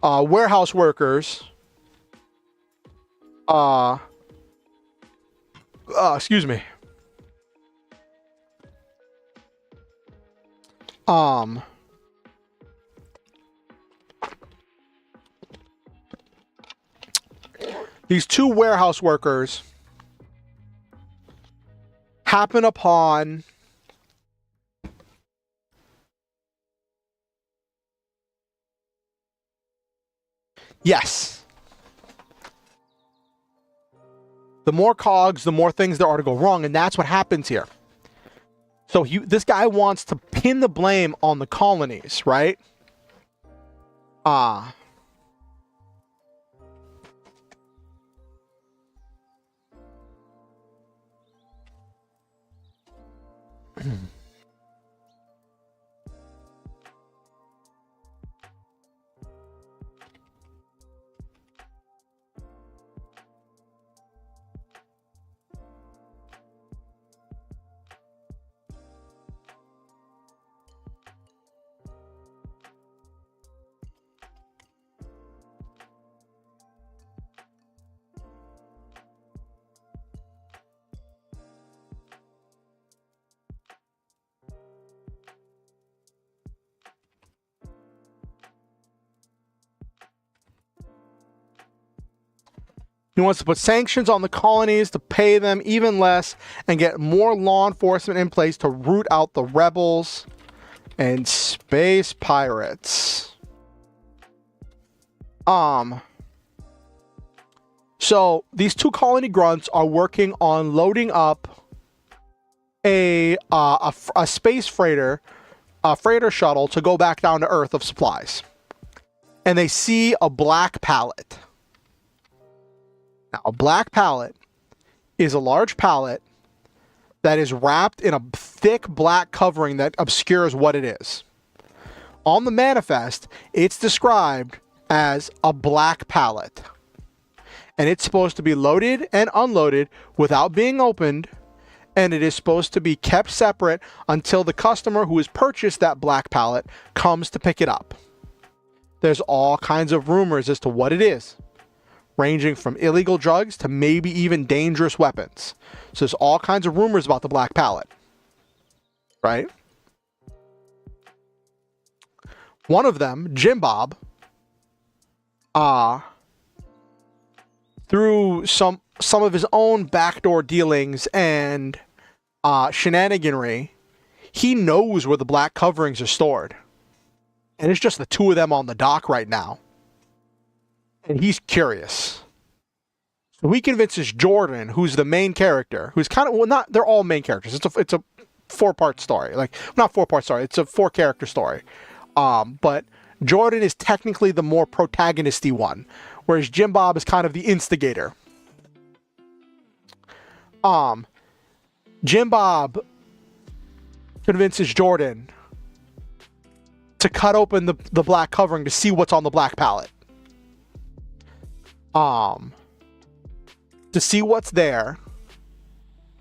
warehouse workers, excuse me, these 2 warehouse workers happen upon yes. The more cogs, the more things there are to go wrong, and that's what happens here. So this guy wants to pin the blame on the colonies, right? He wants to put sanctions on the colonies to pay them even less and get more law enforcement in place to root out the rebels and space pirates. So these two colony grunts are working on loading up a space freighter, a freighter shuttle to go back down to Earth of supplies. And they see a black pallet. Now, a black pallet is a large pallet that is wrapped in a thick black covering that obscures what it is. On the manifest, it's described as a black pallet. And it's supposed to be loaded and unloaded without being opened, and it is supposed to be kept separate until the customer who has purchased that black pallet comes to pick it up. There's all kinds of rumors as to what it is, ranging from illegal drugs to maybe even dangerous weapons. So there's all kinds of rumors about the black pallet, right? One of them, Jim Bob, through some of his own backdoor dealings and shenaniganry, he knows where the black coverings are stored. And it's just the two of them on the dock right now. And he's curious. So he convinces Jordan, who's the main character, who's kind of, well, not, they're all main characters. It's a 4-part story. Like, not 4-part story, it's a 4-character story. But Jordan is technically the more protagonisty one, whereas Jim Bob is kind of the instigator. Jim Bob convinces Jordan to cut open the black covering to see what's on the black pallet. To see what's there.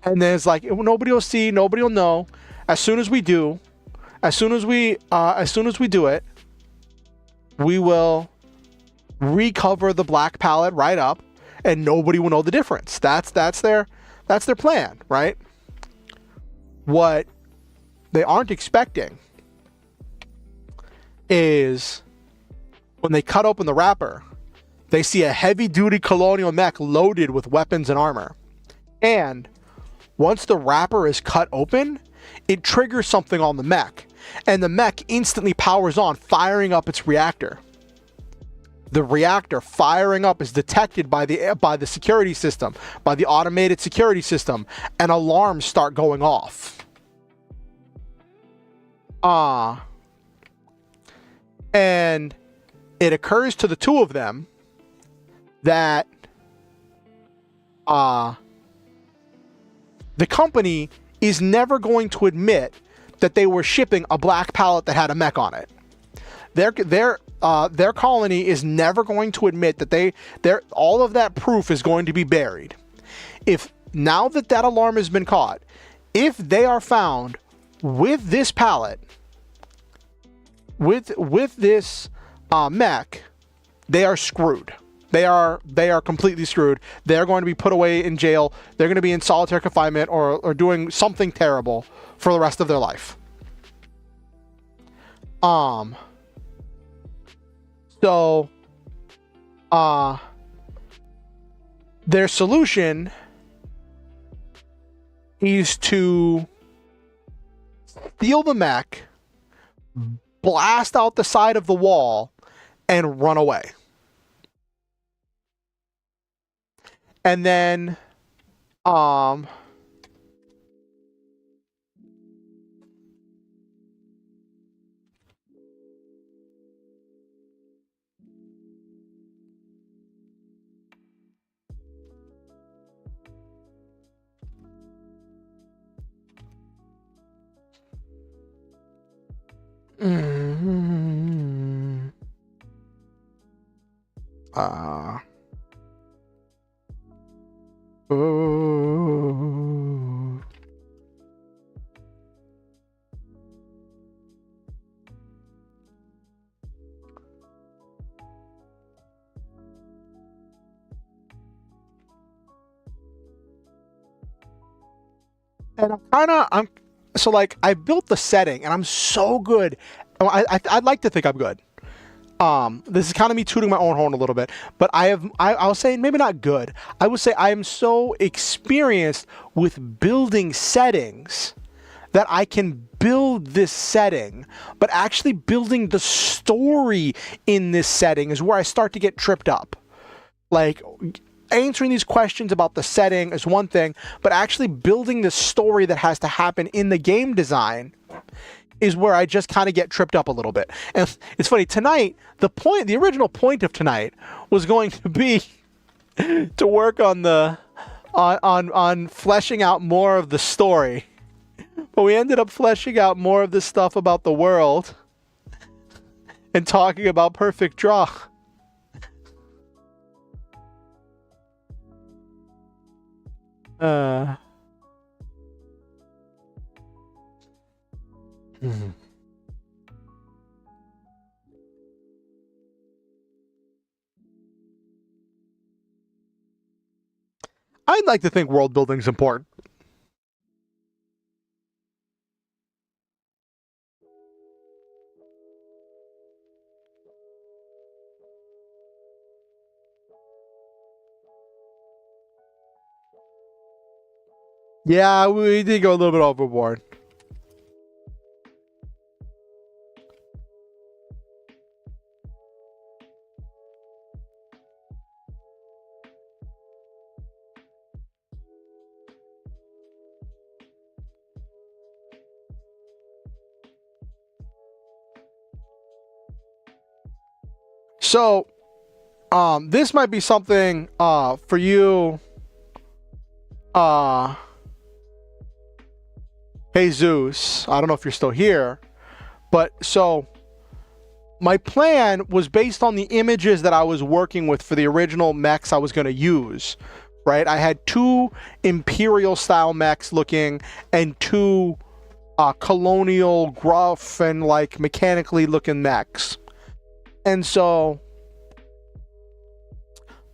And then it's like, nobody will see, nobody will know. As soon as we do it, we will recover the black pallet right up, and nobody will know the difference. That's their plan, right? What they aren't expecting is when they cut open the wrapper, they see a heavy-duty colonial mech loaded with weapons and armor. And once the wrapper is cut open, it triggers something on the mech, and the mech instantly powers on, firing up its reactor. The reactor firing up is detected by the security system, by the automated security system, and alarms start going off. And it occurs to the two of them that the company is never going to admit that they were shipping a black pallet that had a mech on it. Their colony is never going to admit that all of that proof is going to be buried. If now that alarm has been caught, if they are found with this pallet, with this mech, they are screwed. They are completely screwed. They're going to be put away in jail. They're going to be in solitary confinement or doing something terrible for the rest of their life. So, their solution is to steal the mech, blast out the side of the wall, and run away. And then, and so like I built the setting and I'm so good. I'd like to think I'm good. This is kind of me tooting my own horn a little bit, but I'll say maybe not good. I would say I am so experienced with building settings that I can build this setting, but actually building the story in this setting is where I start to get tripped up. Like, answering these questions about the setting is one thing, but actually building the story that has to happen in the game design is where I just kind of get tripped up a little bit. And it's funny, tonight, the original point of tonight was going to be to work on on fleshing out more of the story. But we ended up fleshing out more of this stuff about the world and talking about Perfect Draw. I'd like to think world building's important. Yeah, we did go a little bit overboard. So, this might be something for you, Jesus. I don't know if you're still here, but so my plan was based on the images that I was working with for the original mechs I was going to use, right? I had 2 Imperial style mechs looking and 2 colonial, gruff, and like mechanically looking mechs. And so,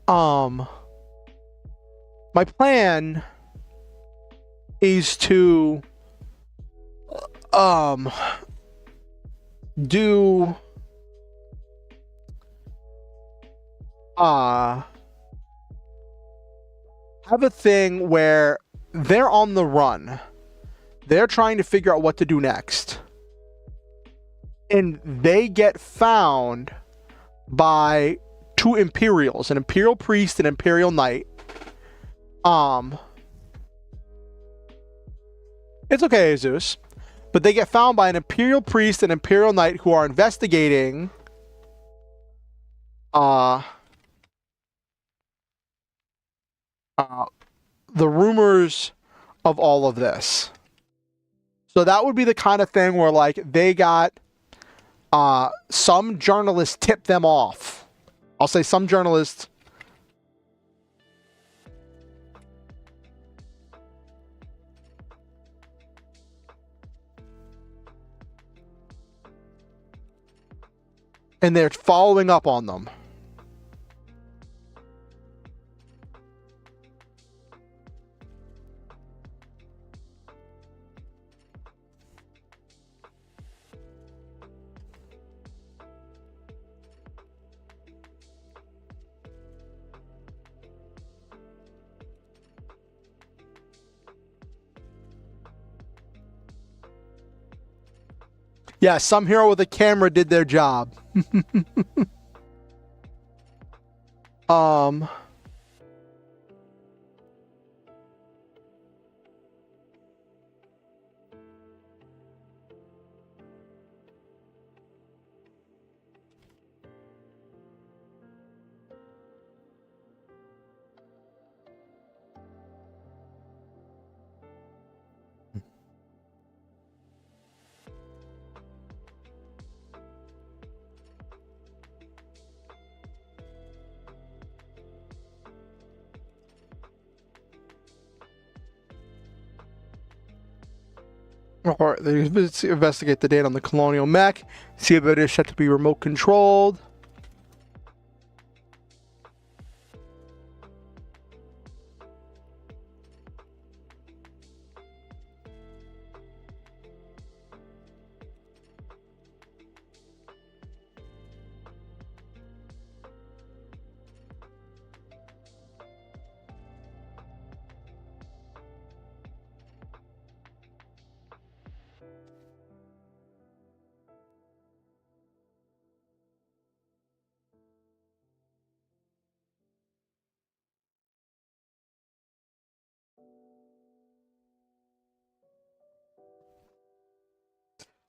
my plan is to do have a thing where they're on the run. They're trying to figure out what to do next. And they get found by 2 Imperials, an Imperial Priest and Imperial Knight. It's okay, Jesus. But they get found by an Imperial Priest and Imperial Knight who are investigating the rumors of all of this. So that would be the kind of thing where like they got some journalists tipped them off. I'll say some journalists. And they're following up on them. Yeah, some hero with a camera did their job. Or they investigate the data on the colonial mech, see if it is set to be remote controlled.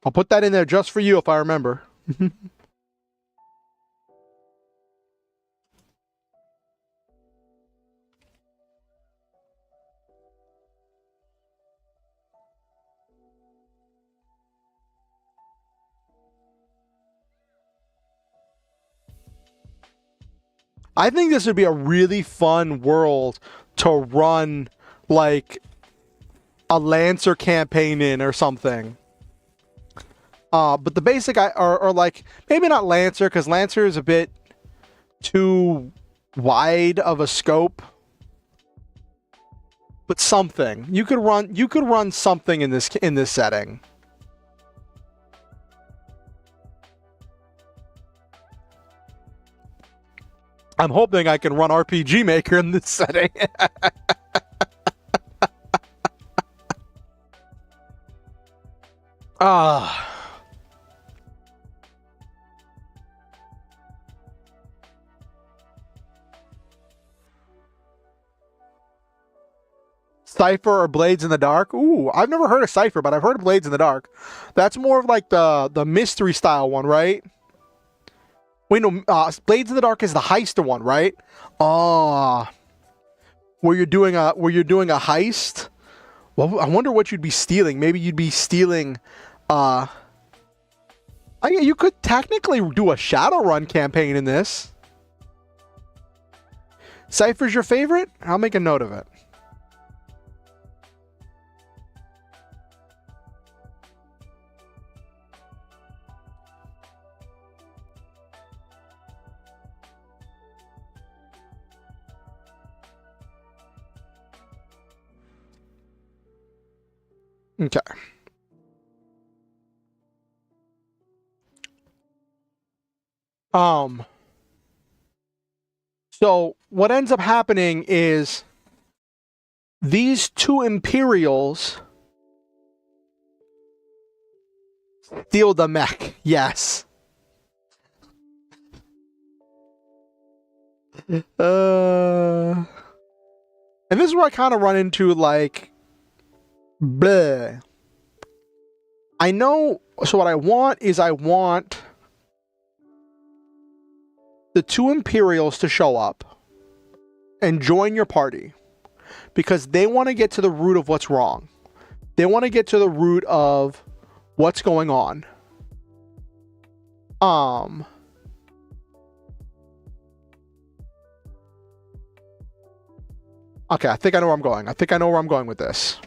I'll put that in there just for you if I remember. I think this would be a really fun world to run like a Lancer campaign in or something. But the basic, or like, maybe not Lancer, because Lancer is a bit too wide of a scope. But something. You could run something in this setting. I'm hoping I can run RPG Maker in this setting. Ah. Cypher or Blades in the Dark? Ooh, I've never heard of Cypher, but I've heard of Blades in the Dark. That's more of like the mystery style one, right? Wait, no, Blades in the Dark is the heister one, right? Ah, where you're doing a heist. Well, I wonder what you'd be stealing. Maybe you'd be stealing. You could technically do a Shadowrun campaign in this. Cypher's your favorite? I'll make a note of it. Okay. So what ends up happening is these two Imperials steal the mech. Yes. And this is where I kind of run into like, bleh. I know. So what I want is I want the two Imperials to show up and join your party because they want to get to the root of what's wrong. They want to get to the root of what's going on. Okay, I think I know where I'm going. I think I know where I'm going with this.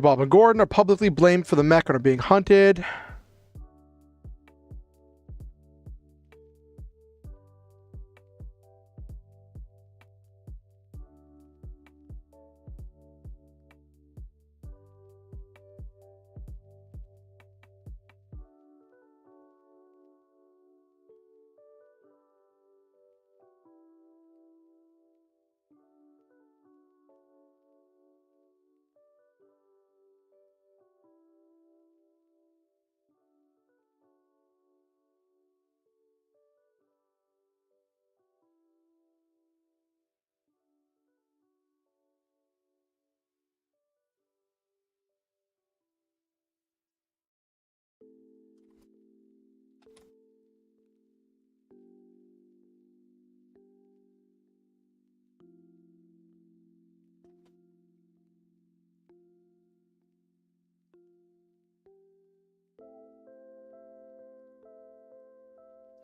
Bob and Gordon are publicly blamed for the mech and are being hunted.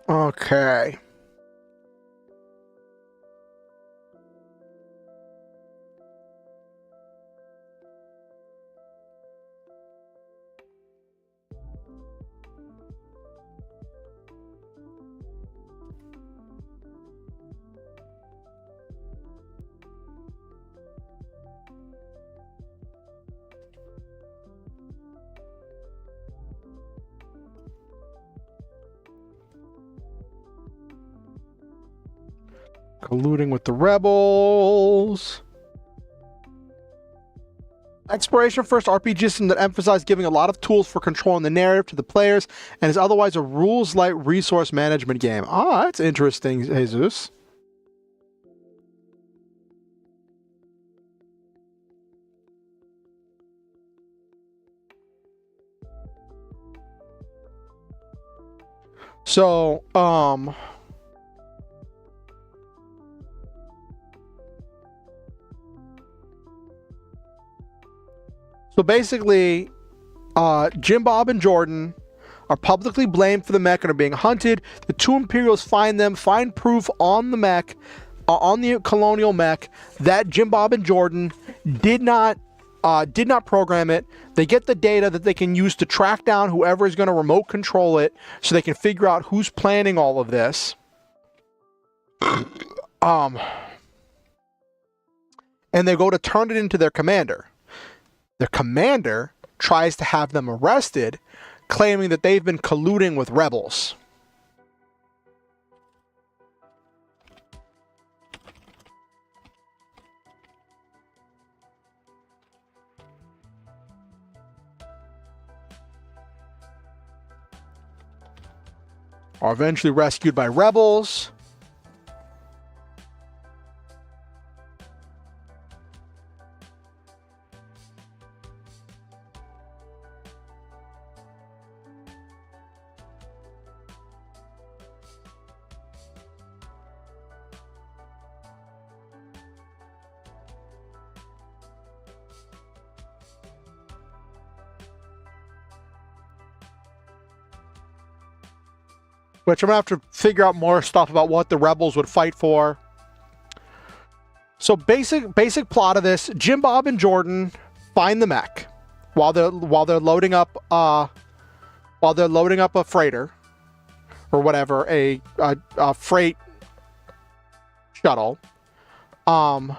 Okay. colluding with the rebels. Exploration first RPG system that emphasizes giving a lot of tools for controlling the narrative to the players and is otherwise a rules-light resource management game. Ah, that's interesting, Jesus. So, So basically, Jim Bob and Jordan are publicly blamed for the mech and are being hunted. The two Imperials find them, find proof on the mech, on the colonial mech, that Jim Bob and Jordan did not program it. They get the data that they can use to track down whoever is going to remote control it, so they can figure out who's planning all of this. And they go to turn it into their commander. Their commander tries to have them arrested, claiming that they've been colluding with rebels. Are eventually rescued by rebels. Which I'm going to have to figure out more stuff about what the rebels would fight for. So basic plot of this: Jim Bob and Jordan find the mech while they're loading up a freighter or whatever, a freight shuttle. After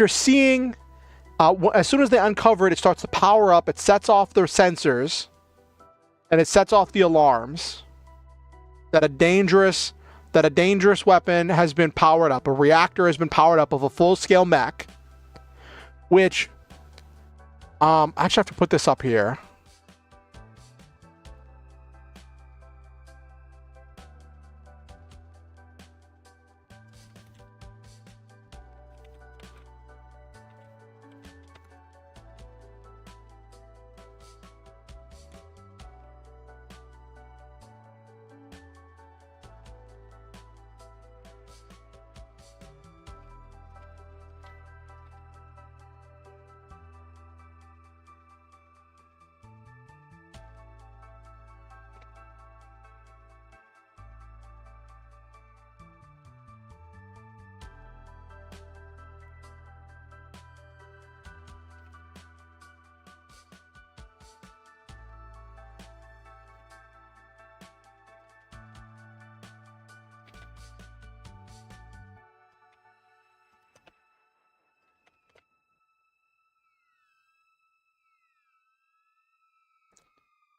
seeing, as soon as they uncover it, it starts to power up. It sets off their sensors. And it sets off the alarms that a dangerous weapon has been powered up. A reactor has been powered up of a full-scale mech. Which, I actually have to put this up here.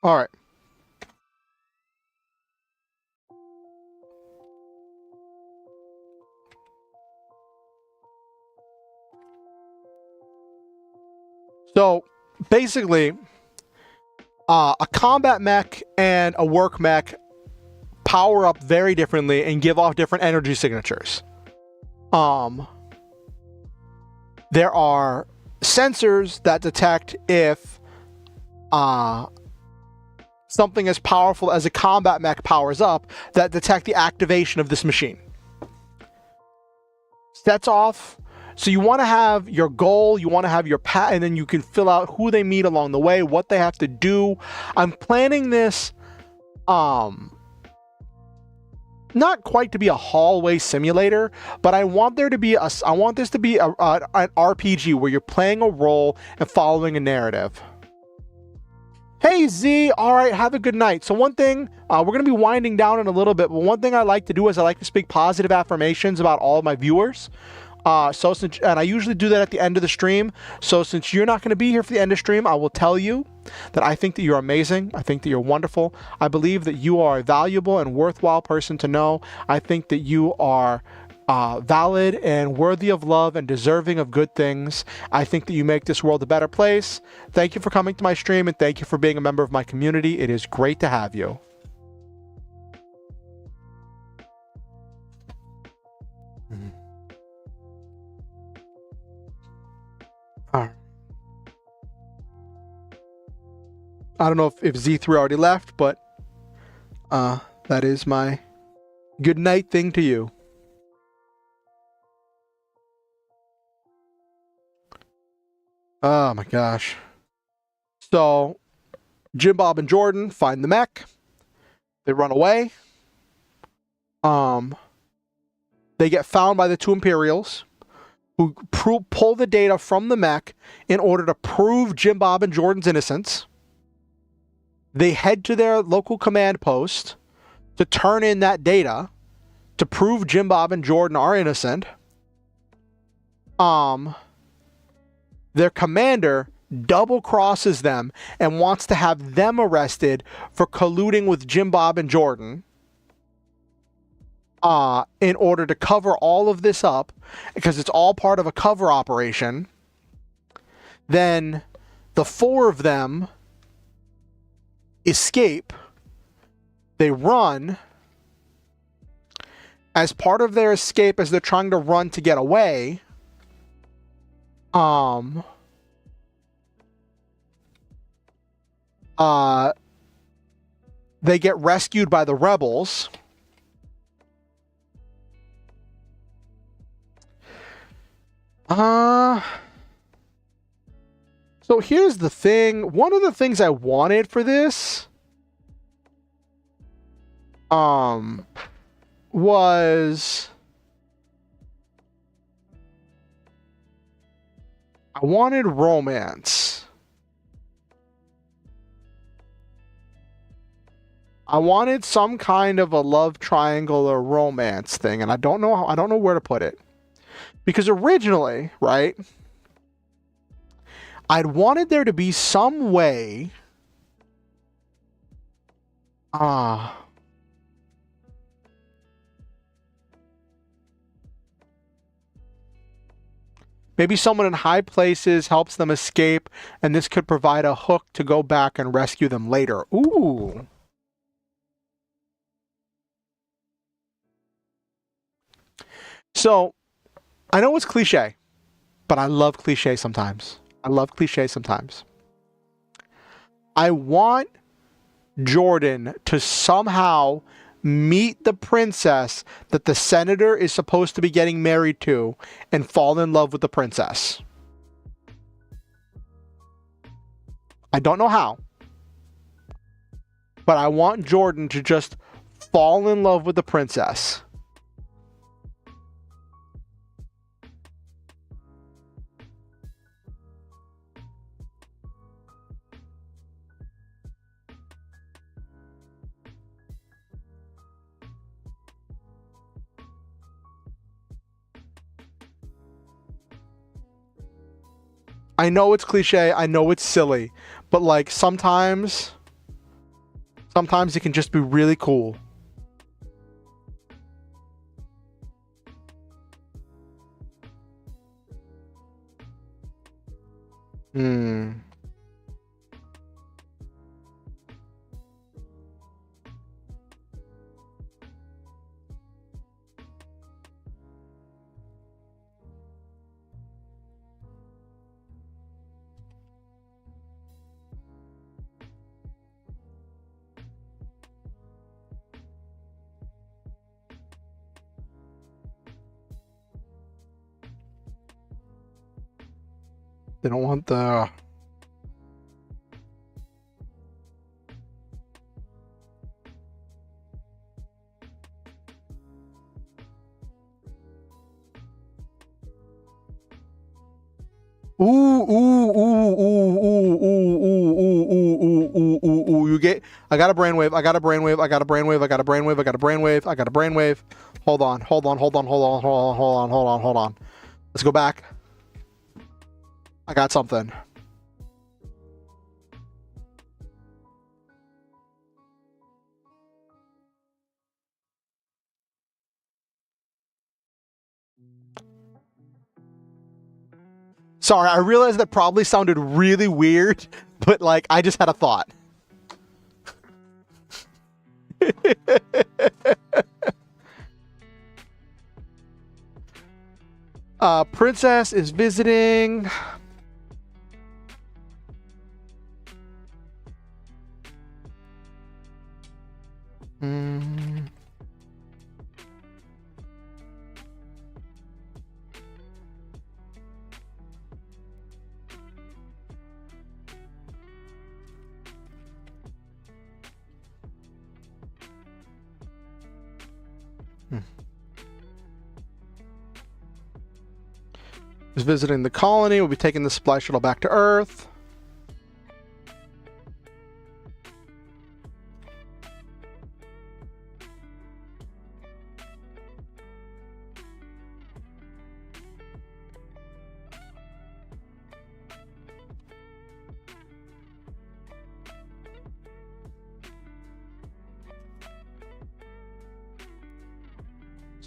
All right. So basically, a combat mech and a work mech power up very differently and give off different energy signatures. There are sensors that detect if something as powerful as a combat mech powers up, that detect the activation of this machine. Sets off. So you want to have your goal, you want to have your path, and then you can fill out who they meet along the way, what they have to do. I'm planning this not quite to be a hallway simulator, but I want there to be an RPG where you're playing a role and following a narrative. Hey Z, all right, have a good night. So one thing, we're going to be winding down in a little bit, but one thing I like to do is I like to speak positive affirmations about all of my viewers. And I usually do that at the end of the stream. So since you're not going to be here for the end of the stream, I will tell you that I think that you're amazing. I think that you're wonderful. I believe that you are a valuable and worthwhile person to know. I think that you are valid and worthy of love and deserving of good things. I think that you make this world a better place. Thank you for coming to my stream, and thank you for being a member of my community. It is great to have you. I don't know if Z3 already left, but that is my good night thing to you. Oh my gosh. So Jim Bob and Jordan find the mech. They run away. They get found by the two Imperials, who pull the data from the mech in order to prove Jim Bob and Jordan's innocence. They head to their local command post to turn in that data to prove Jim Bob and Jordan are innocent. Their commander double crosses them and wants to have them arrested for colluding with Jim Bob and Jordan in order to cover all of this up, because it's all part of a cover operation. Then the four of them escape. They run. As part of their escape, as they're trying to run to get away, they get rescued by the rebels. So here's the thing. One of the things I wanted for this was I wanted romance. I wanted some kind of a love triangle or romance thing, and I don't know where to put it. Because originally, right, I'd wanted there to be some way maybe someone in high places helps them escape, and this could provide a hook to go back and rescue them later. Ooh. So, I know it's cliche, but I love cliche sometimes. I love cliche sometimes. I want Jordan to somehow meet the princess that the senator is supposed to be getting married to and fall in love with the princess. I don't know how, but I want Jordan to just fall in love with the princess. I know it's cliche, I know it's silly, but like sometimes it can just be really cool. They don't want the... You get... I got a brainwave. Hold on. Let's go back. I got something. Sorry, I realized that probably sounded really weird, but like I just had a thought. Princess is visiting. Is visiting the colony. We'll be taking the supply shuttle back to Earth.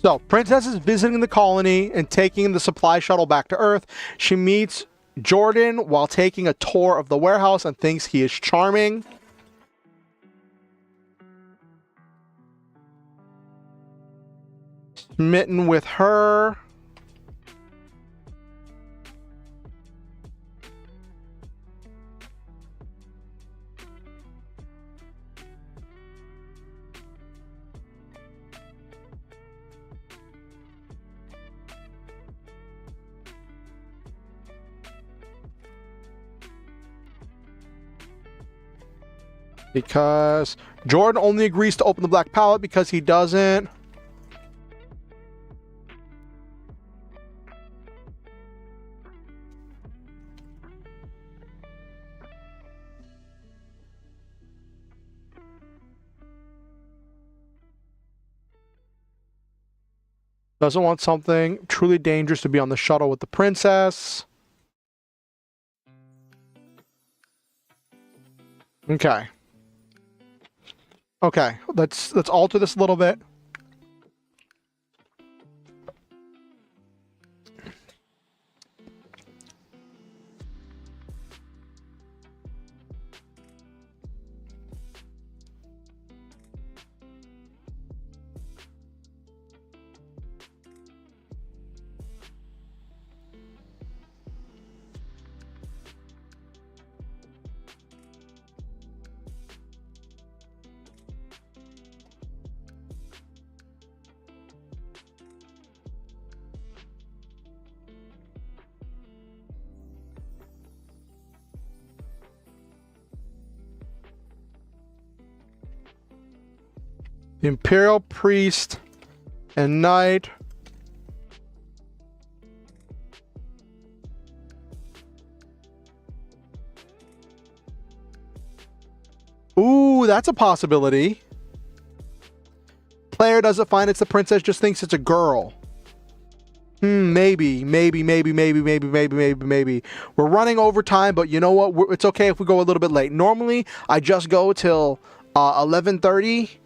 So, Princess is visiting the colony and taking the supply shuttle back to Earth. She meets Jordan while taking a tour of the warehouse and thinks he is charming. Smitten with her. Because Jordan only agrees to open the black pallet because he doesn't want something truly dangerous to be on the shuttle with the princess. Okay. Okay, let's alter this a little bit. The Imperial Priest and Knight. Ooh, that's a possibility. Player doesn't find it's the princess, just thinks it's a girl. Maybe. We're running over time, but you know what? It's okay if we go a little bit late. Normally, I just go till 11:30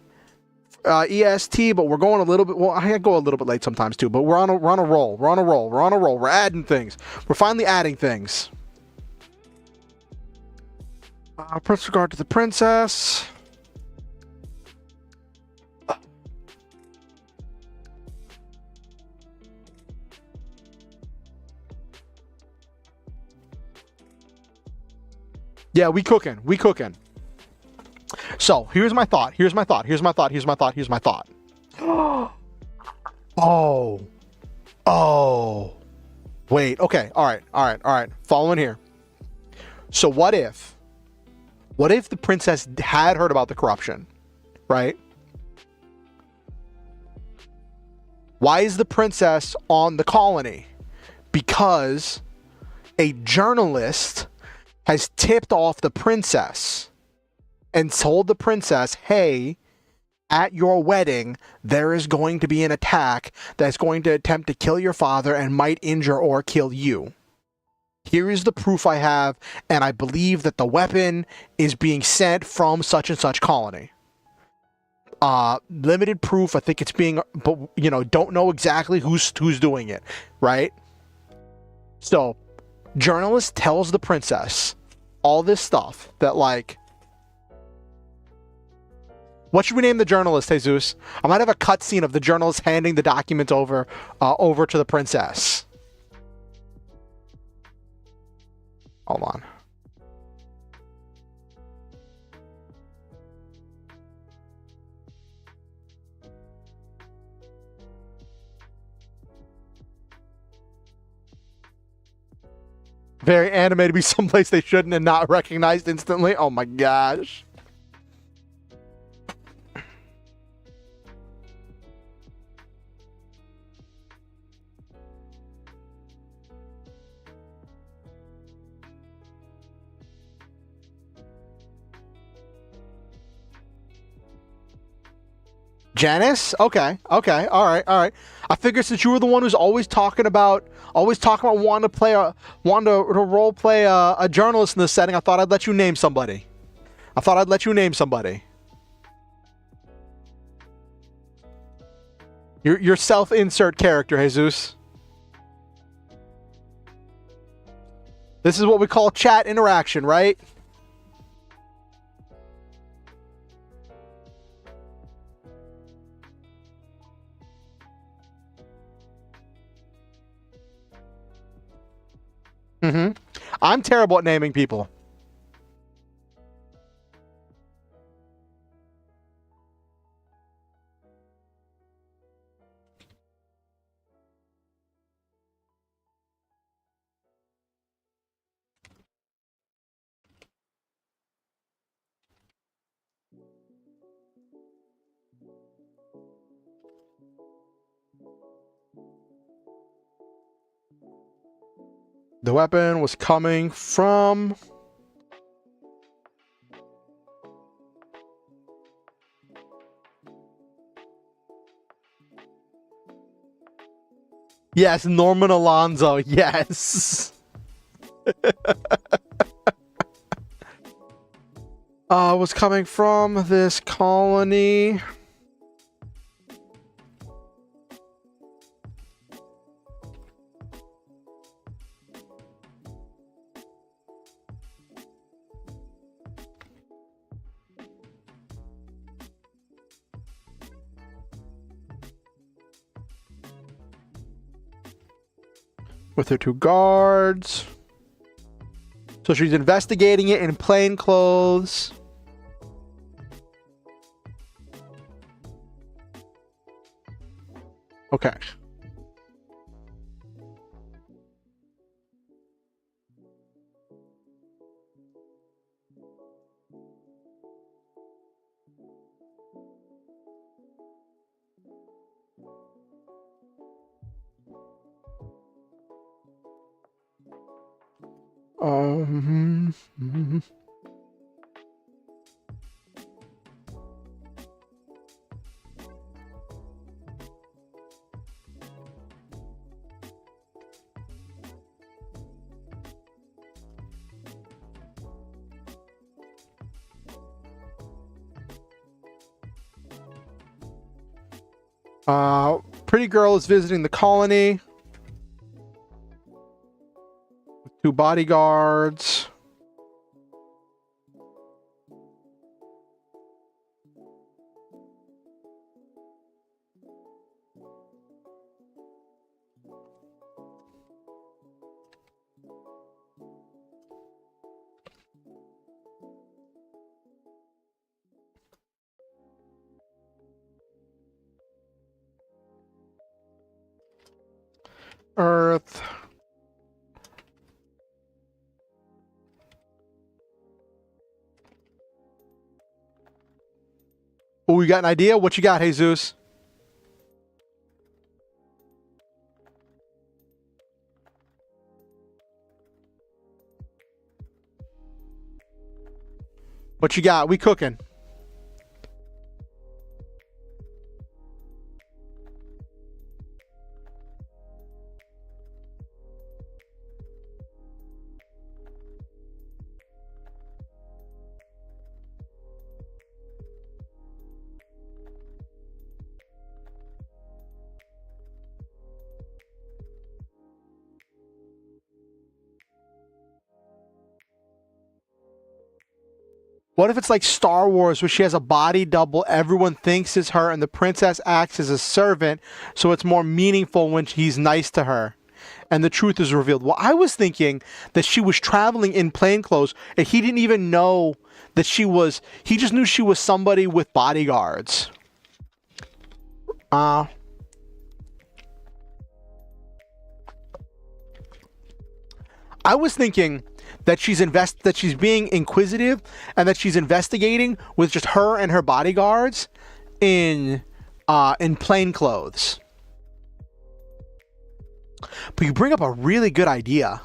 EST, but we're going a little bit. Well, I go a little bit late sometimes too. But we're on a roll. We're adding things. We're finally adding things. Prince regard to the princess. Yeah, we cooking. So here's my thought. Oh. Wait. Okay. All right. Following here. So what if the princess had heard about the corruption, right? Why is the princess on the colony? Because a journalist has tipped off the princess and told the princess, hey, at your wedding, there is going to be an attack that's going to attempt to kill your father and might injure or kill you. Here is the proof I have, and I believe that the weapon is being sent from such and such colony. Limited proof. I think it's being, but you know, don't know exactly who's doing it, right? So, journalist tells the princess all this stuff that, like, what should we name the journalist, Jesus? I might have a cutscene of the journalist handing the document over to the princess. Hold on. Very anime to be someplace they shouldn't and not recognized instantly. Oh my gosh. Janice? Okay. Okay. All right. All right. I figured since you were the one who's always talking about wanting to role play a journalist in this setting, I thought I'd let you name somebody. Your self-insert character, Jesus. This is what we call chat interaction, right? Mm-hmm. I'm terrible at naming people. The weapon was coming from... Yes, Norman Alonzo. Yes. Was coming from this colony. With her 2 guards. So she's investigating it in plain clothes. Okay. Mm-hmm. Pretty girl is visiting the colony. 2 bodyguards. Earth. Oh, you got an idea? What you got, Jesus? What you got? We cooking. What if it's like Star Wars where she has a body double everyone thinks is her and the princess acts as a servant, so it's more meaningful when he's nice to her and the truth is revealed? Well, I was thinking that she was traveling in plain clothes and he didn't even know that he just knew she was somebody with bodyguards. I was thinking that she's being inquisitive and that she's investigating with just her and her bodyguards in plain clothes. But you bring up a really good idea.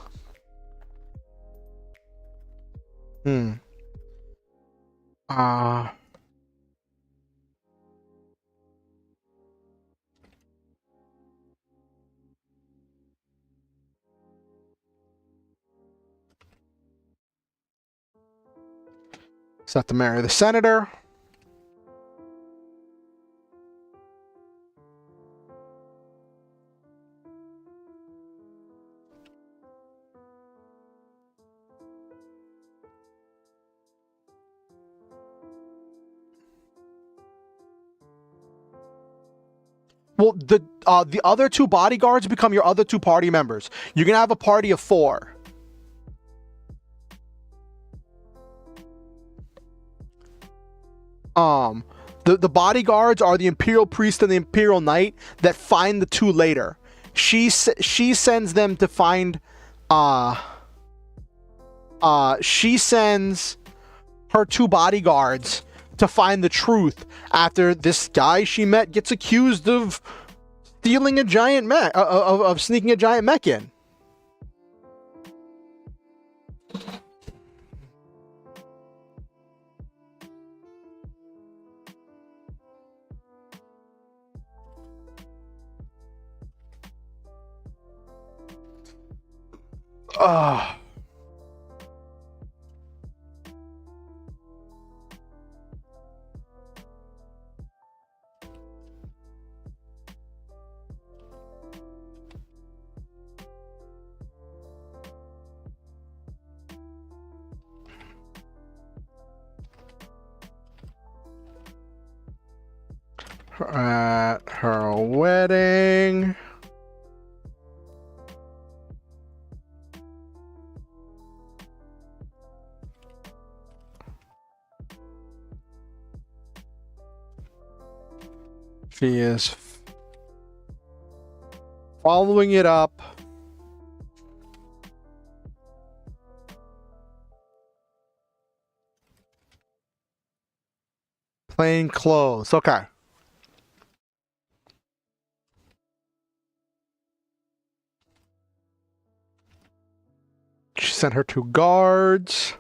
Set to marry the senator. Well, the other two bodyguards become your other two party members. You're gonna have a party of 4. The bodyguards are the Imperial Priest and the Imperial Knight that find the two later. She sends them to find. She sends her 2 bodyguards to find the truth after this guy she met gets accused of stealing a giant mech, of sneaking a giant mech in. At her wedding. She is following it up. Plain clothes. Okay. She sent her 2 guards.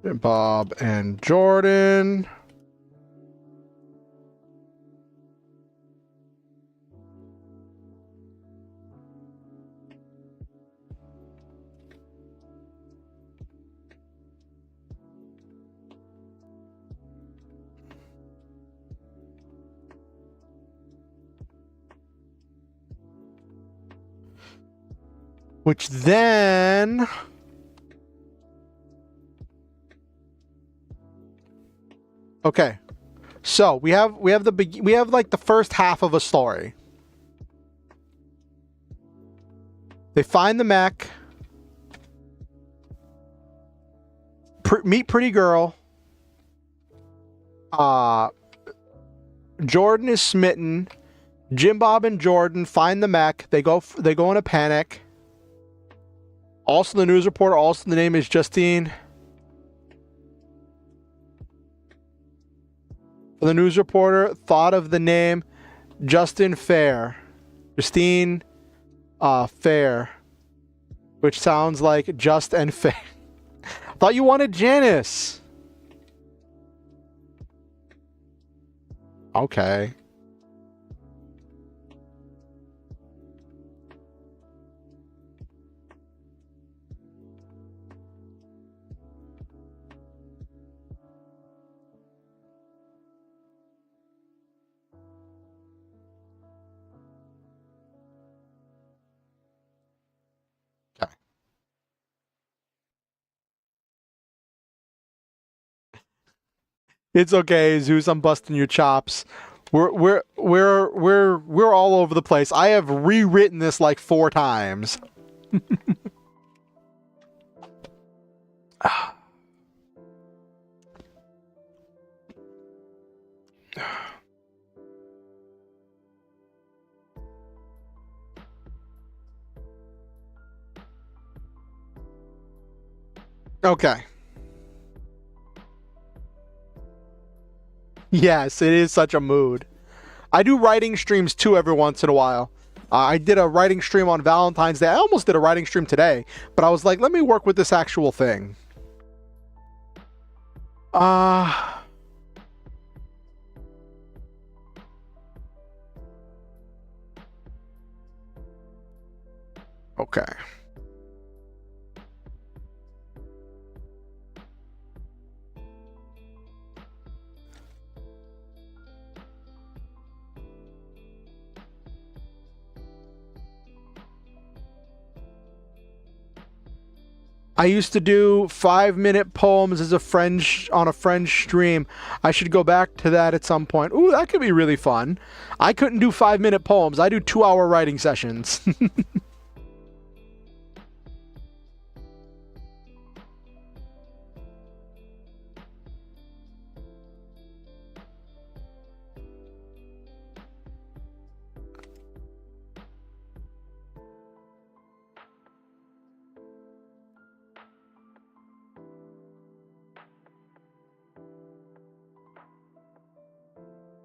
Bob and Jordan. Which then okay. So, we have like the first half of a story. They find the mech. Meet pretty girl. Jordan is smitten. Jim Bob and Jordan find the mech. They go in a panic. Also, the news reporter, also the name is Justine. The news reporter thought of the name Justin Fair. Justine Fair. Which sounds like just and fair. Thought you wanted Janice. Okay. It's okay, Zeus. I'm busting your chops. We're all over the place. I have rewritten this like 4 times. Okay. Yes, it is such a mood. I do writing streams too every once in a while. I did a writing stream on Valentine's Day. I almost did a writing stream today, but I was like, let me work with this actual thing. Okay. I used to do 5-minute poems as a friend on a friend stream. I should go back to that at some point. Ooh, that could be really fun. I couldn't do 5-minute poems. I do 2-hour writing sessions.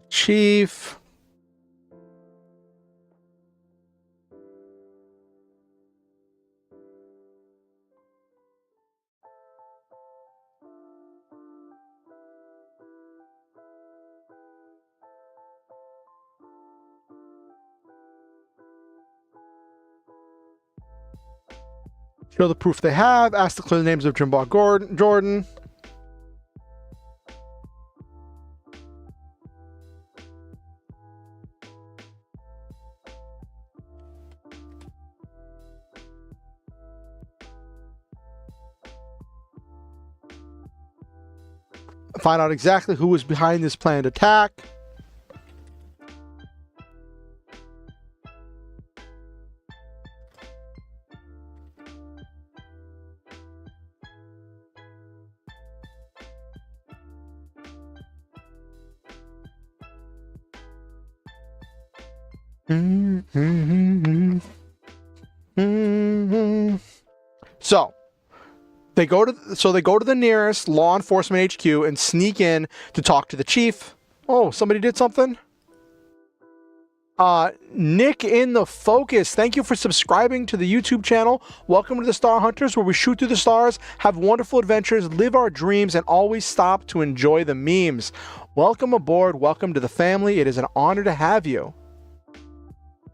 Chief. Show the proof they have. Ask to clear the names of Jimbo Jordan. Find out exactly who was behind this planned attack. So they go to the nearest law enforcement HQ and sneak in to talk to the chief. Oh, somebody did something? Nick in the Focus, thank you for subscribing to the YouTube channel. Welcome to the Star Hunters, where we shoot through the stars, have wonderful adventures, live our dreams, and always stop to enjoy the memes. Welcome aboard. Welcome to the family. It is an honor to have you.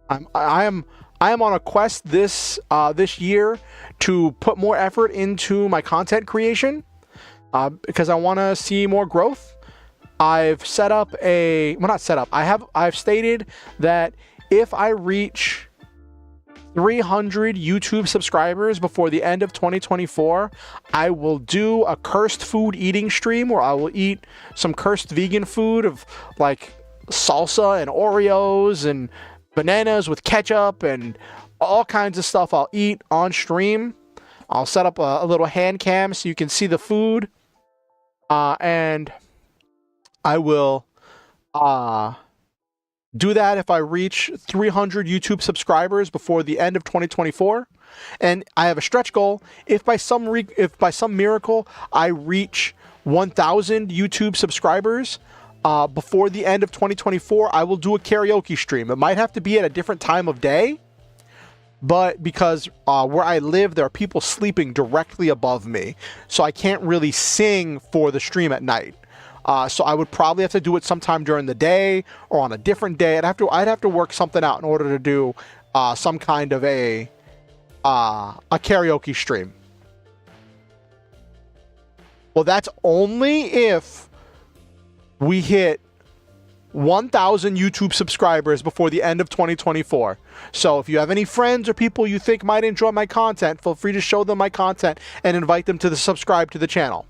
I am on a quest this year to put more effort into my content creation because I want to see more growth. I've set up I've stated that if I reach 300 YouTube subscribers before the end of 2024, I will do a cursed food eating stream where I will eat some cursed vegan food of like salsa and Oreos and bananas with ketchup and all kinds of stuff I'll eat on stream. I'll set up a little hand cam so you can see the food. And I will do that if I reach 300 YouTube subscribers before the end of 2024. And I have a stretch goal. If by some miracle I reach 1,000 YouTube subscribers before the end of 2024, I will do a karaoke stream. It might have to be at a different time of day, but because where I live, there are people sleeping directly above me, so I can't really sing for the stream at night. So I would probably have to do it sometime during the day or on a different day. I'd have to work something out in order to do some kind of a karaoke stream. Well, that's only if we hit 1,000 YouTube subscribers before the end of 2024. So if you have any friends or people you think might enjoy my content, feel free to show them my content and invite them to subscribe to the channel.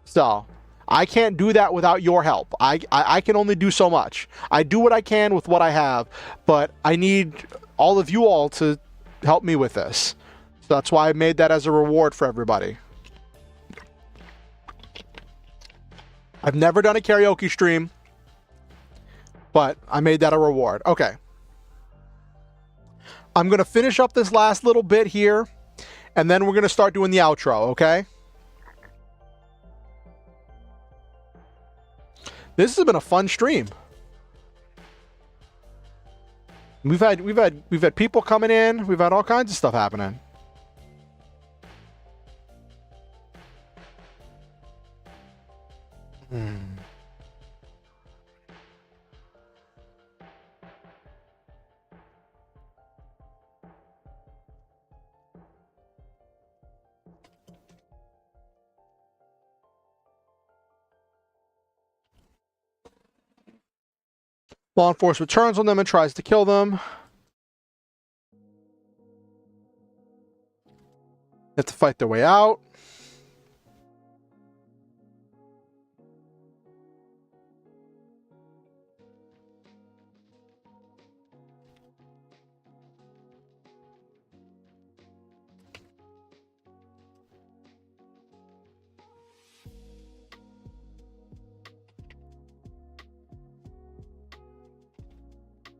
So I can't do that without your help. I can only do so much. I do what I can with what I have, but I need all of you all to help me with this. So that's why I made that as a reward for everybody. I've never done a karaoke stream, but I made that a reward. Okay. I'm going to finish up this last little bit here, and then we're going to start doing the outro, okay? This has been a fun stream. We've had people coming in. We've had all kinds of stuff happening. Law enforcement turns on them and tries to kill them. They have to fight their way out.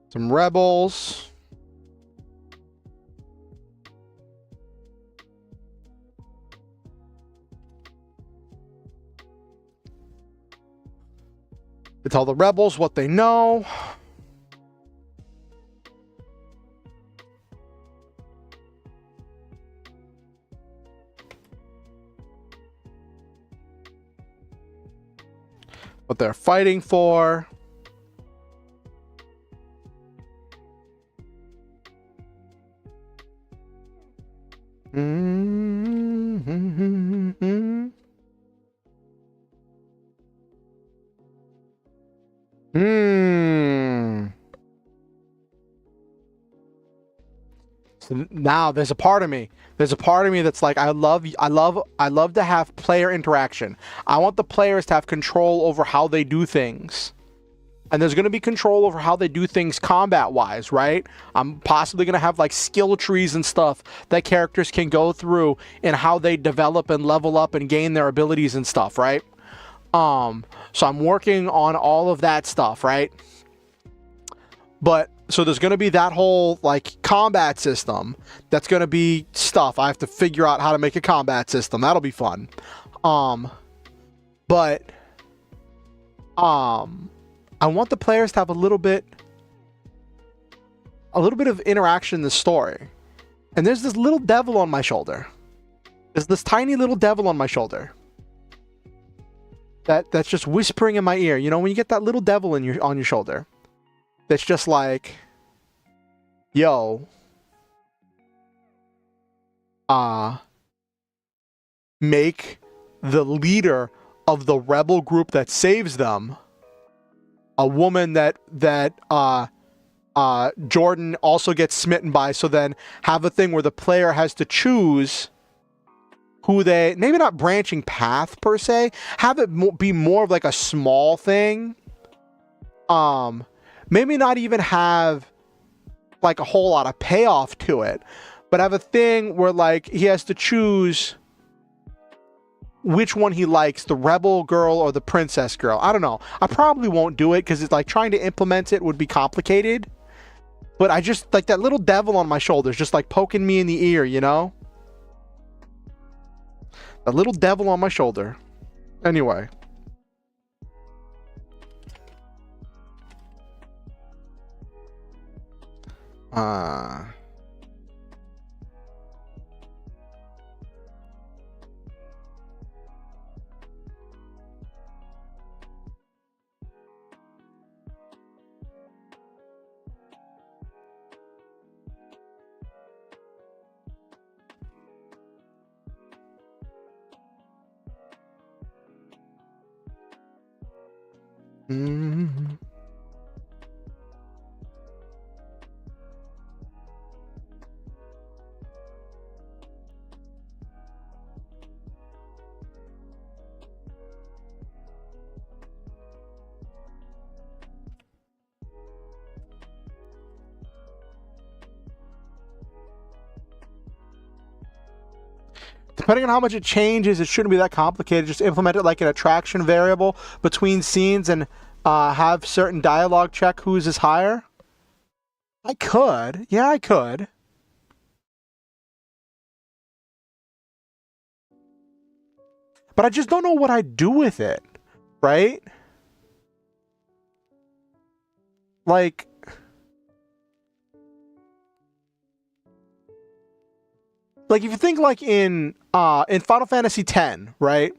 Some rebels. They tell the rebels what they know. What they're fighting for. So now there's a part of me. There's a part of me that's like, I love to have player interaction. I want the players to have control over how they do things. And there's going to be control over how they do things combat-wise, right? I'm possibly going to have like skill trees and stuff that characters can go through and how they develop and level up and gain their abilities and stuff, right? So I'm working on all of that stuff, right? But so there's going to be that whole like combat system. That's going to be stuff. I have to figure out how to make a combat system. That'll be fun. But I want the players to have a little bit of interaction in the story. And there's this little devil on my shoulder. There's this tiny little devil on my shoulder. That's just whispering in my ear. You know, when you get that little devil on your shoulder. That's just like, yo, make the leader of the rebel group that saves them a woman that Jordan also gets smitten by, so then have a thing where the player has to choose who they, maybe not branching path per se, have it be more of like a small thing. Maybe not even have like a whole lot of payoff to it, but have a thing where like he has to choose which one he likes, the rebel girl or the princess girl. I don't know. I probably won't do it because it's like trying to implement it would be complicated. But I just like that little devil on my shoulders, just like poking me in the ear, you know? A little devil on my shoulder. Anyway. depending on how much it changes, it shouldn't be that complicated. Just implement it like an attraction variable between scenes and have certain dialogue check whose is higher. I could. Yeah, I could. But I just don't know what I'd do with it, right? Like, if you think like in Final Fantasy X, right?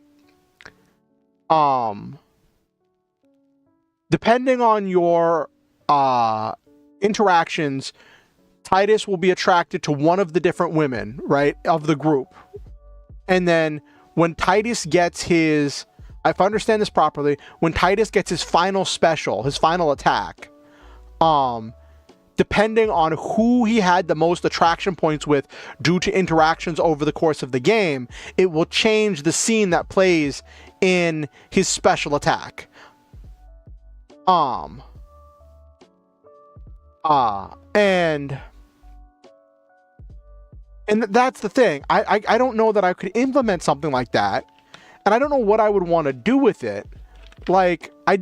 Depending on your interactions, Titus will be attracted to one of the different women, right, of the group. And then when Titus gets his, if I understand this properly, when Titus gets his final special, his final attack, depending on who he had the most attraction points with due to interactions over the course of the game, it will change the scene that plays in his special attack. And that's the thing. I don't know that I could implement something like that, and I don't know what I would want to do with it. Like, I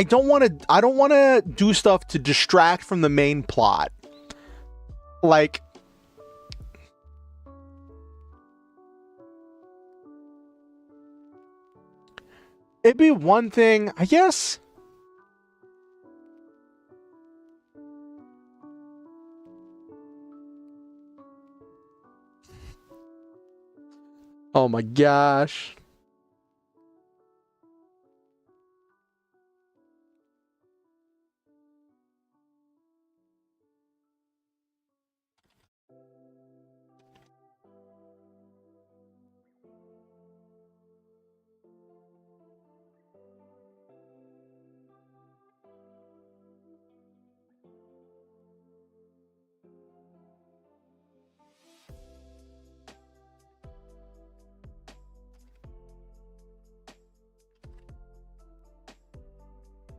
don't want to do stuff to distract from the main plot. Like, it'd be one thing, I guess. Oh my gosh.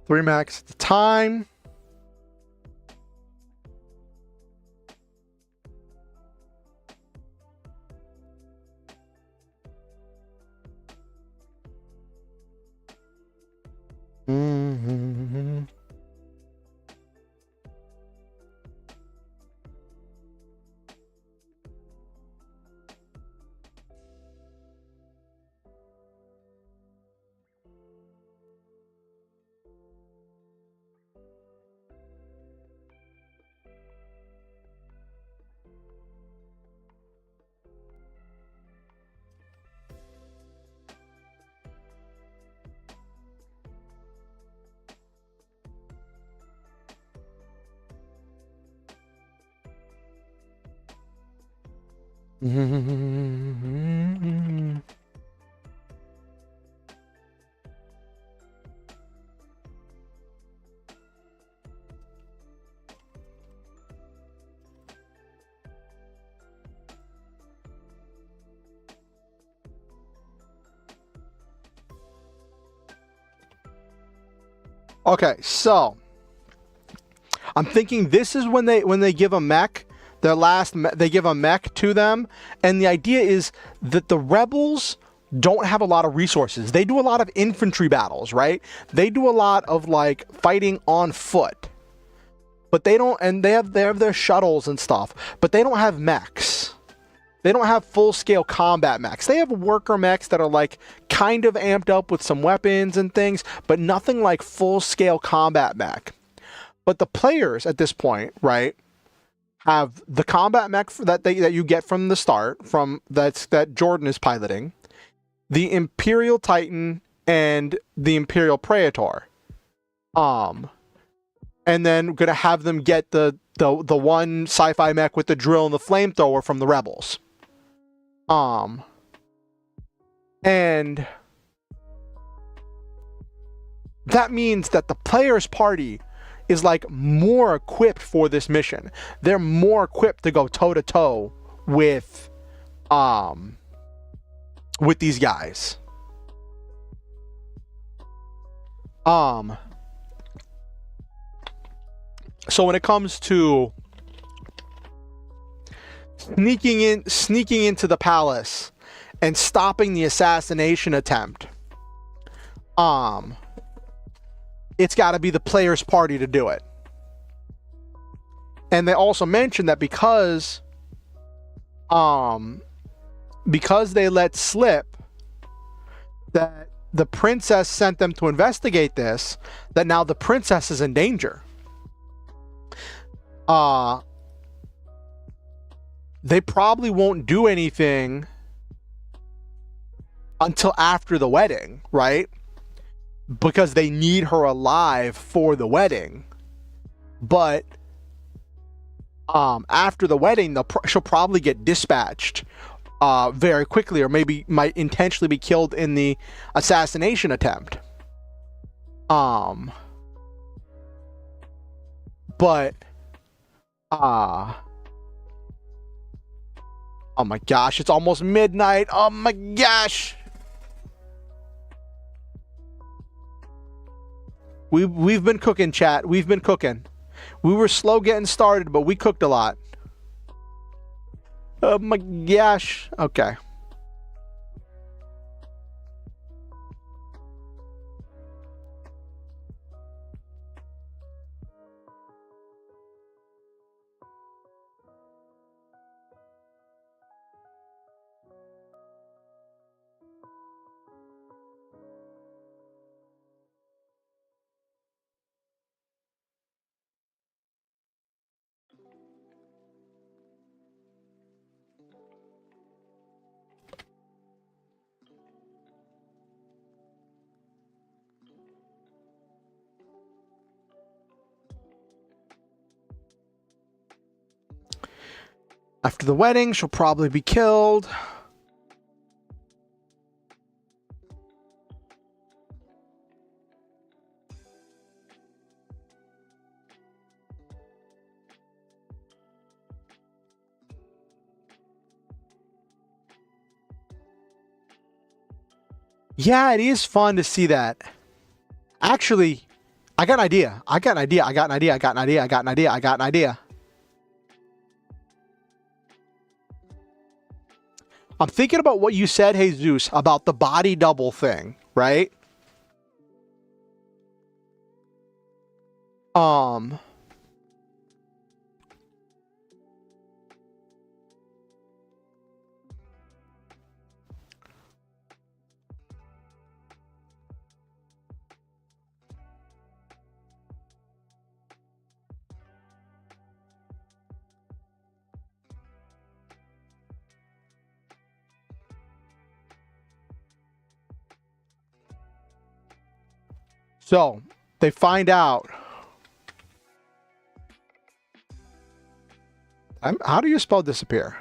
Three max at the time. Mm-hmm. Mm-hmm. Okay, so I'm thinking this is when they give a mech, they give a mech to them, and the idea is that the rebels don't have a lot of resources. They do a lot of infantry battles, right? They do a lot of like fighting on foot, but they don't, and they have their shuttles and stuff, but they don't have mechs. They don't have full-scale combat mechs. They have worker mechs that are like kind of amped up with some weapons and things, but nothing like full-scale combat mech. But the players at this point, right, have the combat mech that you get from the start, that Jordan is piloting, the Imperial Titan and the Imperial Praetor. And then gonna have them get the one sci-fi mech with the drill and the flamethrower from the rebels. And that means that the player's party is like more equipped for this mission. They're more equipped to go toe to toe with these guys. So when it comes to sneaking into the palace and stopping the assassination attempt, it's got to be the player's party to do it. And they also mentioned that because they let slip that the princess sent them to investigate this, that now the princess is in danger. They probably won't do anything until after the wedding, right? Because they need her alive for the wedding. But after the wedding, she'll probably get dispatched very quickly, or maybe might intentionally be killed in the assassination attempt. But oh my gosh, it's almost midnight. Oh my gosh. We've been cooking, chat. We've been cooking. We were slow getting started, but we cooked a lot. Oh my gosh. Okay. After the wedding, she'll probably be killed. Yeah, it is fun to see that. Actually, I got an idea. I got an idea. I got an idea. I got an idea. I got an idea. I got an idea. I'm thinking about what you said, Jesus, about the body double thing, right? So they find out. How do you spell disappear?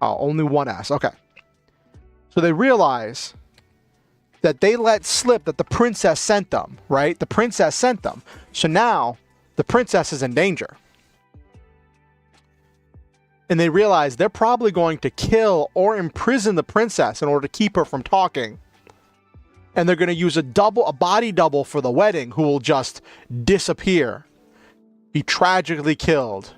Oh, only one S. Okay. So they realize that they let slip that the princess sent them, right? The princess sent them. So now the princess is in danger. And they realize they're probably going to kill or imprison the princess in order to keep her from talking. And they're going to use a body double for the wedding, who will just disappear, be tragically killed.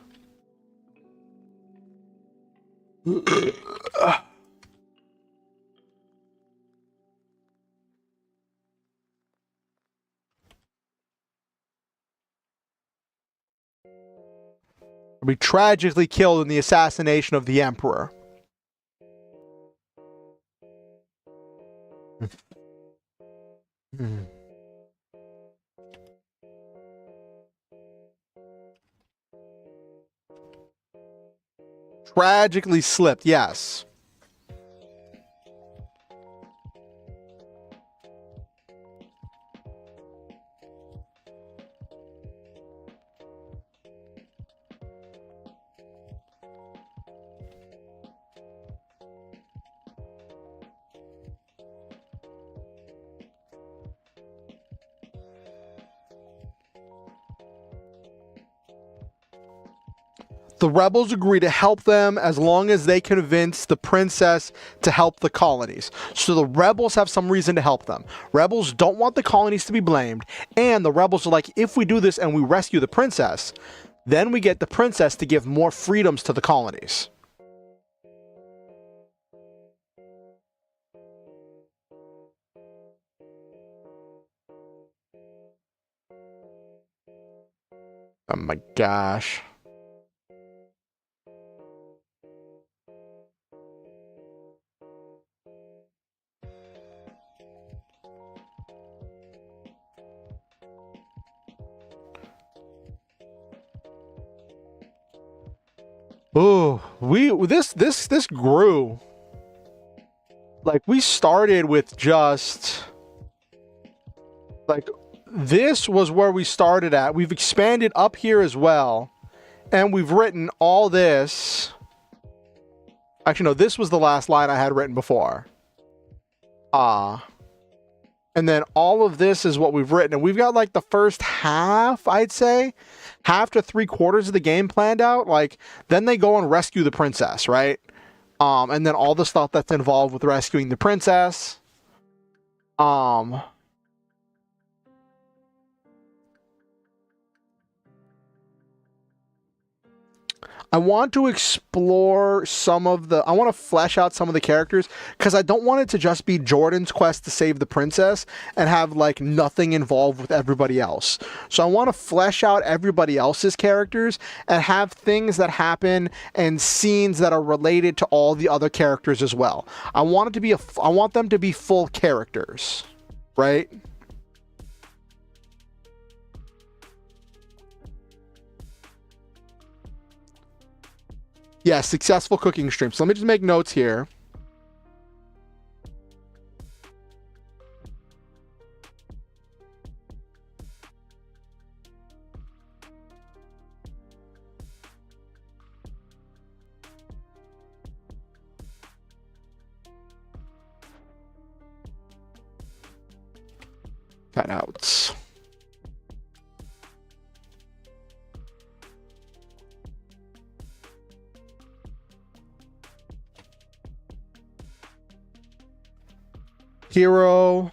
Be tragically killed in the assassination of the emperor. Tragically slipped, yes. The rebels agree to help them as long as they convince the princess to help the colonies. So the rebels have some reason to help them. Rebels don't want the colonies to be blamed, and the rebels are like, if we do this and we rescue the princess, then we get the princess to give more freedoms to the colonies. Oh my gosh. Oh, this grew. Like, we started with just like, this was where we started at. We've expanded up here as well, and we've written all this. Actually, no, this was the last line I had written before. And then all of this is what we've written, and we've got like the first half, I'd say, half to 3/4 of the game planned out. Like, then they go and rescue the princess, right? And then all the stuff that's involved with rescuing the princess. I want to explore some of the... I want to flesh out some of the characters, because I don't want it to just be Jordan's quest to save the princess and have, like, nothing involved with everybody else. So I want to flesh out everybody else's characters and have things that happen and scenes that are related to all the other characters as well. I want it to be I want them to be full characters, right? Yeah, successful cooking stream. So let me just make notes here. Cutouts. Hero.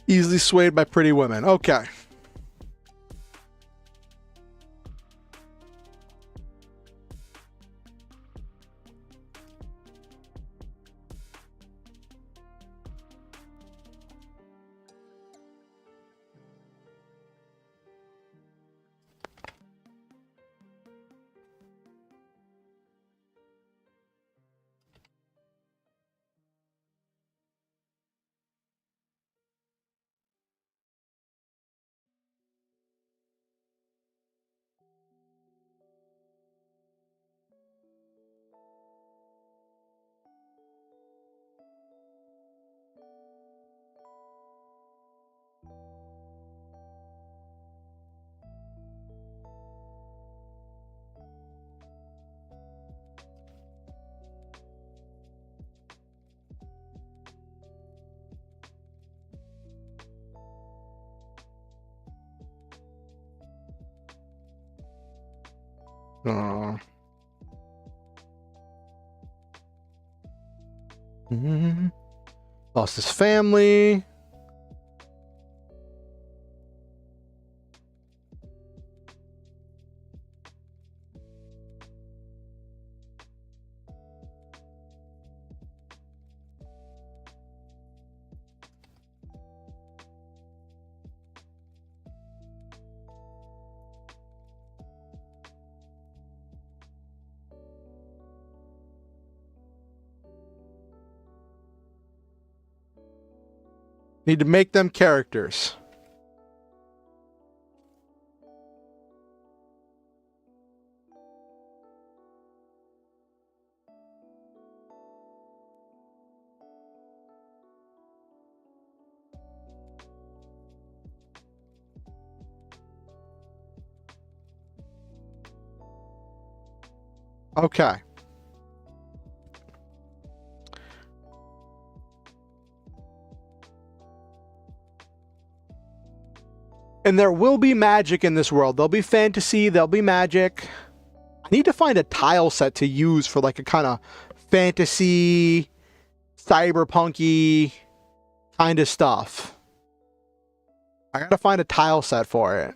Easily swayed by pretty women. Okay. Uh, Lost his family. Need to make them characters. Okay. And there will be magic in this world. There'll be fantasy, there'll be magic. I need to find a tile set to use for like a kind of fantasy, cyberpunky kind of stuff. I gotta find a tile set for it.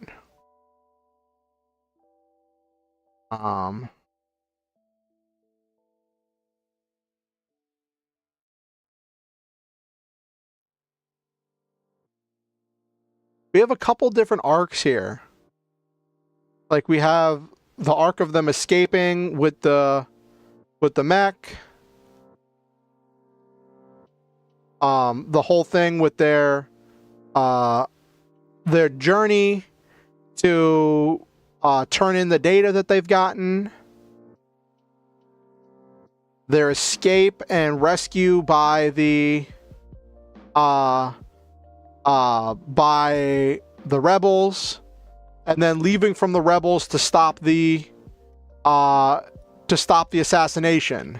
We have a couple different arcs here. Like we have the arc of them escaping with the mech. The whole thing with their journey to turn in the data that they've gotten. Their escape and rescue by the rebels, and then leaving from the rebels to stop the assassination.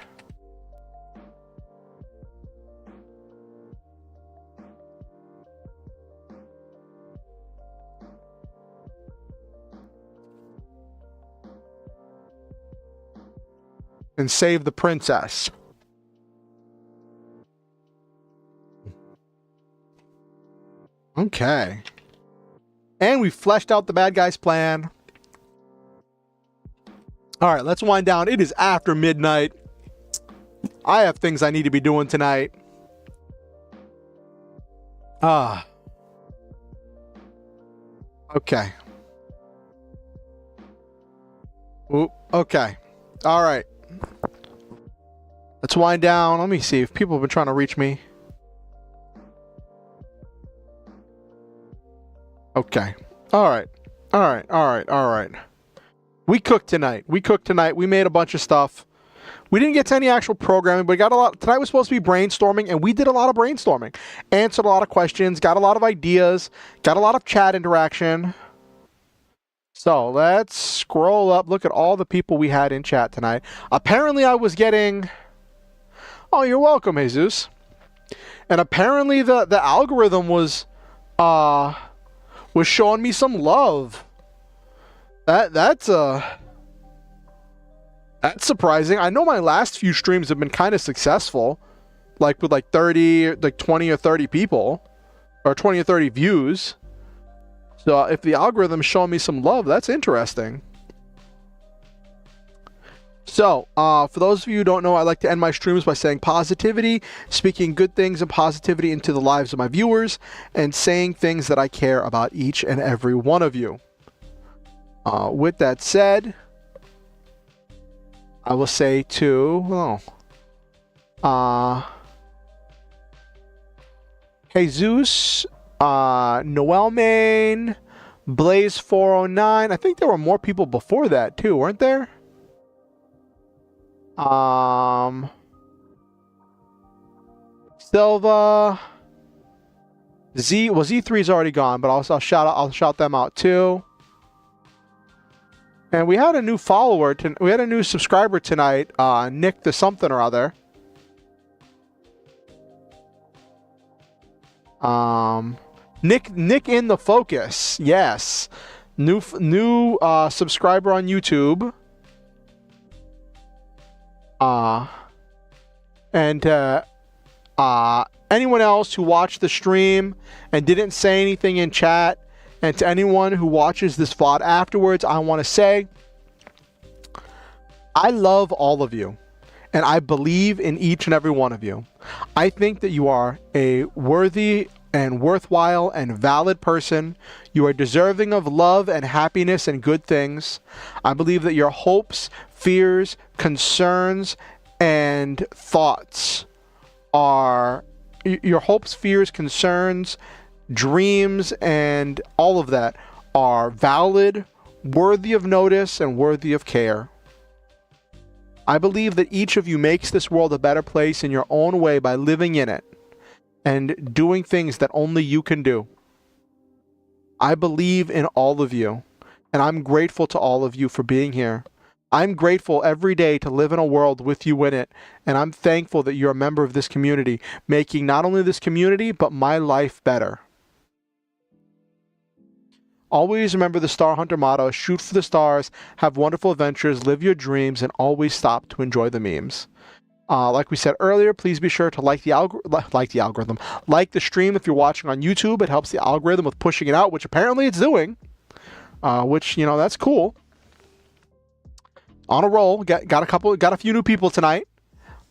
And save the princess. Okay. And we fleshed out the bad guy's plan. Alright, let's wind down. It is after midnight. I have things I need to be doing tonight. Okay. Ooh, okay. Alright. Let's wind down. Let me see if people have been trying to reach me. Okay. Alright. Alright. We cooked tonight. We made a bunch of stuff. We didn't get to any actual programming, but we got a lot. Tonight was supposed to be brainstorming, and we did a lot of brainstorming. Answered a lot of questions, got a lot of ideas, got a lot of chat interaction. So let's scroll up. Look at all the people we had in chat tonight. Apparently I was getting... Oh, you're welcome, Jesus. And apparently the algorithm was showing me some love. That's surprising. I know my last few streams have been kind of successful, like with like 20 or 30 people, or 20 or 30 views. So if the algorithm's showing me some love, that's interesting. So, for those of you who don't know, I like to end my streams by saying positivity, speaking good things and positivity into the lives of my viewers, and saying things that I care about each and every one of you. With that said, I will say to Jesus, Noel Main, Blaze 409. I think there were more people before that too, weren't there? Silva, Z. Well, Z3's already gone, but I'll shout them out too. And we had a new follower. We had a new subscriber tonight. Nick the something or other. Nick in the focus. Yes, new subscriber on YouTube. Anyone else who watched the stream and didn't say anything in chat, and to anyone who watches this VOD afterwards, I want to say, I love all of you, and I believe in each and every one of you. I think that you are a worthy and worthwhile and valid person. You are deserving of love and happiness and good things. I believe that your hopes, fears, concerns, and thoughts are... Your hopes, fears, concerns, dreams, and all of that are valid, worthy of notice, and worthy of care. I believe that each of you makes this world a better place in your own way by living in it and doing things that only you can do. I believe in all of you, and I'm grateful to all of you for being here. I'm grateful every day to live in a world with you in it, and I'm thankful that you're a member of this community, making not only this community, but my life better. Always remember the Star Hunter motto: shoot for the stars, have wonderful adventures, live your dreams, and always stop to enjoy the memes. Like we said earlier, please be sure to like the algorithm. Like the stream if you're watching on YouTube. It helps the algorithm with pushing it out, which apparently it's doing. Which, you know, that's cool. On a roll. Got a few new people tonight.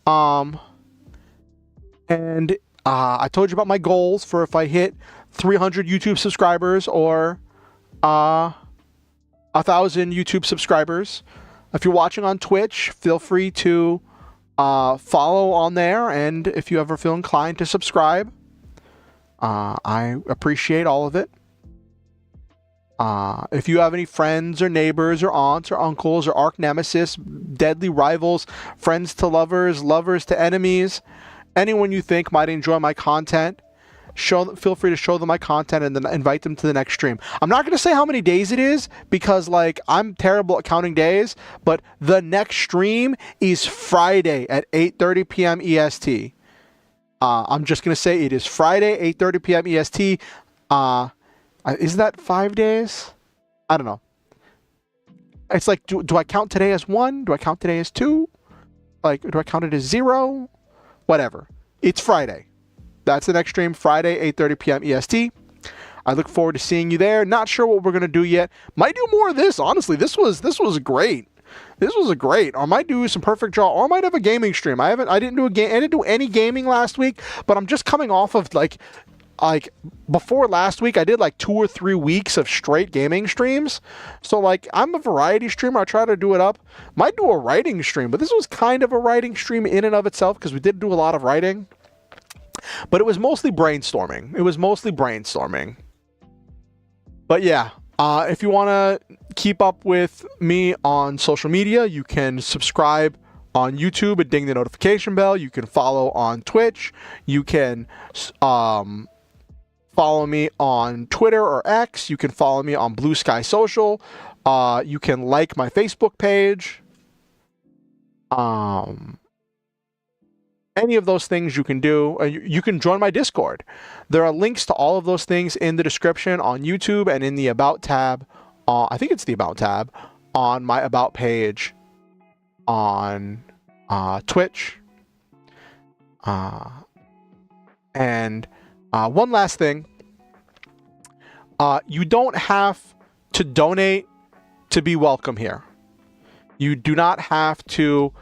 And I told you about my goals for if I hit 300 YouTube subscribers or 1,000 YouTube subscribers. If you're watching on Twitch, feel free to follow on there, and if you ever feel inclined to subscribe, I appreciate all of it. If you have any friends or neighbors or aunts or uncles or arch nemesis, deadly rivals, friends to lovers, lovers to enemies, anyone you think might enjoy my content, feel free to show them my content and then invite them to the next stream. I'm not going to say how many days it is because, like, I'm terrible at counting days, but the next stream is Friday at 8:30 p.m. EST. I'm just going to say it is Friday, 8:30 p.m. EST. Is that 5 days? I don't know. It's like, do I count today as 1? Do I count today as 2? Like, do I count it as 0? Whatever. It's Friday. That's the next stream, Friday, 8:30 p.m. EST. I look forward to seeing you there. Not sure what we're going to do yet. Might do more of this, honestly. This was great. This was a great. Or I might do some perfect draw, or I might have a gaming stream. I didn't do any gaming last week, but I'm just coming off of like before last week I did like 2 or 3 weeks of straight gaming streams. So like I'm a variety streamer. I try to do it up. Might do a writing stream, but this was kind of a writing stream in and of itself because we did do a lot of writing. But it was mostly brainstorming. But yeah, if you want to keep up with me on social media, you can subscribe on YouTube and ding the notification bell. You can follow on Twitch. You can follow me on Twitter or X. You can follow me on Blue Sky Social. You can like my Facebook page. Any of those things you can do. You can join my Discord. There are links to all of those things in the description on YouTube and in the About tab. I think it's the About tab on my About page on Twitch. And one last thing. You don't have to donate to be welcome here. You do not have to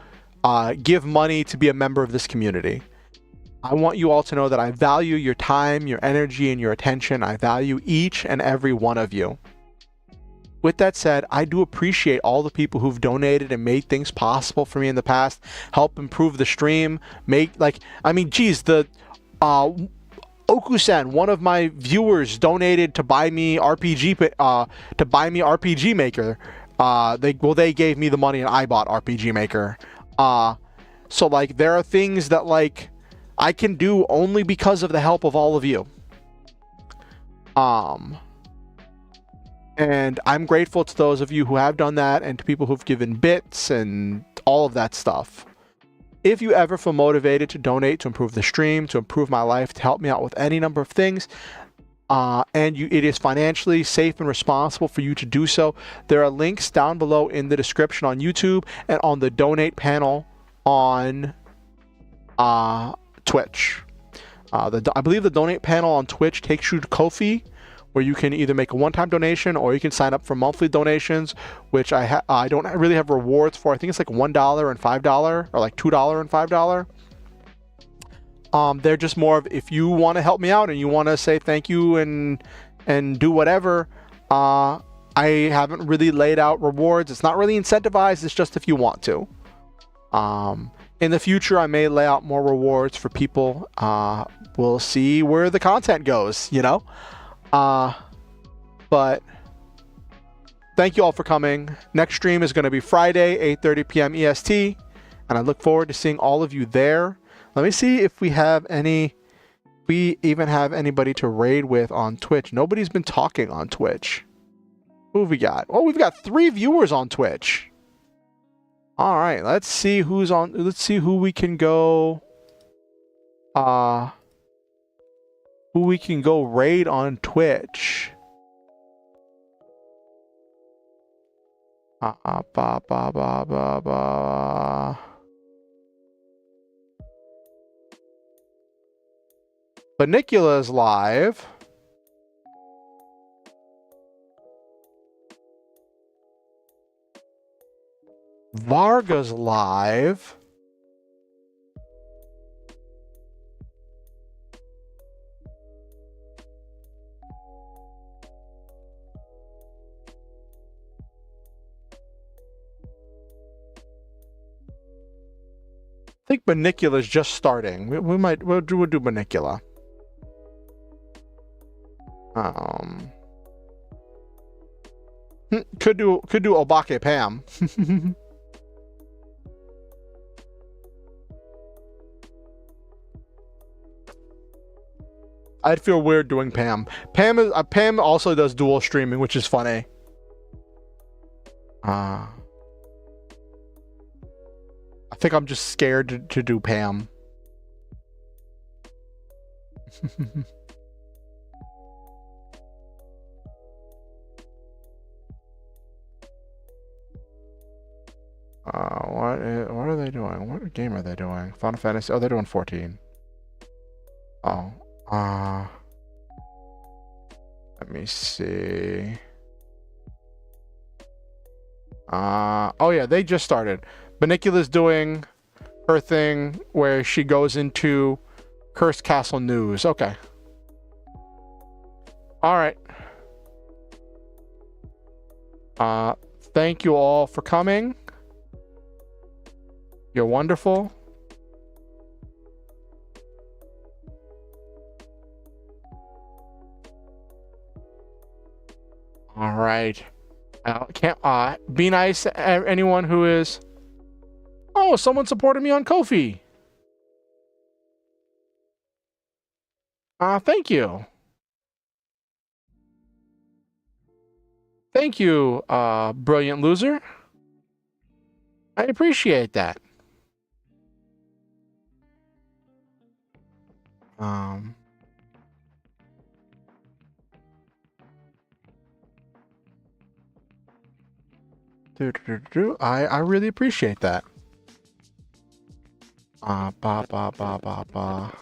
give money to be a member of this community. I want you all to know that I value your time, your energy, and your attention. I value each and every one of you. With that said, I do appreciate all the people who've donated and made things possible for me in the past, help improve the stream, the Okusen, one of my viewers, donated to buy me RPG Maker. They gave me the money and I bought RPG Maker. So like there are things that like I can do only because of the help of all of you. And I'm grateful to those of you who have done that and to people who've given bits and all of that stuff. If you ever feel motivated to donate to improve the stream, to improve my life, to help me out with any number of things, it is financially safe and responsible for you to do so, there are links down below in the description on YouTube and on the donate panel on Twitch. I believe the donate panel on Twitch takes you to Ko-fi, where you can either make a one-time donation or you can sign up for monthly donations, which I don't really have rewards for. I think it's like $1 and $5, or like $2 and $5. They're just more of if you want to help me out and you want to say thank you and do whatever. I haven't really laid out rewards. It's not really incentivized. It's just if you want to. In the future, I may lay out more rewards for people. We'll see where the content goes, you know? But thank you all for coming. Next stream is going to be Friday, 8:30 p.m. EST, and I look forward to seeing all of you there. Let me see if we even have anybody to raid with on Twitch. Nobody's been talking on Twitch. Who have we got? Oh, we've got 3 viewers on Twitch. All right, let's see who's on. Let's see who we can go. Who we can go raid on Twitch. Ba ba ba ba ba. Benicula's live. Varga's live. I think Benicula's just starting. We'll do Benicula. Could do Obake Pam. I'd feel weird doing Pam. Pam also does dual streaming, which is funny. I think I'm just scared to do Pam. What are they doing? What game are they doing? Final Fantasy. Oh, they're doing 14. Oh. Let me see. Oh yeah, they just started. Benicula's doing her thing where she goes into Cursed Castle News. Okay. All right. Thank you all for coming. You're wonderful. All right. Be nice to anyone who is. Oh, someone supported me on Ko-fi. Thank you. Thank you, brilliant loser. I appreciate that. I really appreciate that. Ba ba ba ba ba.